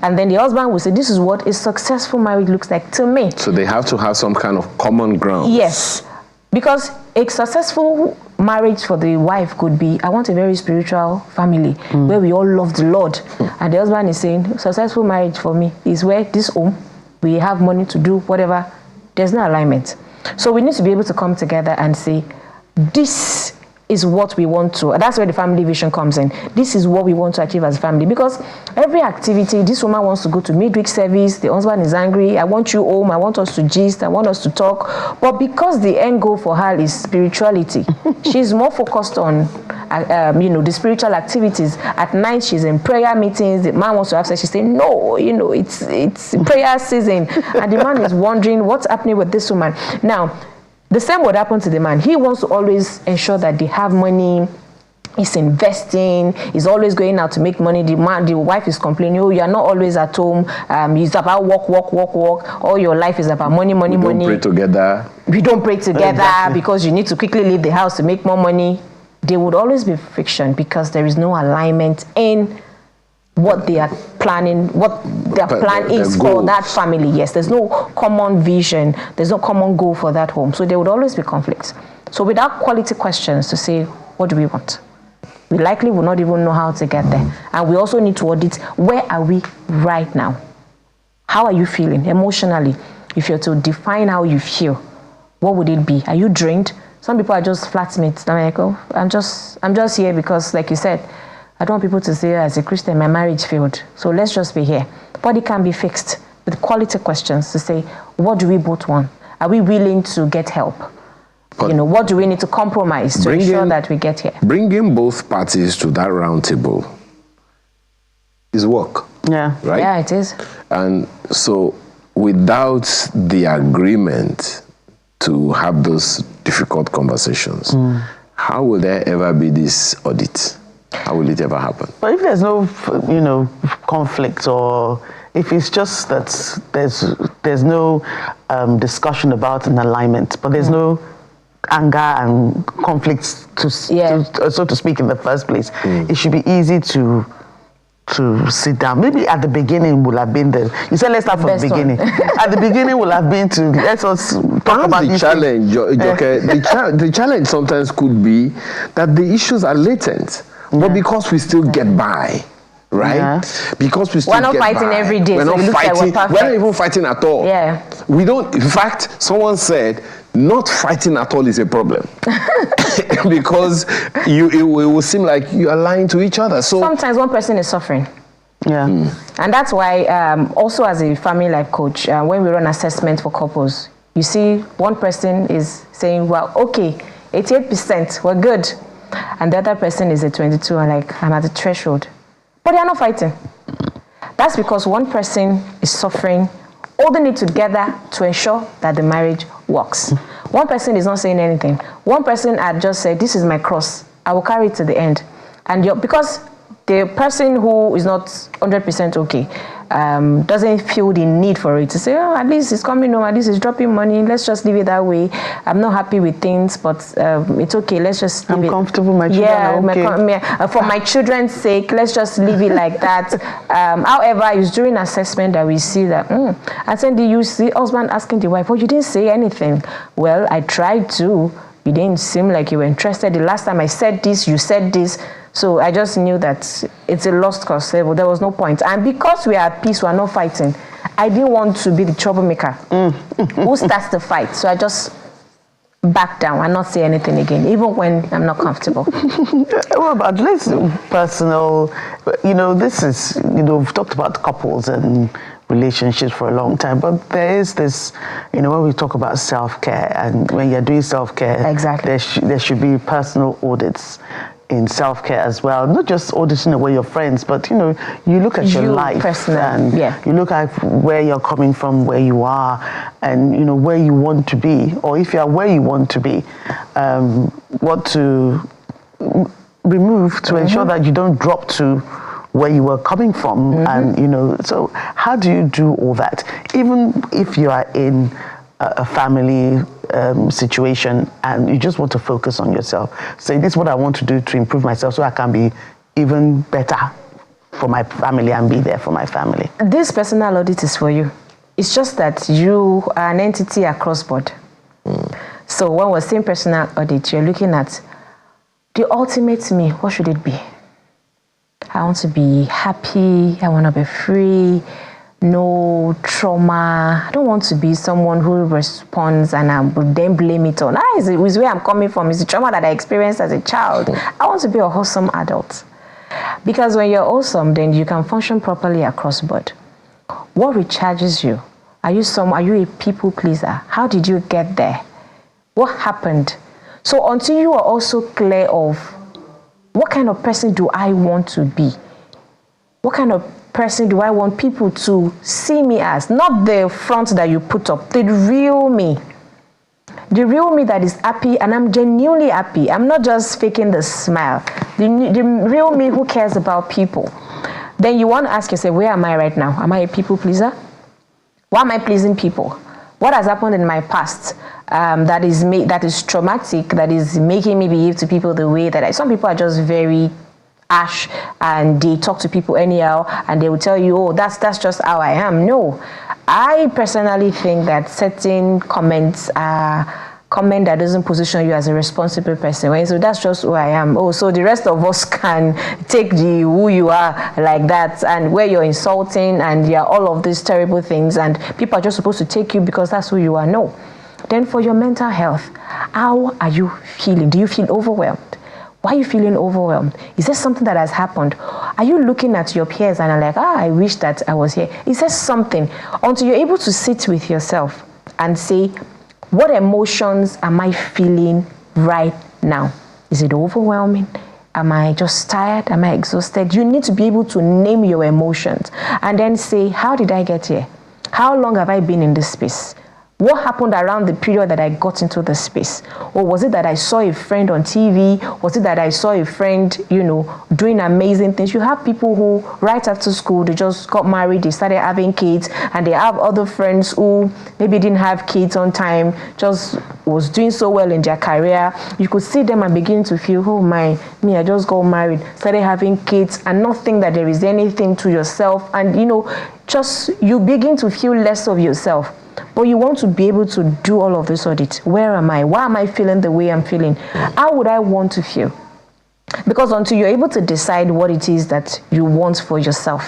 And then the husband will say, this is what a successful marriage looks like to me. So they have to have some kind of common ground. Yes. Because a successful marriage for the wife could be, I want a very spiritual family where we all love the Lord. And the husband is saying, successful marriage for me is where this home, we have money to do whatever. There's no alignment. So we need to be able to come together and say, this is what we want to, that's where the family vision comes in. This is what we want to achieve as a family. Because every activity, this woman wants to go to midweek service, the husband is angry, I want you home, I want us to gist, I want us to talk. But because the end goal for her is spirituality, she's more focused on the spiritual activities. At night, she's in prayer meetings, the man wants to have sex, she's saying, no, it's prayer season. And the man is wondering what's happening with this woman. Now, the same would happen to the man. He wants to always ensure that they have money, he's investing, he's always going out to make money. The wife is complaining, oh, you're not always at home. It's about work. All your life is about money. We don't pray together. We don't pray together exactly. Because you need to quickly leave the house to make more money. There would always be friction because there is no alignment in what they are planning, what their plan is for that family. Yes, there's no common vision, there's no common goal for that home. So there would always be conflicts. So without quality questions to say, what do we want? We likely will not even know how to get there. And we also need to audit, where are we right now? How are you feeling emotionally? If you're to define how you feel, what would it be? Are you drained? Some people are just flatmates. I'm like, oh, I'm just here because, like you said, I don't want people to say, as a Christian, my marriage failed. So let's just be here. But it can be fixed with quality questions to say, what do we both want? Are we willing to get help? What do we need to compromise to ensure that we get here? Bringing both parties to that round table is work. Yeah. Right? Yeah, it is. And so without the agreement to have those difficult conversations, how will there ever be this audit? How will it ever happen? But if there's no, conflict, or if it's just that there's no discussion about an alignment, but there's no anger and conflicts so to speak in the first place, it should be easy to sit down. Maybe at the beginning would have been you said let's start from the beginning. At the beginning would have been to let us talk about the challenge. The challenge sometimes could be that the issues are latent, but because we still get by. Right? Yeah. Because we still we're not fighting every day. We're so not fighting. We're not even fighting at all. Yeah. We don't. In fact, someone said not fighting at all is a problem because it will seem like you are lying to each other. So sometimes one person is suffering. Yeah. And that's why also as a family life coach, when we run assessment for couples, you see one person is saying, well, okay, 88%, we're good. And the other person is at 22 and like, I'm at the threshold. But they are not fighting. That's because one person is suffering, holding it together to ensure that the marriage works. One person is not saying anything. One person had just said, this is my cross. I will carry it to the end. And because the person who is not 100% okay doesn't feel the need for it to say, oh, at least it's coming home, at least it's dropping money, let's just leave it that way. I'm not happy with things, but it's okay, let's just leave I'm it. comfortable, my children are okay. For my children's sake, let's just leave it like that. However, it's during assessment that we see that, and then you see husband asking the wife, oh, you didn't say anything. Well, I tried to. You didn't seem like you were interested. The last time I said this, you said this. So I just knew that it's a lost cause. There was no point. And because we are at peace, we are not fighting, I didn't want to be the troublemaker who starts the fight. So I just back down and not say anything again, even when I'm not comfortable. Well, about this personal, this is, we've talked about couples and relationships for a long time, but there is this, when we talk about self-care, and when you're doing self-care, exactly, there should be personal audits in self-care as well, not just auditing away your friends, but you look at your life and you look at where you're coming from, where you are, and where you want to be, or if you are where you want to be, what to remove to ensure that you don't drop to where you were coming from. And so how do you do all that, even if you are in a family situation and you just want to focus on yourself? Say, this is what I want to do to improve myself so I can be even better for my family and be there for my family. This personal audit is for you. It's just that you are an entity across board. So when we're saying personal audit, you're looking at the ultimate me. What should it be? I want to be happy. I want to be free. No trauma. I don't want to be someone who responds and I would then blame it on. It's where I'm coming from. It's the trauma that I experienced as a child. I want to be a wholesome adult. Because when you're awesome, then you can function properly across board. What recharges you? Are you a people pleaser? How did you get there? What happened? So until you are also clear of what kind of person do I want to be? What kind of person do I want people to see me as? Not the front that you put up, the real me. The real me that is happy, and I'm genuinely happy. I'm not just faking the smile. The real me who cares about people. Then you want to ask yourself, where am I right now? Am I a people pleaser? Why am I pleasing people? What has happened in my past that is traumatic, that is making me behave to people the way that some people are just very harsh and they talk to people anyhow and they will tell you, oh, that's just how I am. No, I personally think that certain comments are comment that doesn't position you as a responsible person. So that's just who I am. Oh, so the rest of us can take who you are like that, and where you're insulting and you're all of these terrible things, and people are just supposed to take you because that's who you are. No. Then for your mental health, how are you feeling? Do you feel overwhelmed? Why are you feeling overwhelmed? Is there something that has happened? Are you looking at your peers and are like, I wish that I was here? Is there something? Until you're able to sit with yourself and say, what emotions am I feeling right now? Is it overwhelming? Am I just tired? Am I exhausted? You need to be able to name your emotions and then say, how did I get here? How long have I been in this space? What happened around the period that I got into the space? Or was it that I saw a friend on TV? Was it that I saw a friend, doing amazing things? You have people who, right after school, they just got married, they started having kids, and they have other friends who maybe didn't have kids on time, just was doing so well in their career. You could see them and begin to feel, oh my, me, I just got married, started having kids, and not think that there is anything to yourself. And, just you begin to feel less of yourself. But you want to be able to do all of this audit. Where am I? Why am I feeling the way I'm feeling? How would I want to feel? Because until you're able to decide what it is that you want for yourself,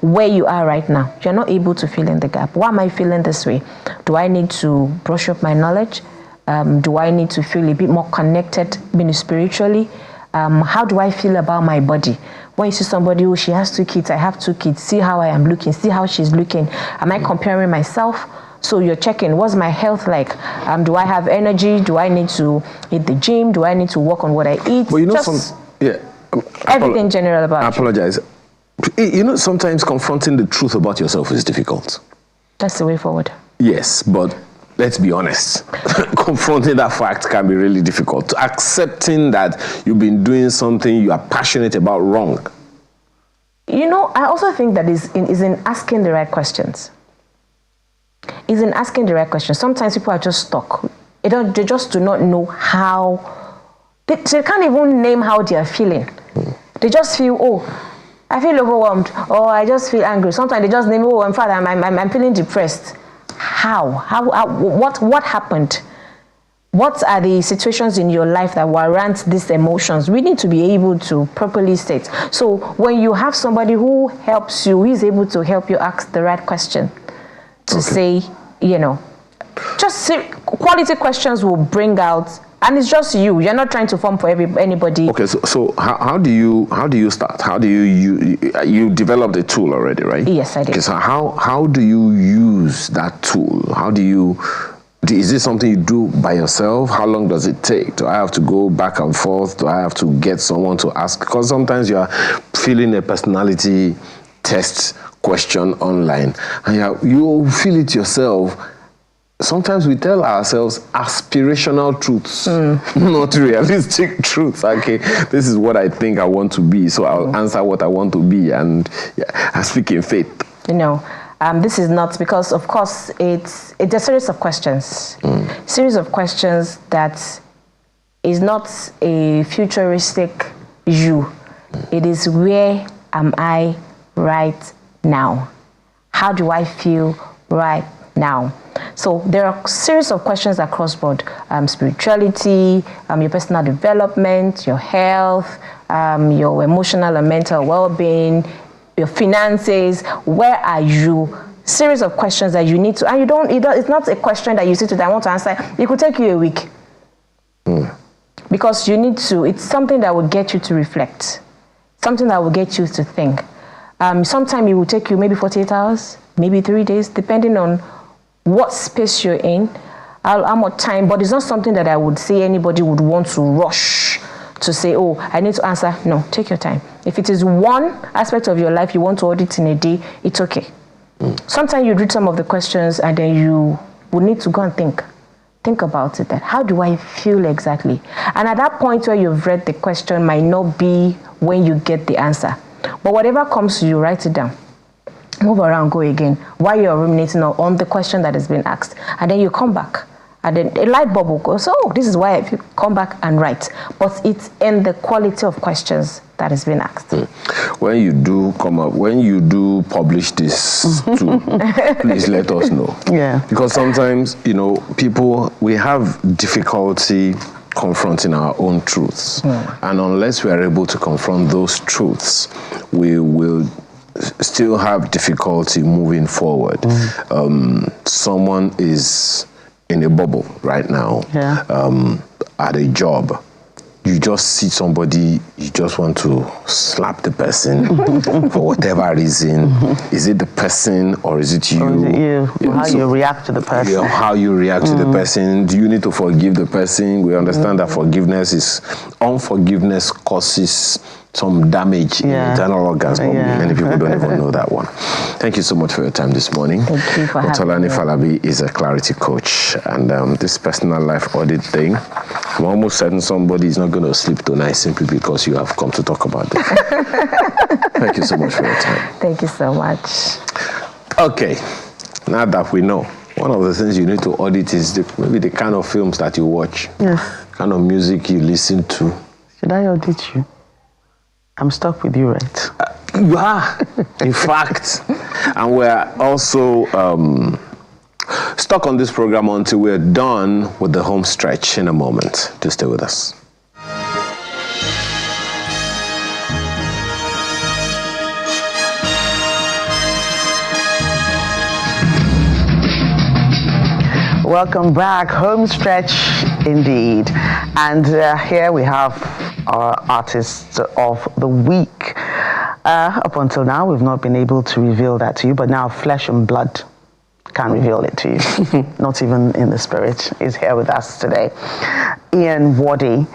where you are right now, you're not able to fill in the gap. Why am I feeling this way? Do I need to brush up my knowledge? Do I need to feel a bit more connected, spiritually? How do I feel about my body? When you see somebody who she has 2 kids, I have 2 kids, see how I am looking, see how she's looking. Am I comparing myself? So you're checking, what's my health like? Do I have energy? Do I need to hit the gym? Do I need to work on what I eat? But everything general about I apologize. Sometimes confronting the truth about yourself is difficult. That's the way forward. Yes, but let's be honest. Confronting that fact can be really difficult. Accepting that you've been doing something you are passionate about wrong. I also think that is in asking the right questions. Is in asking the right questions. Sometimes people are just stuck. They just do not know how. They can't even name how they are feeling. They just feel, I feel overwhelmed, or I just feel angry. Sometimes they just name, in fact, I'm feeling depressed. How? What happened? What are the situations in your life that warrant these emotions? We need to be able to properly state. So when you have somebody who helps you, who is able to help you ask the right question, to say, just quality questions will bring out, and it's just you. You're not trying to form for anybody. Okay, so how do you start? How do you developed a tool already, right? Yes, I did. Okay, so how do you use that tool? Is this something you do by yourself? How long does it take? Do I have to go back and forth? Do I have to get someone to ask? Because sometimes you are filling a personality test question online and you feel it yourself. Sometimes we tell ourselves aspirational truths, not realistic truths. Okay, this is what I think I want to be, so I'll answer what I want to be, and I speak in faith. This is not, because of course it's a series of questions. Series of questions that is not a futuristic you. It is, where am I right now? How do I feel right now? So there are a series of questions across board. Spirituality, your personal development, your health, your emotional and mental well-being, your finances. Where are you? Series of questions that you need to, and it's not a question that you sit with, I want to answer. It could take you a week. Because you need to, it's something that will get you to reflect. Something that will get you to think. Sometimes it will take you maybe 48 hours, maybe 3 days, depending on what space you're in, how much time, but it's not something that I would say anybody would want to rush to say, I need to answer. No, take your time. If it is one aspect of your life you want to audit in a day, it's okay. Sometimes you read some of the questions and then you will need to go and think about it. That how do I feel exactly? And at that point where you've read the question might not be when you get the answer. But whatever comes to you, write it down. Move around, go again, while you're ruminating on the question that has been asked. And then you come back. And then a light bulb will go, so this is why I come back and write. But it's in the quality of questions that has been asked. When you do publish this too, please let us know. Yeah. Because sometimes, people, we have difficulty confronting our own truths. And unless we are able to confront those truths, we will still have difficulty moving forward. Someone is in a bubble right now, at a job. You just see somebody, you just want to slap the person for whatever reason. Is it the person or is it you? Or is it you? How you react to the person. How you react to the person. Do you need to forgive the person? We understand that unforgiveness causes some damage in internal organs, but many people don't even know that one. Thank you so much for your time this morning. Thank you for having Otolani me. Falabi is a clarity coach, and this personal life audit thing, I'm almost certain somebody is not going to sleep tonight simply because you have come to talk about this. Thank you so much for your time. Thank you so much. Okay, now that we know, one of the things you need to audit is maybe the kind of films that you watch, kind of music you listen to. Should I audit you? I'm stuck with you, right? You are, in fact. And we're also stuck on this program until we're done with the home stretch in a moment. To stay with us. Welcome back. Home stretch indeed. And here we have our artist of the week. Up until now, we've not been able to reveal that to you, but now flesh and blood can reveal it to you. Not even in the spirit is here with us today. Ian Waddy,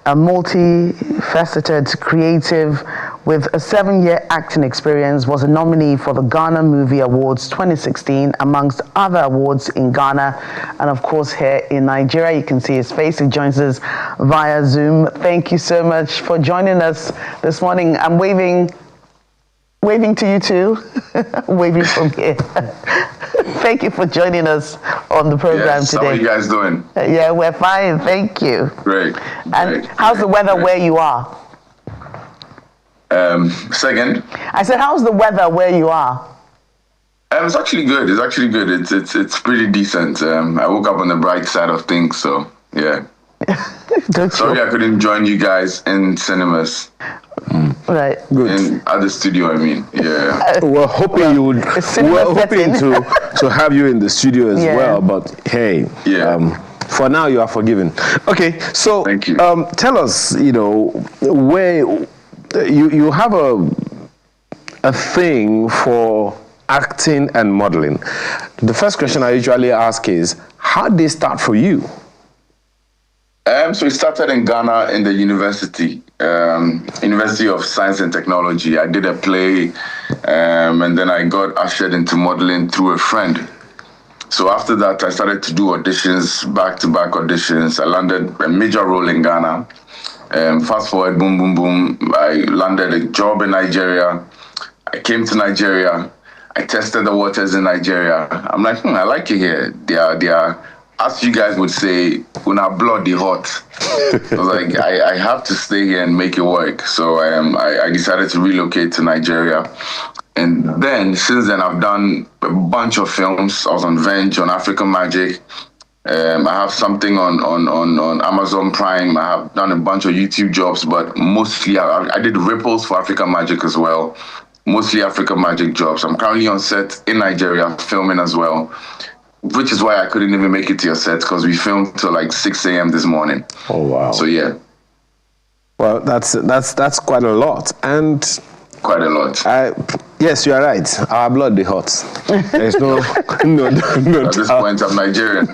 a multifaceted creative with a 7-year acting experience, was a nominee for the Ghana Movie Awards 2016, amongst other awards in Ghana. And of course, here in Nigeria, you can see his face. He joins us via Zoom. Thank you so much for joining us this morning. I'm waving to you too, waving from here. Thank you for joining us on the program today. How are you guys doing? Yeah, we're fine, thank you. Great. And how's the weather where you are? Second? I said, how's the weather where you are? It's actually good. It's pretty decent. I woke up on the bright side of things, so yeah. Sorry I couldn't join you guys in cinemas. Right. Good. At the studio, I mean. Yeah. We're hoping to have you in the studio as well, but hey, for now you are forgiven. Okay, so thank you. Tell us, where you have a thing for acting and modeling. The first question I usually ask is, how did they start for you? So it started in Ghana in the University of Science and Technology. I did a play, and then I got ushered into modeling through a friend. So after that, I started to do auditions, back-to-back auditions. I landed a major role in Ghana. Fast forward, boom, boom, boom. I landed a job in Nigeria. I came to Nigeria. I tested the waters in Nigeria. I'm like, I like it here. They are, as you guys would say, una bloody hot. I was like, I have to stay here and make it work. So I decided to relocate to Nigeria. And then, since then, I've done a bunch of films. I was on Venge, on African Magic. I have something on Amazon Prime. I have done a bunch of YouTube jobs, but mostly I did Ripples for African Magic as well. Mostly African Magic jobs. I'm currently on set in Nigeria, filming as well, which is why I couldn't even make it to your set, because we filmed till like 6 a.m. this morning. Oh, wow. So, yeah. Well, that's quite a lot. And quite a lot. Yes, you are right. Our blood, the hot. There's no At this point, I'm Nigerian.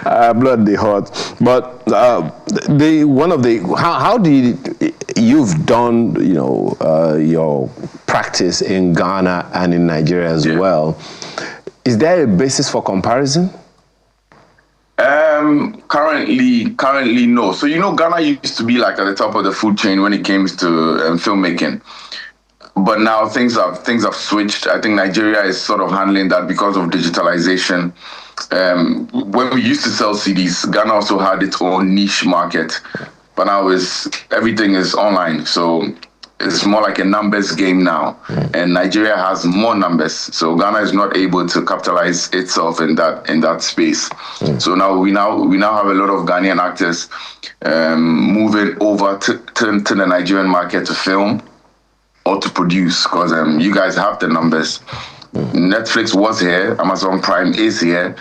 Our blood, the hot. But how did you've done, your practice in Ghana and in Nigeria as well? Is there a basis for comparison? Currently, no. So, Ghana used to be like at the top of the food chain when it came to filmmaking. But now things have switched. I think Nigeria is sort of handling that because of digitalization. When we used to sell CDs, Ghana also had its own niche market. But now everything is online. So it's more like a numbers game now. And Nigeria has more numbers. So Ghana is not able to capitalize itself in that space. So now we have a lot of Ghanaian actors moving over to the Nigerian market to film or to produce, because you guys have the numbers. Netflix was here, Amazon Prime is here,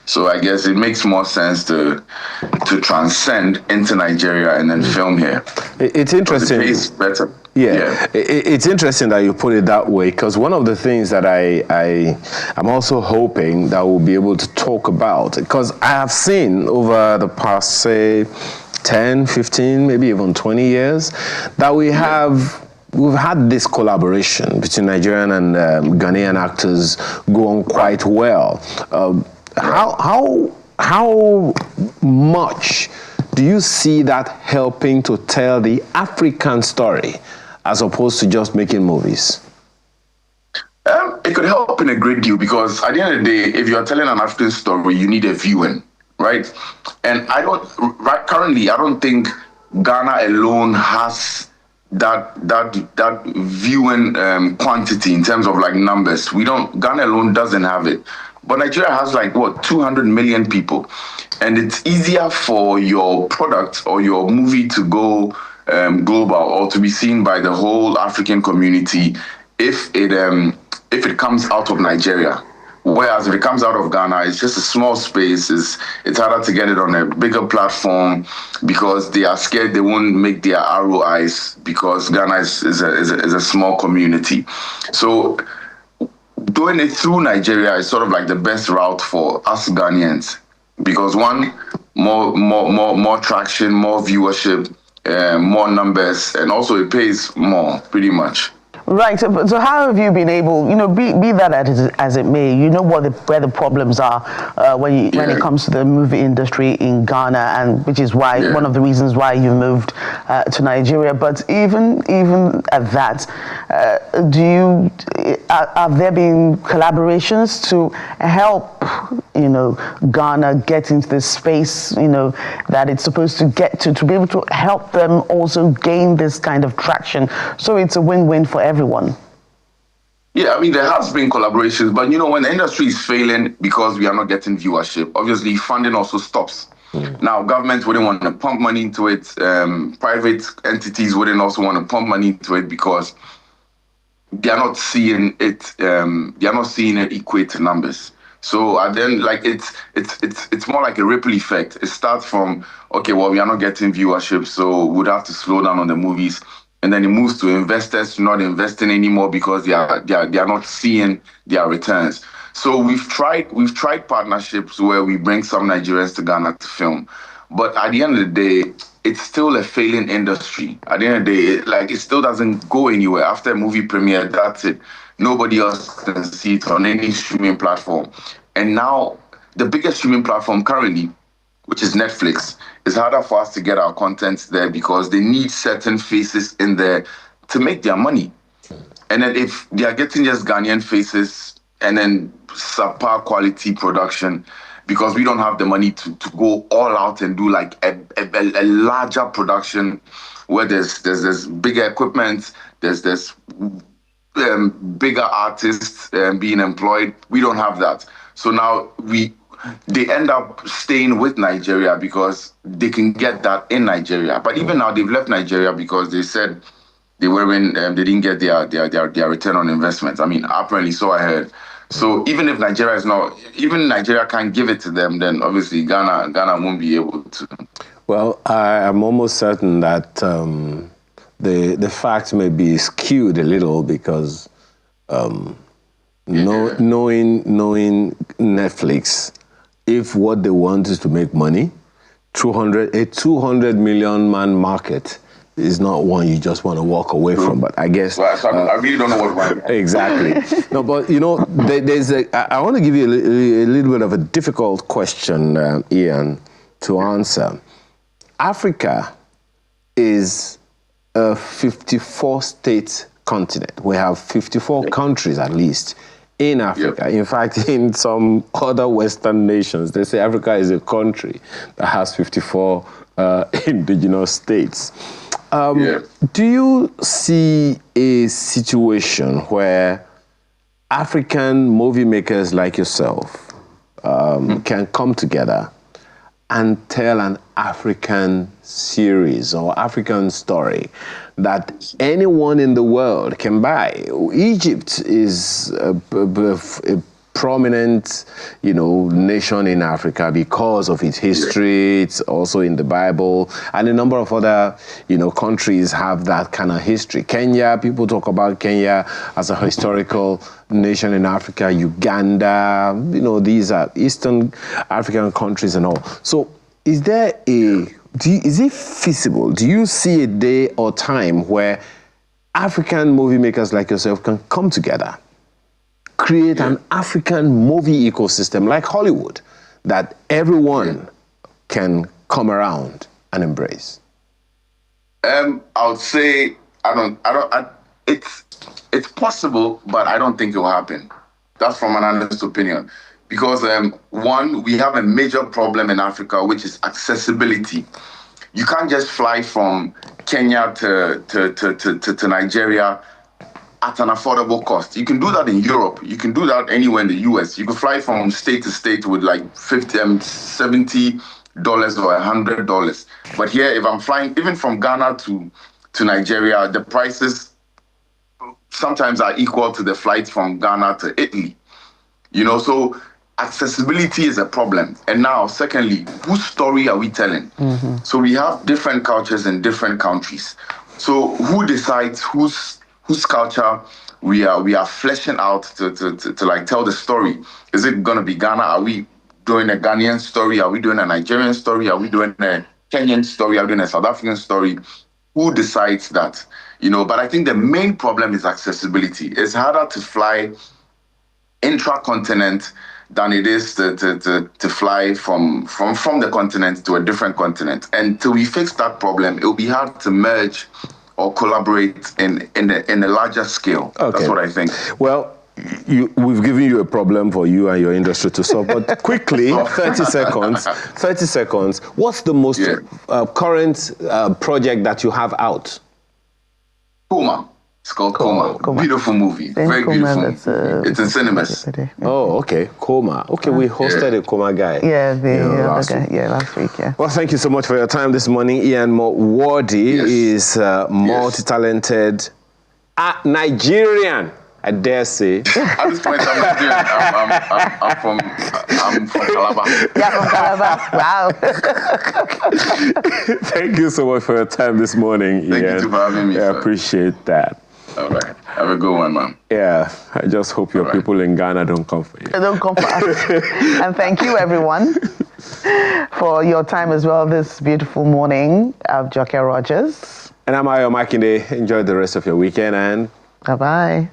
so I guess it makes more sense to transcend into Nigeria and then film here. It's interesting. It pays better. Yeah. It's interesting that you put it that way, because one of the things that I'm also hoping that we'll be able to talk about, because I have seen over the past, say, 10, 15, maybe even 20 years, that we've had this collaboration between Nigerian and Ghanaian actors go on quite well. How much do you see that helping to tell the African story as opposed to just making movies? It could help in a great deal, because at the end of the day, if you're telling an African story, you need a viewing, right? And currently, I don't think Ghana alone has that viewing quantity in terms of like numbers. Ghana alone doesn't have it. But Nigeria has 200 million people. And it's easier for your product or your movie to go global or to be seen by the whole African community if it comes out of Nigeria. Whereas if it comes out of Ghana, it's just a small space. It's harder to get it on a bigger platform because they are scared they won't make their ROIs, because Ghana is a small community. So doing it through Nigeria is sort of like the best route for us Ghanaians, because one, more traction, more viewership, more numbers, and also it pays more, pretty much. Right. So how have you been able, be that as it may, where the problems are when it comes to the movie industry in Ghana, and which is why one of the reasons why you moved to Nigeria. But even at that, have there been collaborations to help Ghana get into this space that it's supposed to get to be able to help them also gain this kind of traction, so it's a win-win for everyone? Yeah, I mean, there has been collaborations, but when the industry is failing because we are not getting viewership, obviously funding also stops. Now, governments wouldn't want to pump money into it. Private entities wouldn't also want to pump money into it because they are not seeing it. They are not seeing it equate to numbers. So then, it's more like a ripple effect. It starts from, okay, well, we are not getting viewership, so we'd have to slow down on the movies. And then it moves to investors not investing anymore because they are not seeing their returns. So we've tried partnerships where we bring some Nigerians to Ghana to film, but at the end of the day, it's still a failing industry. At the end of the day, it still doesn't go anywhere. After a movie premiere, that's it. Nobody else can see it on any streaming platform. And now the biggest streaming platform currently, which is Netflix, it's harder for us to get our content there because they need certain faces in there to make their money. And then if they are getting just Ghanaian faces and then subpar quality production, because we don't have the money to go all out and do a larger production where there's bigger equipment, there's bigger artists being employed. We don't have that. So now they end up staying with Nigeria because they can get that in Nigeria. But even now, they've left Nigeria because they said they didn't get their return on investment. I mean, apparently, so I heard. So even if Nigeria can't give it to them, then obviously Ghana won't be able to. Well, I am almost certain that the facts may be skewed a little because knowing Netflix, if what they want is to make money, a 200 million man market is not one you just want to walk away from. But I guess I really don't know what one. Exactly. No, but I want to give you a little bit of a difficult question, Ian, to answer. Africa is a 54-state continent. We have 54 countries at least in Africa. Yep. In fact, in some other Western nations, they say Africa is a country that has 54 indigenous states. Do you see a situation where African movie makers like yourself can come together and tell an African series or African story that anyone in the world can buy? Egypt is a prominent, nation in Africa because of its history. It's also in the Bible, and a number of other, countries have that kind of history. Kenya, people talk about Kenya as a historical nation in Africa. Uganda, these are Eastern African countries and all. So, is there a is it feasible? Do you see a day or time where African movie makers like yourself can come together, create an African movie ecosystem like Hollywood that everyone can come around and embrace? I would say it's possible, but I don't think it will happen. That's from an honest opinion. Because one, we have a major problem in Africa, which is accessibility. You can't just fly from Kenya to Nigeria at an affordable cost. You can do that in Europe. You can do that anywhere in the US. You can fly from state to state with like $70 or $100. But here, if I'm flying even from Ghana to Nigeria, the prices sometimes are equal to the flights from Ghana to Italy. You know, so accessibility is a problem. And now, secondly, whose story are we telling? Mm-hmm. So we have different cultures in different countries. So who decides whose culture we are fleshing out to like tell the story? Is it gonna be Ghana? Are we doing a Ghanaian story? Are we doing a Nigerian story? Are we doing a Kenyan story? Are we doing a South African story? Who decides that? You know, but I think the main problem is accessibility. It's harder to fly intra-continent than it is to fly from the continent to a different continent. And till we fix that problem, it will be hard to merge or collaborate in a larger scale. Okay. That's what I think. Well, we've given you a problem for you and your industry to solve, but quickly, 30 seconds, what's the most current project that you have out? Coma. It's called Coma. Beautiful movie. Very beautiful movie. It's in cinemas. Oh, okay. Coma. Okay, we hosted a Coma guy. Yeah, last week. Well, thank you so much for your time this morning. Ian Wardi is multi-talented Nigerian, I dare say. At this point, I'm Nigerian. I'm from Calabar. Yeah, from Calabar. Wow. Thank you so much for your time this morning, Ian. Thank you for having me. I appreciate that. All right. Have a good one, man. Yeah. I just hope your people in Ghana don't come for you. They don't come for us. And thank you, everyone, for your time as well this beautiful morning. I'm Joke Rogers. And I'm Ayo Makinde. Enjoy the rest of your weekend and bye-bye.